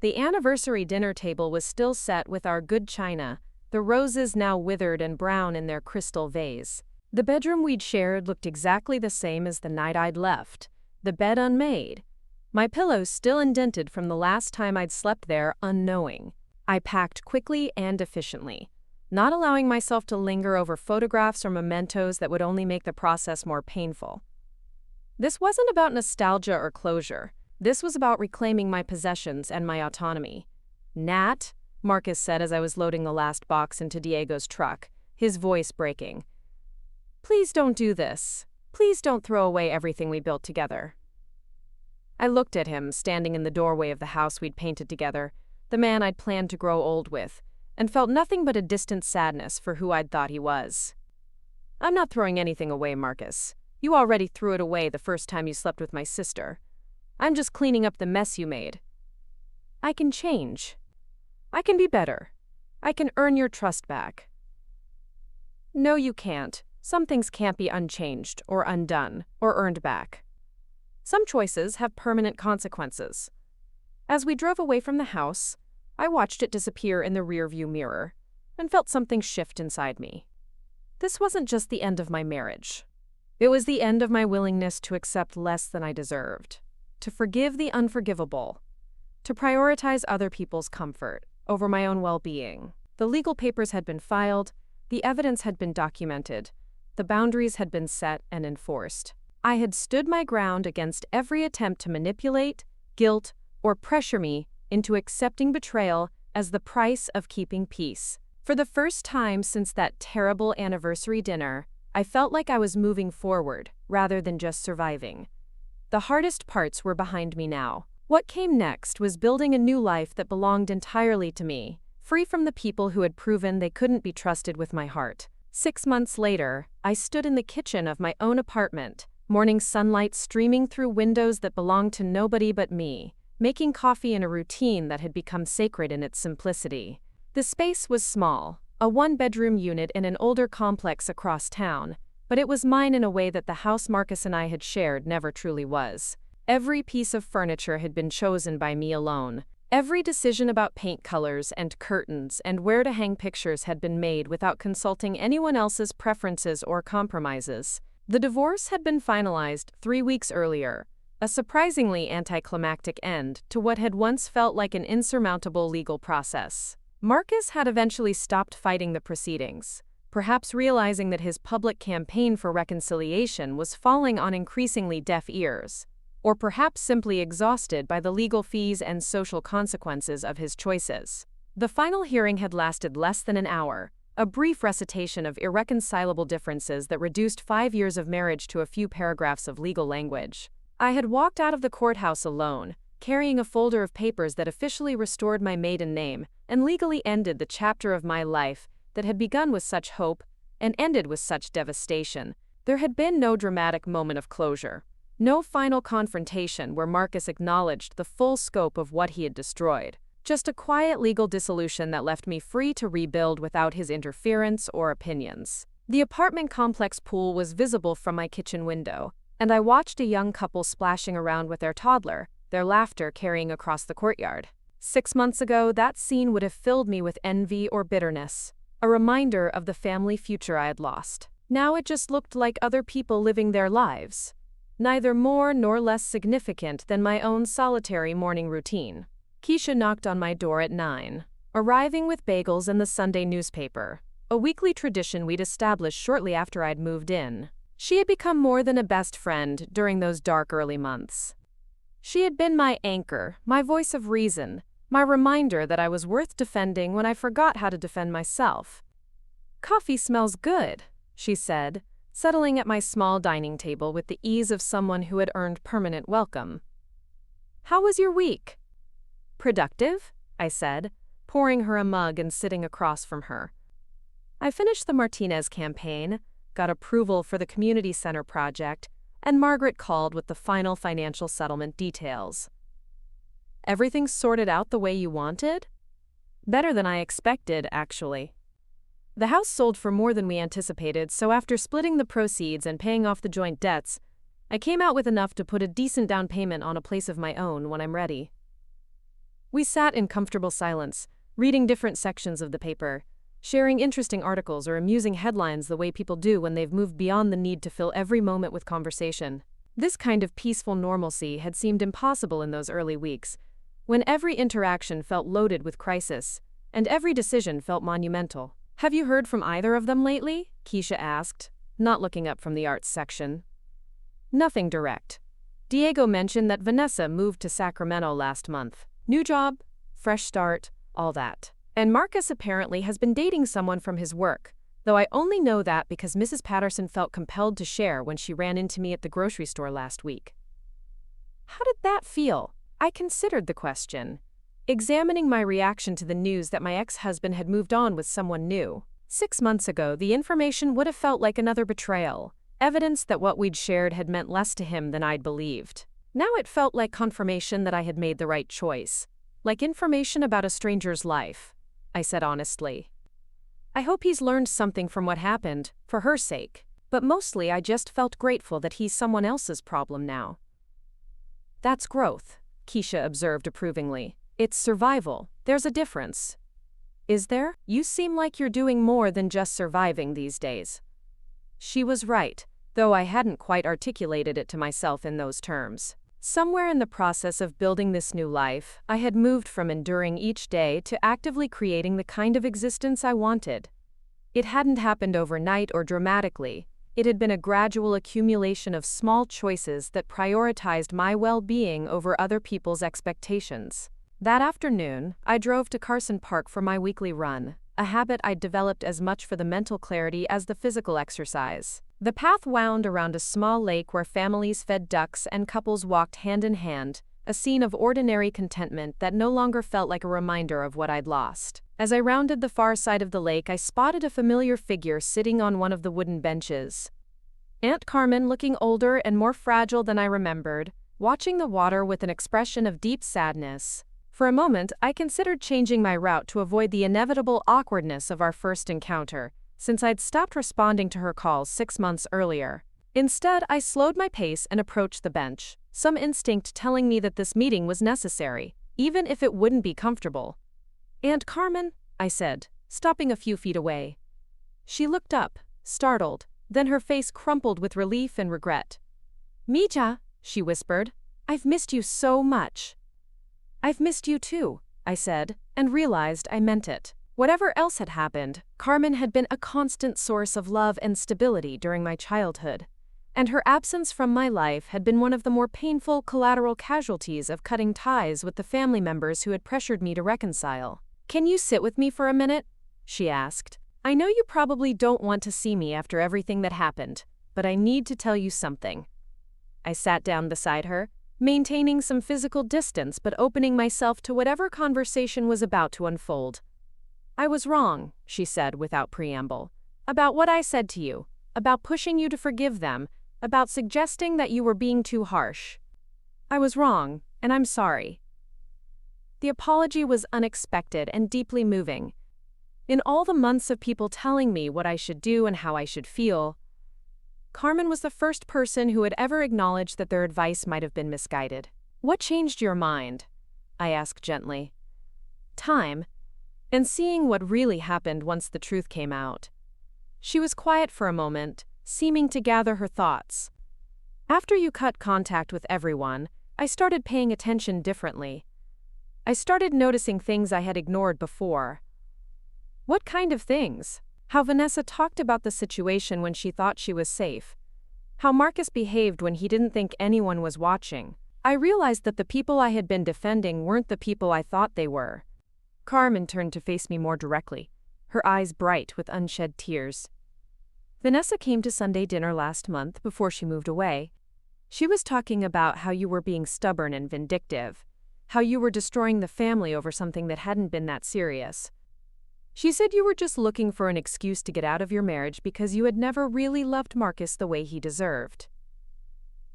The anniversary dinner table was still set with our good china, the roses now withered and brown in their crystal vase. The bedroom we'd shared looked exactly the same as the night I'd left, the bed unmade. My pillows still indented from the last time I'd slept there unknowing. I packed quickly and efficiently, not allowing myself to linger over photographs or mementos that would only make the process more painful. This wasn't about nostalgia or closure. This was about reclaiming my possessions and my autonomy. "Nat," Marcus said as I was loading the last box into Diego's truck, his voice breaking. "Please don't do this. Please don't throw away everything we built together." I looked at him, standing in the doorway of the house we'd painted together, the man I'd planned to grow old with, and felt nothing but a distant sadness for who I'd thought he was. "I'm not throwing anything away, Marcus. You already threw it away the first time you slept with my sister. I'm just cleaning up the mess you made. I can change. I can be better. I can earn your trust back." "No, you can't. Some things can't be unchanged or undone or earned back. Some choices have permanent consequences." As we drove away from the house, I watched it disappear in the rearview mirror and felt something shift inside me. This wasn't just the end of my marriage. It was the end of my willingness to accept less than I deserved, to forgive the unforgivable, to prioritize other people's comfort over my own well-being. The legal papers had been filed, the evidence had been documented, the boundaries had been set and enforced. I had stood my ground against every attempt to manipulate, guilt, or pressure me into accepting betrayal as the price of keeping peace. For the first time since that terrible anniversary dinner, I felt like I was moving forward rather than just surviving. The hardest parts were behind me now. What came next was building a new life that belonged entirely to me, free from the people who had proven they couldn't be trusted with my heart. 6 months later, I stood in the kitchen of my own apartment, morning sunlight streaming through windows that belonged to nobody but me, making coffee in a routine that had become sacred in its simplicity. The space was small, a one-bedroom unit in an older complex across town, but it was mine in a way that the house Marcus and I had shared never truly was. Every piece of furniture had been chosen by me alone. Every decision about paint colors and curtains and where to hang pictures had been made without consulting anyone else's preferences or compromises. The divorce had been finalized 3 weeks earlier, a surprisingly anticlimactic end to what had once felt like an insurmountable legal process. Marcus had eventually stopped fighting the proceedings, perhaps realizing that his public campaign for reconciliation was falling on increasingly deaf ears, or perhaps simply exhausted by the legal fees and social consequences of his choices. The final hearing had lasted less than an hour, a brief recitation of irreconcilable differences that reduced 5 years of marriage to a few paragraphs of legal language. I had walked out of the courthouse alone, carrying a folder of papers that officially restored my maiden name and legally ended the chapter of my life that had begun with such hope and ended with such devastation. There had been no dramatic moment of closure, no final confrontation where Marcus acknowledged the full scope of what he had destroyed. Just a quiet legal dissolution that left me free to rebuild without his interference or opinions. The apartment complex pool was visible from my kitchen window, and I watched a young couple splashing around with their toddler, their laughter carrying across the courtyard. 6 months ago, that scene would have filled me with envy or bitterness, a reminder of the family future I had lost. Now it just looked like other people living their lives, neither more nor less significant than my own solitary morning routine. Keisha knocked on my door at 9, arriving with bagels and the Sunday newspaper, a weekly tradition we'd established shortly after I'd moved in. She had become more than a best friend during those dark early months. She had been my anchor, my voice of reason, my reminder that I was worth defending when I forgot how to defend myself. "Coffee smells good," she said, settling at my small dining table with the ease of someone who had earned permanent welcome. "How was your week?" "Productive," I said, pouring her a mug and sitting across from her. "I finished the Martinez campaign, got approval for the community center project, and Margaret called with the final financial settlement details." "Everything sorted out the way you wanted?" "Better than I expected, actually. The house sold for more than we anticipated, so after splitting the proceeds and paying off the joint debts, I came out with enough to put a decent down payment on a place of my own when I'm ready." We sat in comfortable silence, reading different sections of the paper. sharing interesting articles or amusing headlines the way people do when they've moved beyond the need to fill every moment with conversation. This kind of peaceful normalcy had seemed impossible in those early weeks, when every interaction felt loaded with crisis, and every decision felt monumental. "Have you heard from either of them lately?" Keisha asked, not looking up from the arts section. "Nothing direct. Diego mentioned that Vanessa moved to Sacramento last month. New job, fresh start, all that. And Marcus apparently has been dating someone from his work, though I only know that because Mrs. Patterson felt compelled to share when she ran into me at the grocery store last week." How did that feel? I considered the question, examining my reaction to the news that my ex-husband had moved on with someone new. 6 months ago, the information would have felt like another betrayal, evidence that what we'd shared had meant less to him than I'd believed. Now it felt like confirmation that I had made the right choice, like information about a stranger's life, I said honestly. I hope he's learned something from what happened, for her sake, but mostly I just felt grateful that he's someone else's problem now. "That's growth," Keisha observed approvingly. "It's survival. There's a difference." "Is there? You seem like you're doing more than just surviving these days." She was right, though I hadn't quite articulated it to myself in those terms. Somewhere in the process of building this new life, I had moved from enduring each day to actively creating the kind of existence I wanted. It hadn't happened overnight or dramatically. It had been a gradual accumulation of small choices that prioritized my well-being over other people's expectations. That afternoon, I drove to Carson Park for my weekly run, a habit I'd developed as much for the mental clarity as the physical exercise. The path wound around a small lake where families fed ducks and couples walked hand in hand, a scene of ordinary contentment that no longer felt like a reminder of what I'd lost. As I rounded the far side of the lake, I spotted a familiar figure sitting on one of the wooden benches. Aunt Carmen, looking older and more fragile than I remembered, watching the water with an expression of deep sadness. For a moment, I considered changing my route to avoid the inevitable awkwardness of our first encounter, since I'd stopped responding to her calls 6 months earlier. Instead, I slowed my pace and approached the bench, some instinct telling me that this meeting was necessary, even if it wouldn't be comfortable. "Aunt Carmen," I said, stopping a few feet away. She looked up, startled, then her face crumpled with relief and regret. "Mija," she whispered, "I've missed you so much." "I've missed you too," I said, and realized I meant it. Whatever else had happened, Carmen had been a constant source of love and stability during my childhood, and her absence from my life had been one of the more painful collateral casualties of cutting ties with the family members who had pressured me to reconcile. "Can you sit with me for a minute?" she asked. "I know you probably don't want to see me after everything that happened, but I need to tell you something." I sat down beside her, maintaining some physical distance but opening myself to whatever conversation was about to unfold. "I was wrong," she said without preamble, "about what I said to you, about pushing you to forgive them, about suggesting that you were being too harsh. I was wrong, and I'm sorry." The apology was unexpected and deeply moving. In all the months of people telling me what I should do and how I should feel, Carmen was the first person who had ever acknowledged that their advice might have been misguided. "What changed your mind?" I asked gently. "Time, and seeing what really happened once the truth came out." She was quiet for a moment, seeming to gather her thoughts. "After you cut contact with everyone, I started paying attention differently. I started noticing things I had ignored before." "What kind of things?" "How Vanessa talked about the situation when she thought she was safe. How Marcus behaved when he didn't think anyone was watching. I realized that the people I had been defending weren't the people I thought they were." Carmen turned to face me more directly, her eyes bright with unshed tears. "Vanessa came to Sunday dinner last month before she moved away. She was talking about how you were being stubborn and vindictive, how you were destroying the family over something that hadn't been that serious. She said you were just looking for an excuse to get out of your marriage because you had never really loved Marcus the way he deserved."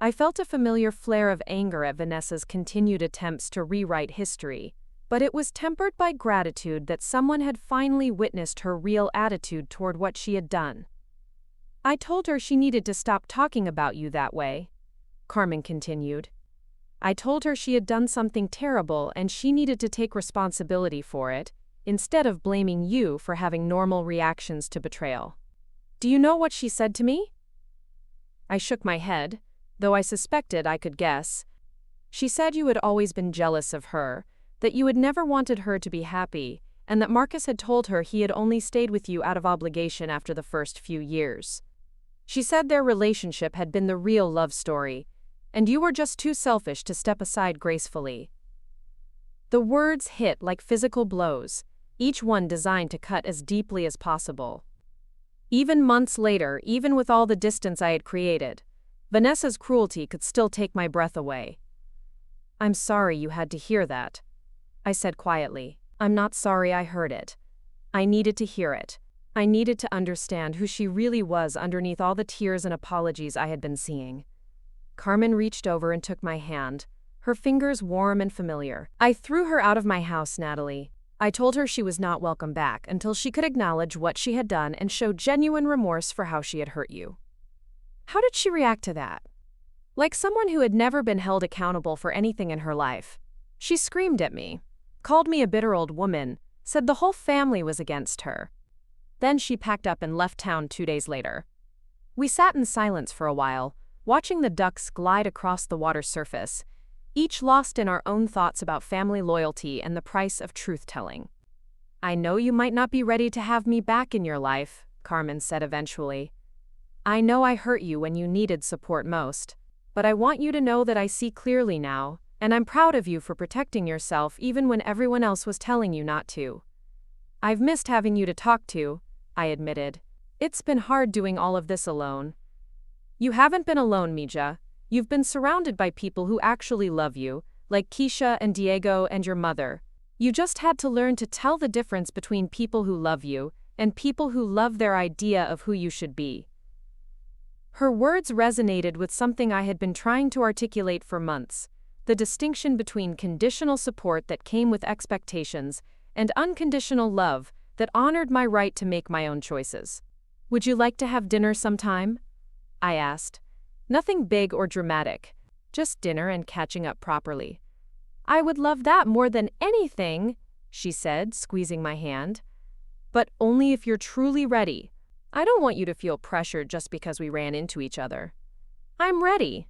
I felt a familiar flare of anger at Vanessa's continued attempts to rewrite history, but it was tempered by gratitude that someone had finally witnessed her real attitude toward what she had done. "I told her she needed to stop talking about you that way," Carmen continued. "I told her she had done something terrible and she needed to take responsibility for it, instead of blaming you for having normal reactions to betrayal. Do you know what she said to me? I shook my head, though I suspected I could guess. She said you had always been jealous of her, that you had never wanted her to be happy, and that Marcus had told her he had only stayed with you out of obligation after the first few years. She said their relationship had been the real love story, and you were just too selfish to step aside gracefully. The words hit like physical blows, each one designed to cut as deeply as possible. Even months later, even with all the distance I had created, Vanessa's cruelty could still take my breath away. I'm sorry you had to hear that, I said quietly. I'm not sorry I heard it. I needed to hear it. I needed to understand who she really was underneath all the tears and apologies I had been seeing. Carmen reached over and took my hand, her fingers warm and familiar. I threw her out of my house, Natalie. I told her she was not welcome back until she could acknowledge what she had done and show genuine remorse for how she had hurt you. How did she react to that? Like someone who had never been held accountable for anything in her life. She screamed at me, called me a bitter old woman, said the whole family was against her. Then she packed up and left town 2 days later. We sat in silence for a while, watching the ducks glide across the water's surface, each lost in our own thoughts about family loyalty and the price of truth-telling. I know you might not be ready to have me back in your life, Carmen said eventually. I know I hurt you when you needed support most, but I want you to know that I see clearly now, and I'm proud of you for protecting yourself even when everyone else was telling you not to. I've missed having you to talk to, I admitted. It's been hard doing all of this alone. You haven't been alone, Mija. You've been surrounded by people who actually love you, like Keisha and Diego and your mother. You just had to learn to tell the difference between people who love you and people who love their idea of who you should be. Her words resonated with something I had been trying to articulate for months, the distinction between conditional support that came with expectations and unconditional love that honored my right to make my own choices. Would you like to have dinner sometime? I asked. Nothing big or dramatic, just dinner and catching up properly. I would love that more than anything, she said, squeezing my hand. But only if you're truly ready. I don't want you to feel pressured just because we ran into each other. I'm ready,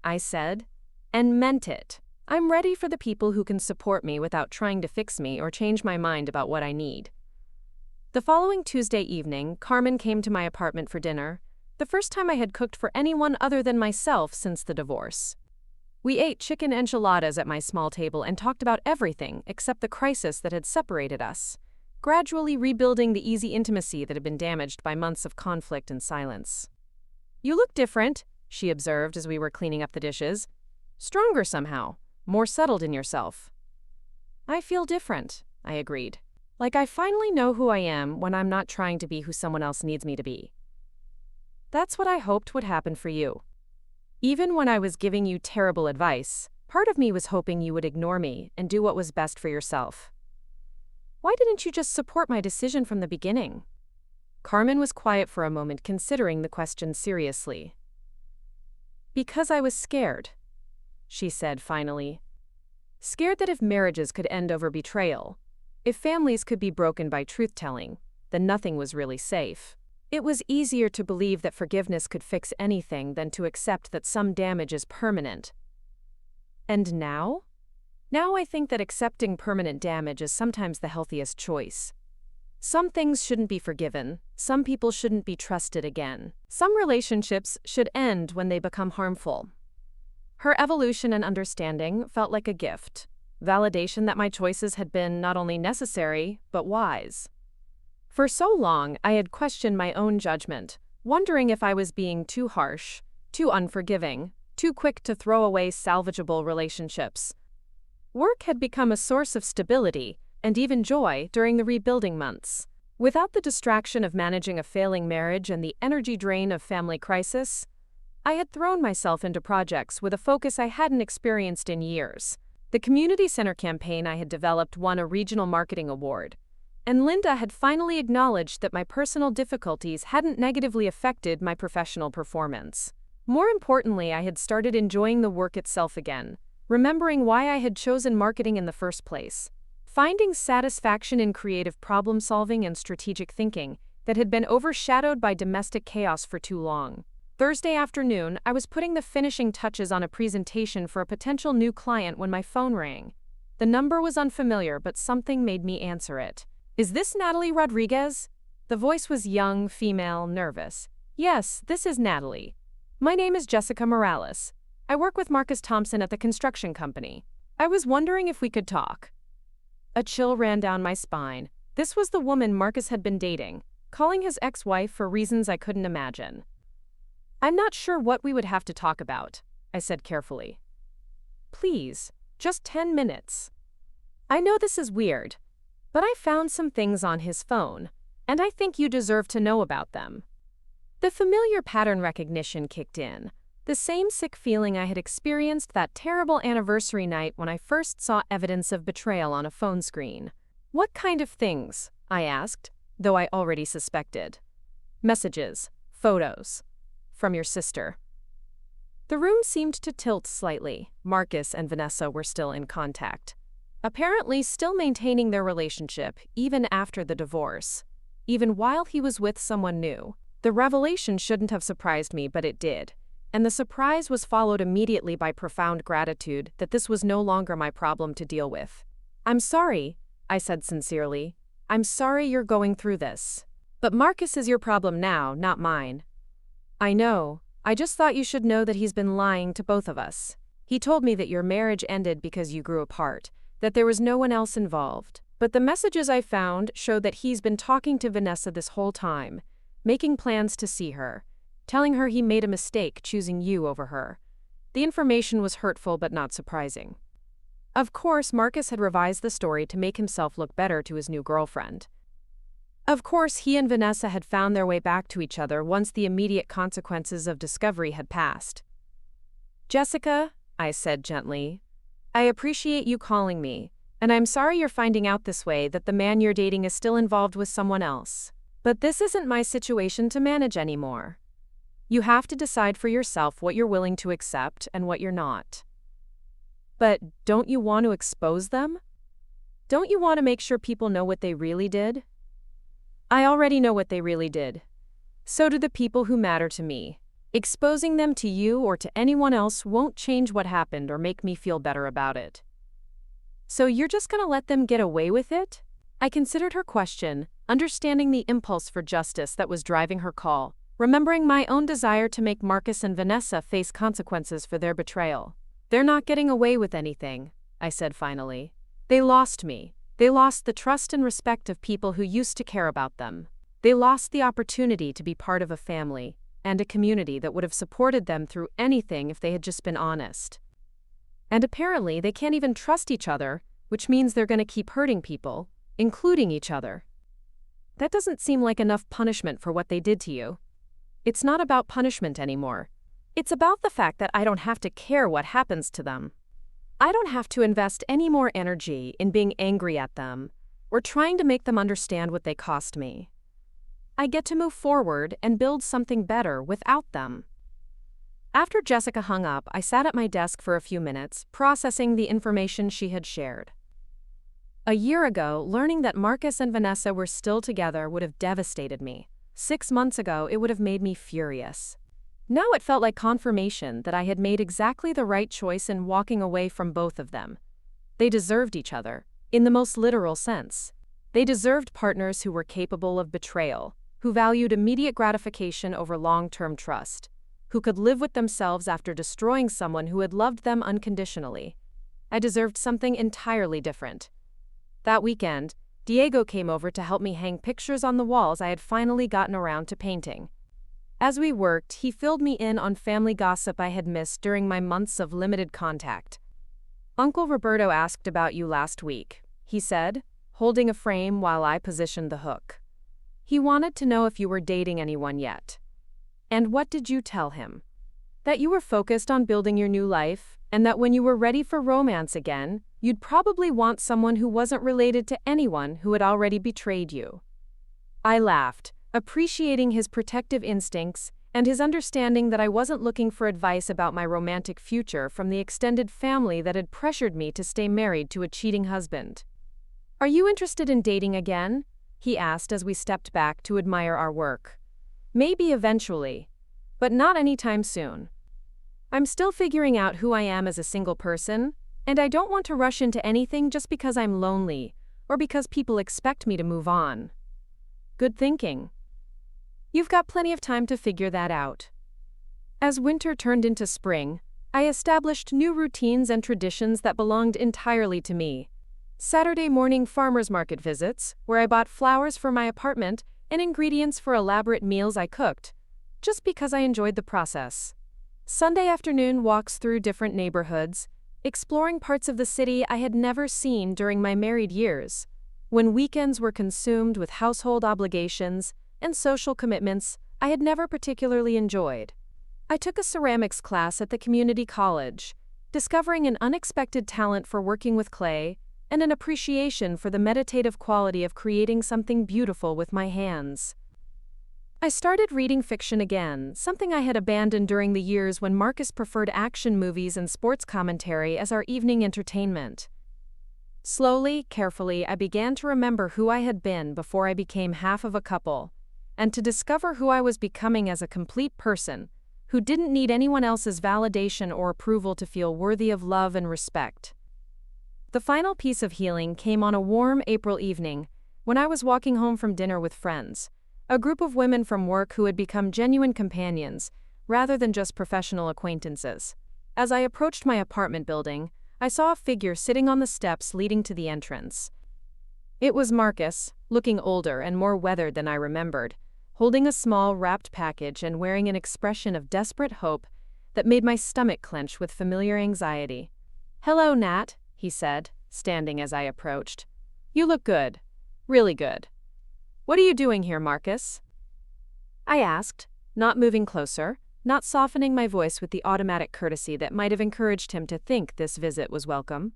I said, and meant it. I'm ready for the people who can support me without trying to fix me or change my mind about what I need. The following Tuesday evening, Carmen came to my apartment for dinner, the first time I had cooked for anyone other than myself since the divorce. We ate chicken enchiladas at my small table and talked about everything except the crisis that had separated us, gradually rebuilding the easy intimacy that had been damaged by months of conflict and silence. You look different, she observed as we were cleaning up the dishes. Stronger somehow, more settled in yourself. I feel different, I agreed. Like I finally know who I am when I'm not trying to be who someone else needs me to be. That's what I hoped would happen for you. Even when I was giving you terrible advice, part of me was hoping you would ignore me and do what was best for yourself. Why didn't you just support my decision from the beginning? Carmen was quiet for a moment, considering the question seriously. Because I was scared, she said finally. Scared that if marriages could end over betrayal, if families could be broken by truth-telling, then nothing was really safe. It was easier to believe that forgiveness could fix anything than to accept that some damage is permanent. And now? Now I think that accepting permanent damage is sometimes the healthiest choice. Some things shouldn't be forgiven, some people shouldn't be trusted again. Some relationships should end when they become harmful. Her evolution and understanding felt like a gift, validation that my choices had been not only necessary, but wise. For so long, I had questioned my own judgment, wondering if I was being too harsh, too unforgiving, too quick to throw away salvageable relationships. Work had become a source of stability and even joy during the rebuilding months. Without the distraction of managing a failing marriage and the energy drain of family crisis, I had thrown myself into projects with a focus I hadn't experienced in years. The community center campaign I had developed won a regional marketing award, and Linda had finally acknowledged that my personal difficulties hadn't negatively affected my professional performance. More importantly, I had started enjoying the work itself again, remembering why I had chosen marketing in the first place. finding satisfaction in creative problem-solving and strategic thinking that had been overshadowed by domestic chaos for too long. Thursday afternoon, I was putting the finishing touches on a presentation for a potential new client when my phone rang. The number was unfamiliar, but something made me answer it. "Is this Natalie Rodriguez?" The voice was young, female, nervous. "Yes, this is Natalie. My name is Jessica Morales. I work with Marcus Thompson at the construction company. I was wondering if we could talk." A chill ran down my spine. This was the woman Marcus had been dating, calling his ex-wife for reasons I couldn't imagine. "I'm not sure what we would have to talk about," I said carefully. "Please, just 10 minutes. I know this is weird, but I found some things on his phone, and I think you deserve to know about them." The familiar pattern recognition kicked in, the same sick feeling I had experienced that terrible anniversary night when I first saw evidence of betrayal on a phone screen. "What kind of things?" I asked, though I already suspected. "Messages, photos. From your sister." The room seemed to tilt slightly. Marcus and Vanessa were still in contact, apparently still maintaining their relationship even after the divorce, even while he was with someone new. The revelation shouldn't have surprised me, but it did, and the surprise was followed immediately by profound gratitude that this was no longer my problem to deal with. "I'm sorry," I said sincerely. "I'm sorry you're going through this. But Marcus is your problem now, not mine." "I know. I just thought you should know that he's been lying to both of us. He told me that your marriage ended because you grew apart, that there was no one else involved. But the messages I found showed that he's been talking to Vanessa this whole time, making plans to see her, telling her he made a mistake choosing you over her." The information was hurtful but not surprising. Of course, Marcus had revised the story to make himself look better to his new girlfriend. Of course, he and Vanessa had found their way back to each other once the immediate consequences of discovery had passed. "Jessica," I said gently, "I appreciate you calling me, and I'm sorry you're finding out this way that the man you're dating is still involved with someone else. But this isn't my situation to manage anymore. You have to decide for yourself what you're willing to accept and what you're not." "But don't you want to expose them? Don't you want to make sure people know what they really did?" "I already know what they really did. So do the people who matter to me. Exposing them to you or to anyone else won't change what happened or make me feel better about it." "So you're just gonna let them get away with it?" I considered her question, understanding the impulse for justice that was driving her call, remembering my own desire to make Marcus and Vanessa face consequences for their betrayal. "They're not getting away with anything," I said finally. "They lost me. They lost the trust and respect of people who used to care about them. They lost the opportunity to be part of a family and a community that would have supported them through anything if they had just been honest. And apparently they can't even trust each other, which means they're going to keep hurting people, including each other. That doesn't seem like enough punishment for what they did to you." "It's not about punishment anymore. It's about the fact that I don't have to care what happens to them. I don't have to invest any more energy in being angry at them or trying to make them understand what they cost me. I get to move forward and build something better without them." After Jessica hung up, I sat at my desk for a few minutes, processing the information she had shared. A year ago, learning that Marcus and Vanessa were still together would have devastated me. 6 months ago, it would have made me furious. Now it felt like confirmation that I had made exactly the right choice in walking away from both of them. They deserved each other, in the most literal sense. They deserved partners who were capable of betrayal, who valued immediate gratification over long-term trust, who could live with themselves after destroying someone who had loved them unconditionally. I deserved something entirely different. That weekend, Diego came over to help me hang pictures on the walls I had finally gotten around to painting. As we worked, he filled me in on family gossip I had missed during my months of limited contact. "Uncle Roberto asked about you last week," he said, holding a frame while I positioned the hook. "He wanted to know if you were dating anyone yet." "And what did you tell him?" "That you were focused on building your new life, and that when you were ready for romance again, you'd probably want someone who wasn't related to anyone who had already betrayed you." I laughed, appreciating his protective instincts and his understanding that I wasn't looking for advice about my romantic future from the extended family that had pressured me to stay married to a cheating husband. "Are you interested in dating again?" he asked as we stepped back to admire our work. "Maybe eventually, but not anytime soon. I'm still figuring out who I am as a single person, and I don't want to rush into anything just because I'm lonely or because people expect me to move on." "Good thinking. You've got plenty of time to figure that out." As winter turned into spring, I established new routines and traditions that belonged entirely to me. Saturday morning farmers market visits, where I bought flowers for my apartment and ingredients for elaborate meals I cooked, just because I enjoyed the process. Sunday afternoon walks through different neighborhoods, exploring parts of the city I had never seen during my married years. When weekends were consumed with household obligations and social commitments I had never particularly enjoyed. I took a ceramics class at the community college, discovering an unexpected talent for working with clay and an appreciation for the meditative quality of creating something beautiful with my hands. I started reading fiction again, something I had abandoned during the years when Marcus preferred action movies and sports commentary as our evening entertainment. Slowly, carefully, I began to remember who I had been before I became half of a couple, and to discover who I was becoming as a complete person who didn't need anyone else's validation or approval to feel worthy of love and respect. The final piece of healing came on a warm April evening when I was walking home from dinner with friends, a group of women from work who had become genuine companions rather than just professional acquaintances. As I approached my apartment building, I saw a figure sitting on the steps leading to the entrance. It was Marcus, looking older and more weathered than I remembered, holding a small wrapped package and wearing an expression of desperate hope that made my stomach clench with familiar anxiety. "Hello, Nat," he said, standing as I approached. "You look good. Really good. What are you doing here, Marcus?" I asked, not moving closer, not softening my voice with the automatic courtesy that might have encouraged him to think this visit was welcome.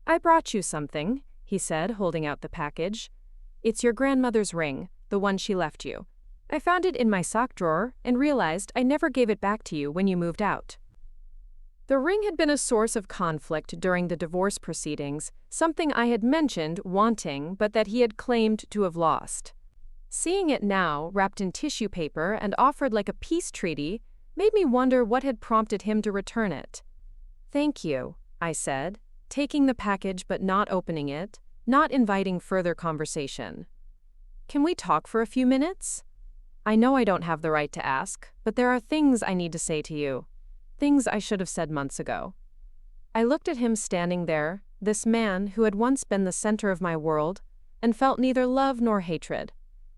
"I brought you something," he said, holding out the package. "It's your grandmother's ring, the one she left you. I found it in my sock drawer and realized I never gave it back to you when you moved out." The ring had been a source of conflict during the divorce proceedings, something I had mentioned wanting but that he had claimed to have lost. Seeing it now, wrapped in tissue paper and offered like a peace treaty, made me wonder what had prompted him to return it. "Thank you," I said, taking the package but not opening it, not inviting further conversation. "Can we talk for a few minutes? I know I don't have the right to ask, but there are things I need to say to you. Things I should have said months ago." I looked at him standing there, this man who had once been the center of my world, and felt neither love nor hatred,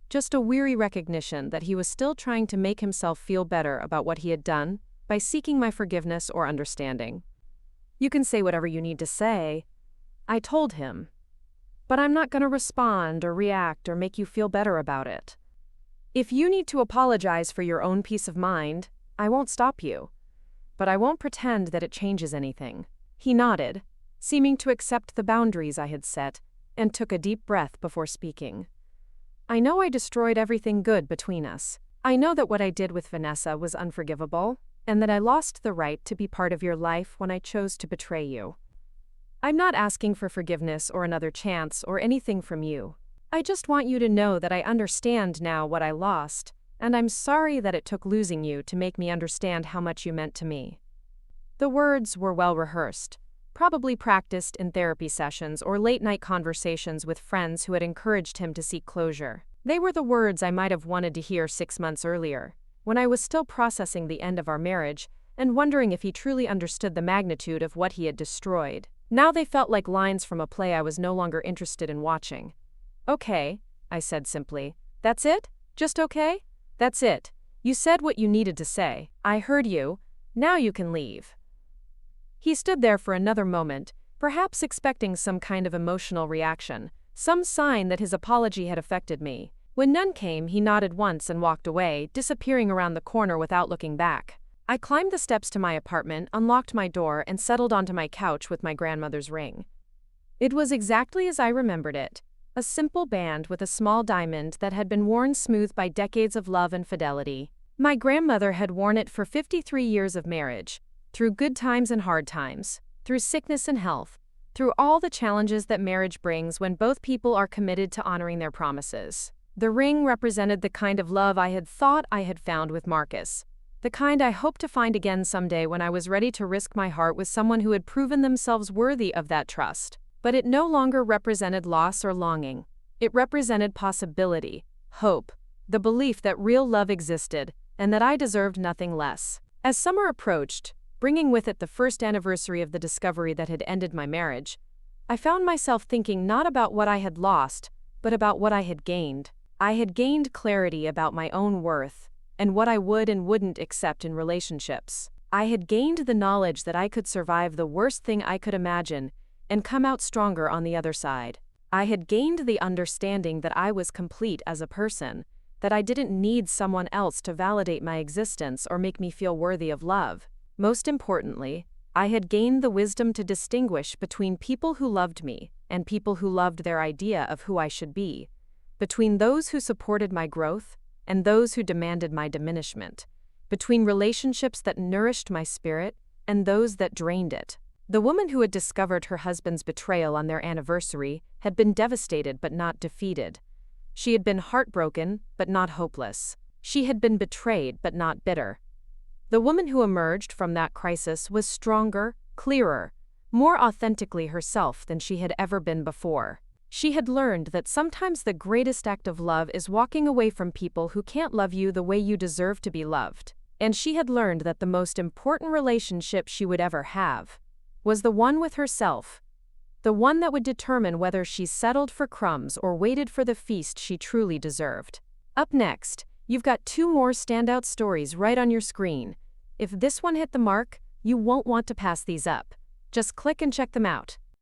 just a weary recognition that he was still trying to make himself feel better about what he had done by seeking my forgiveness or understanding. "You can say whatever you need to say," I told him, "but I'm not going to respond or react or make you feel better about it. If you need to apologize for your own peace of mind, I won't stop you. But I won't pretend that it changes anything." He nodded, seeming to accept the boundaries I had set, and took a deep breath before speaking. "I know I destroyed everything good between us. I know that what I did with Vanessa was unforgivable, and that I lost the right to be part of your life when I chose to betray you. I'm not asking for forgiveness or another chance or anything from you. I just want you to know that I understand now what I lost, and I'm sorry that it took losing you to make me understand how much you meant to me." The words were well rehearsed, probably practiced in therapy sessions or late-night conversations with friends who had encouraged him to seek closure. They were the words I might have wanted to hear 6 months earlier, when I was still processing the end of our marriage and wondering if he truly understood the magnitude of what he had destroyed. Now they felt like lines from a play I was no longer interested in watching. "Okay," I said simply. "That's it? Just okay? That's it. You said what you needed to say. I heard you. Now you can leave." He stood there for another moment, perhaps expecting some kind of emotional reaction, some sign that his apology had affected me. When none came, he nodded once and walked away, disappearing around the corner without looking back. I climbed the steps to my apartment, unlocked my door, and settled onto my couch with my grandmother's ring. It was exactly as I remembered it. A simple band with a small diamond that had been worn smooth by decades of love and fidelity. My grandmother had worn it for 53 years of marriage, through good times and hard times, through sickness and health, through all the challenges that marriage brings when both people are committed to honoring their promises. The ring represented the kind of love I had thought I had found with Marcus, the kind I hoped to find again someday when I was ready to risk my heart with someone who had proven themselves worthy of that trust. But it no longer represented loss or longing. It represented possibility, hope, the belief that real love existed, and that I deserved nothing less. As summer approached, bringing with it the first anniversary of the discovery that had ended my marriage, I found myself thinking not about what I had lost, but about what I had gained. I had gained clarity about my own worth, and what I would and wouldn't accept in relationships. I had gained the knowledge that I could survive the worst thing I could imagine, and come out stronger on the other side. I had gained the understanding that I was complete as a person, that I didn't need someone else to validate my existence or make me feel worthy of love. Most importantly, I had gained the wisdom to distinguish between people who loved me and people who loved their idea of who I should be, between those who supported my growth and those who demanded my diminishment, between relationships that nourished my spirit and those that drained it. The woman who had discovered her husband's betrayal on their anniversary had been devastated but not defeated. She had been heartbroken but not hopeless. She had been betrayed but not bitter. The woman who emerged from that crisis was stronger, clearer, more authentically herself than she had ever been before. She had learned that sometimes the greatest act of love is walking away from people who can't love you the way you deserve to be loved. And she had learned that the most important relationship she would ever have was the one with herself, the one that would determine whether she settled for crumbs or waited for the feast she truly deserved. Up next, you've got 2 more standout stories right on your screen. If this one hit the mark, you won't want to pass these up. Just click and check them out.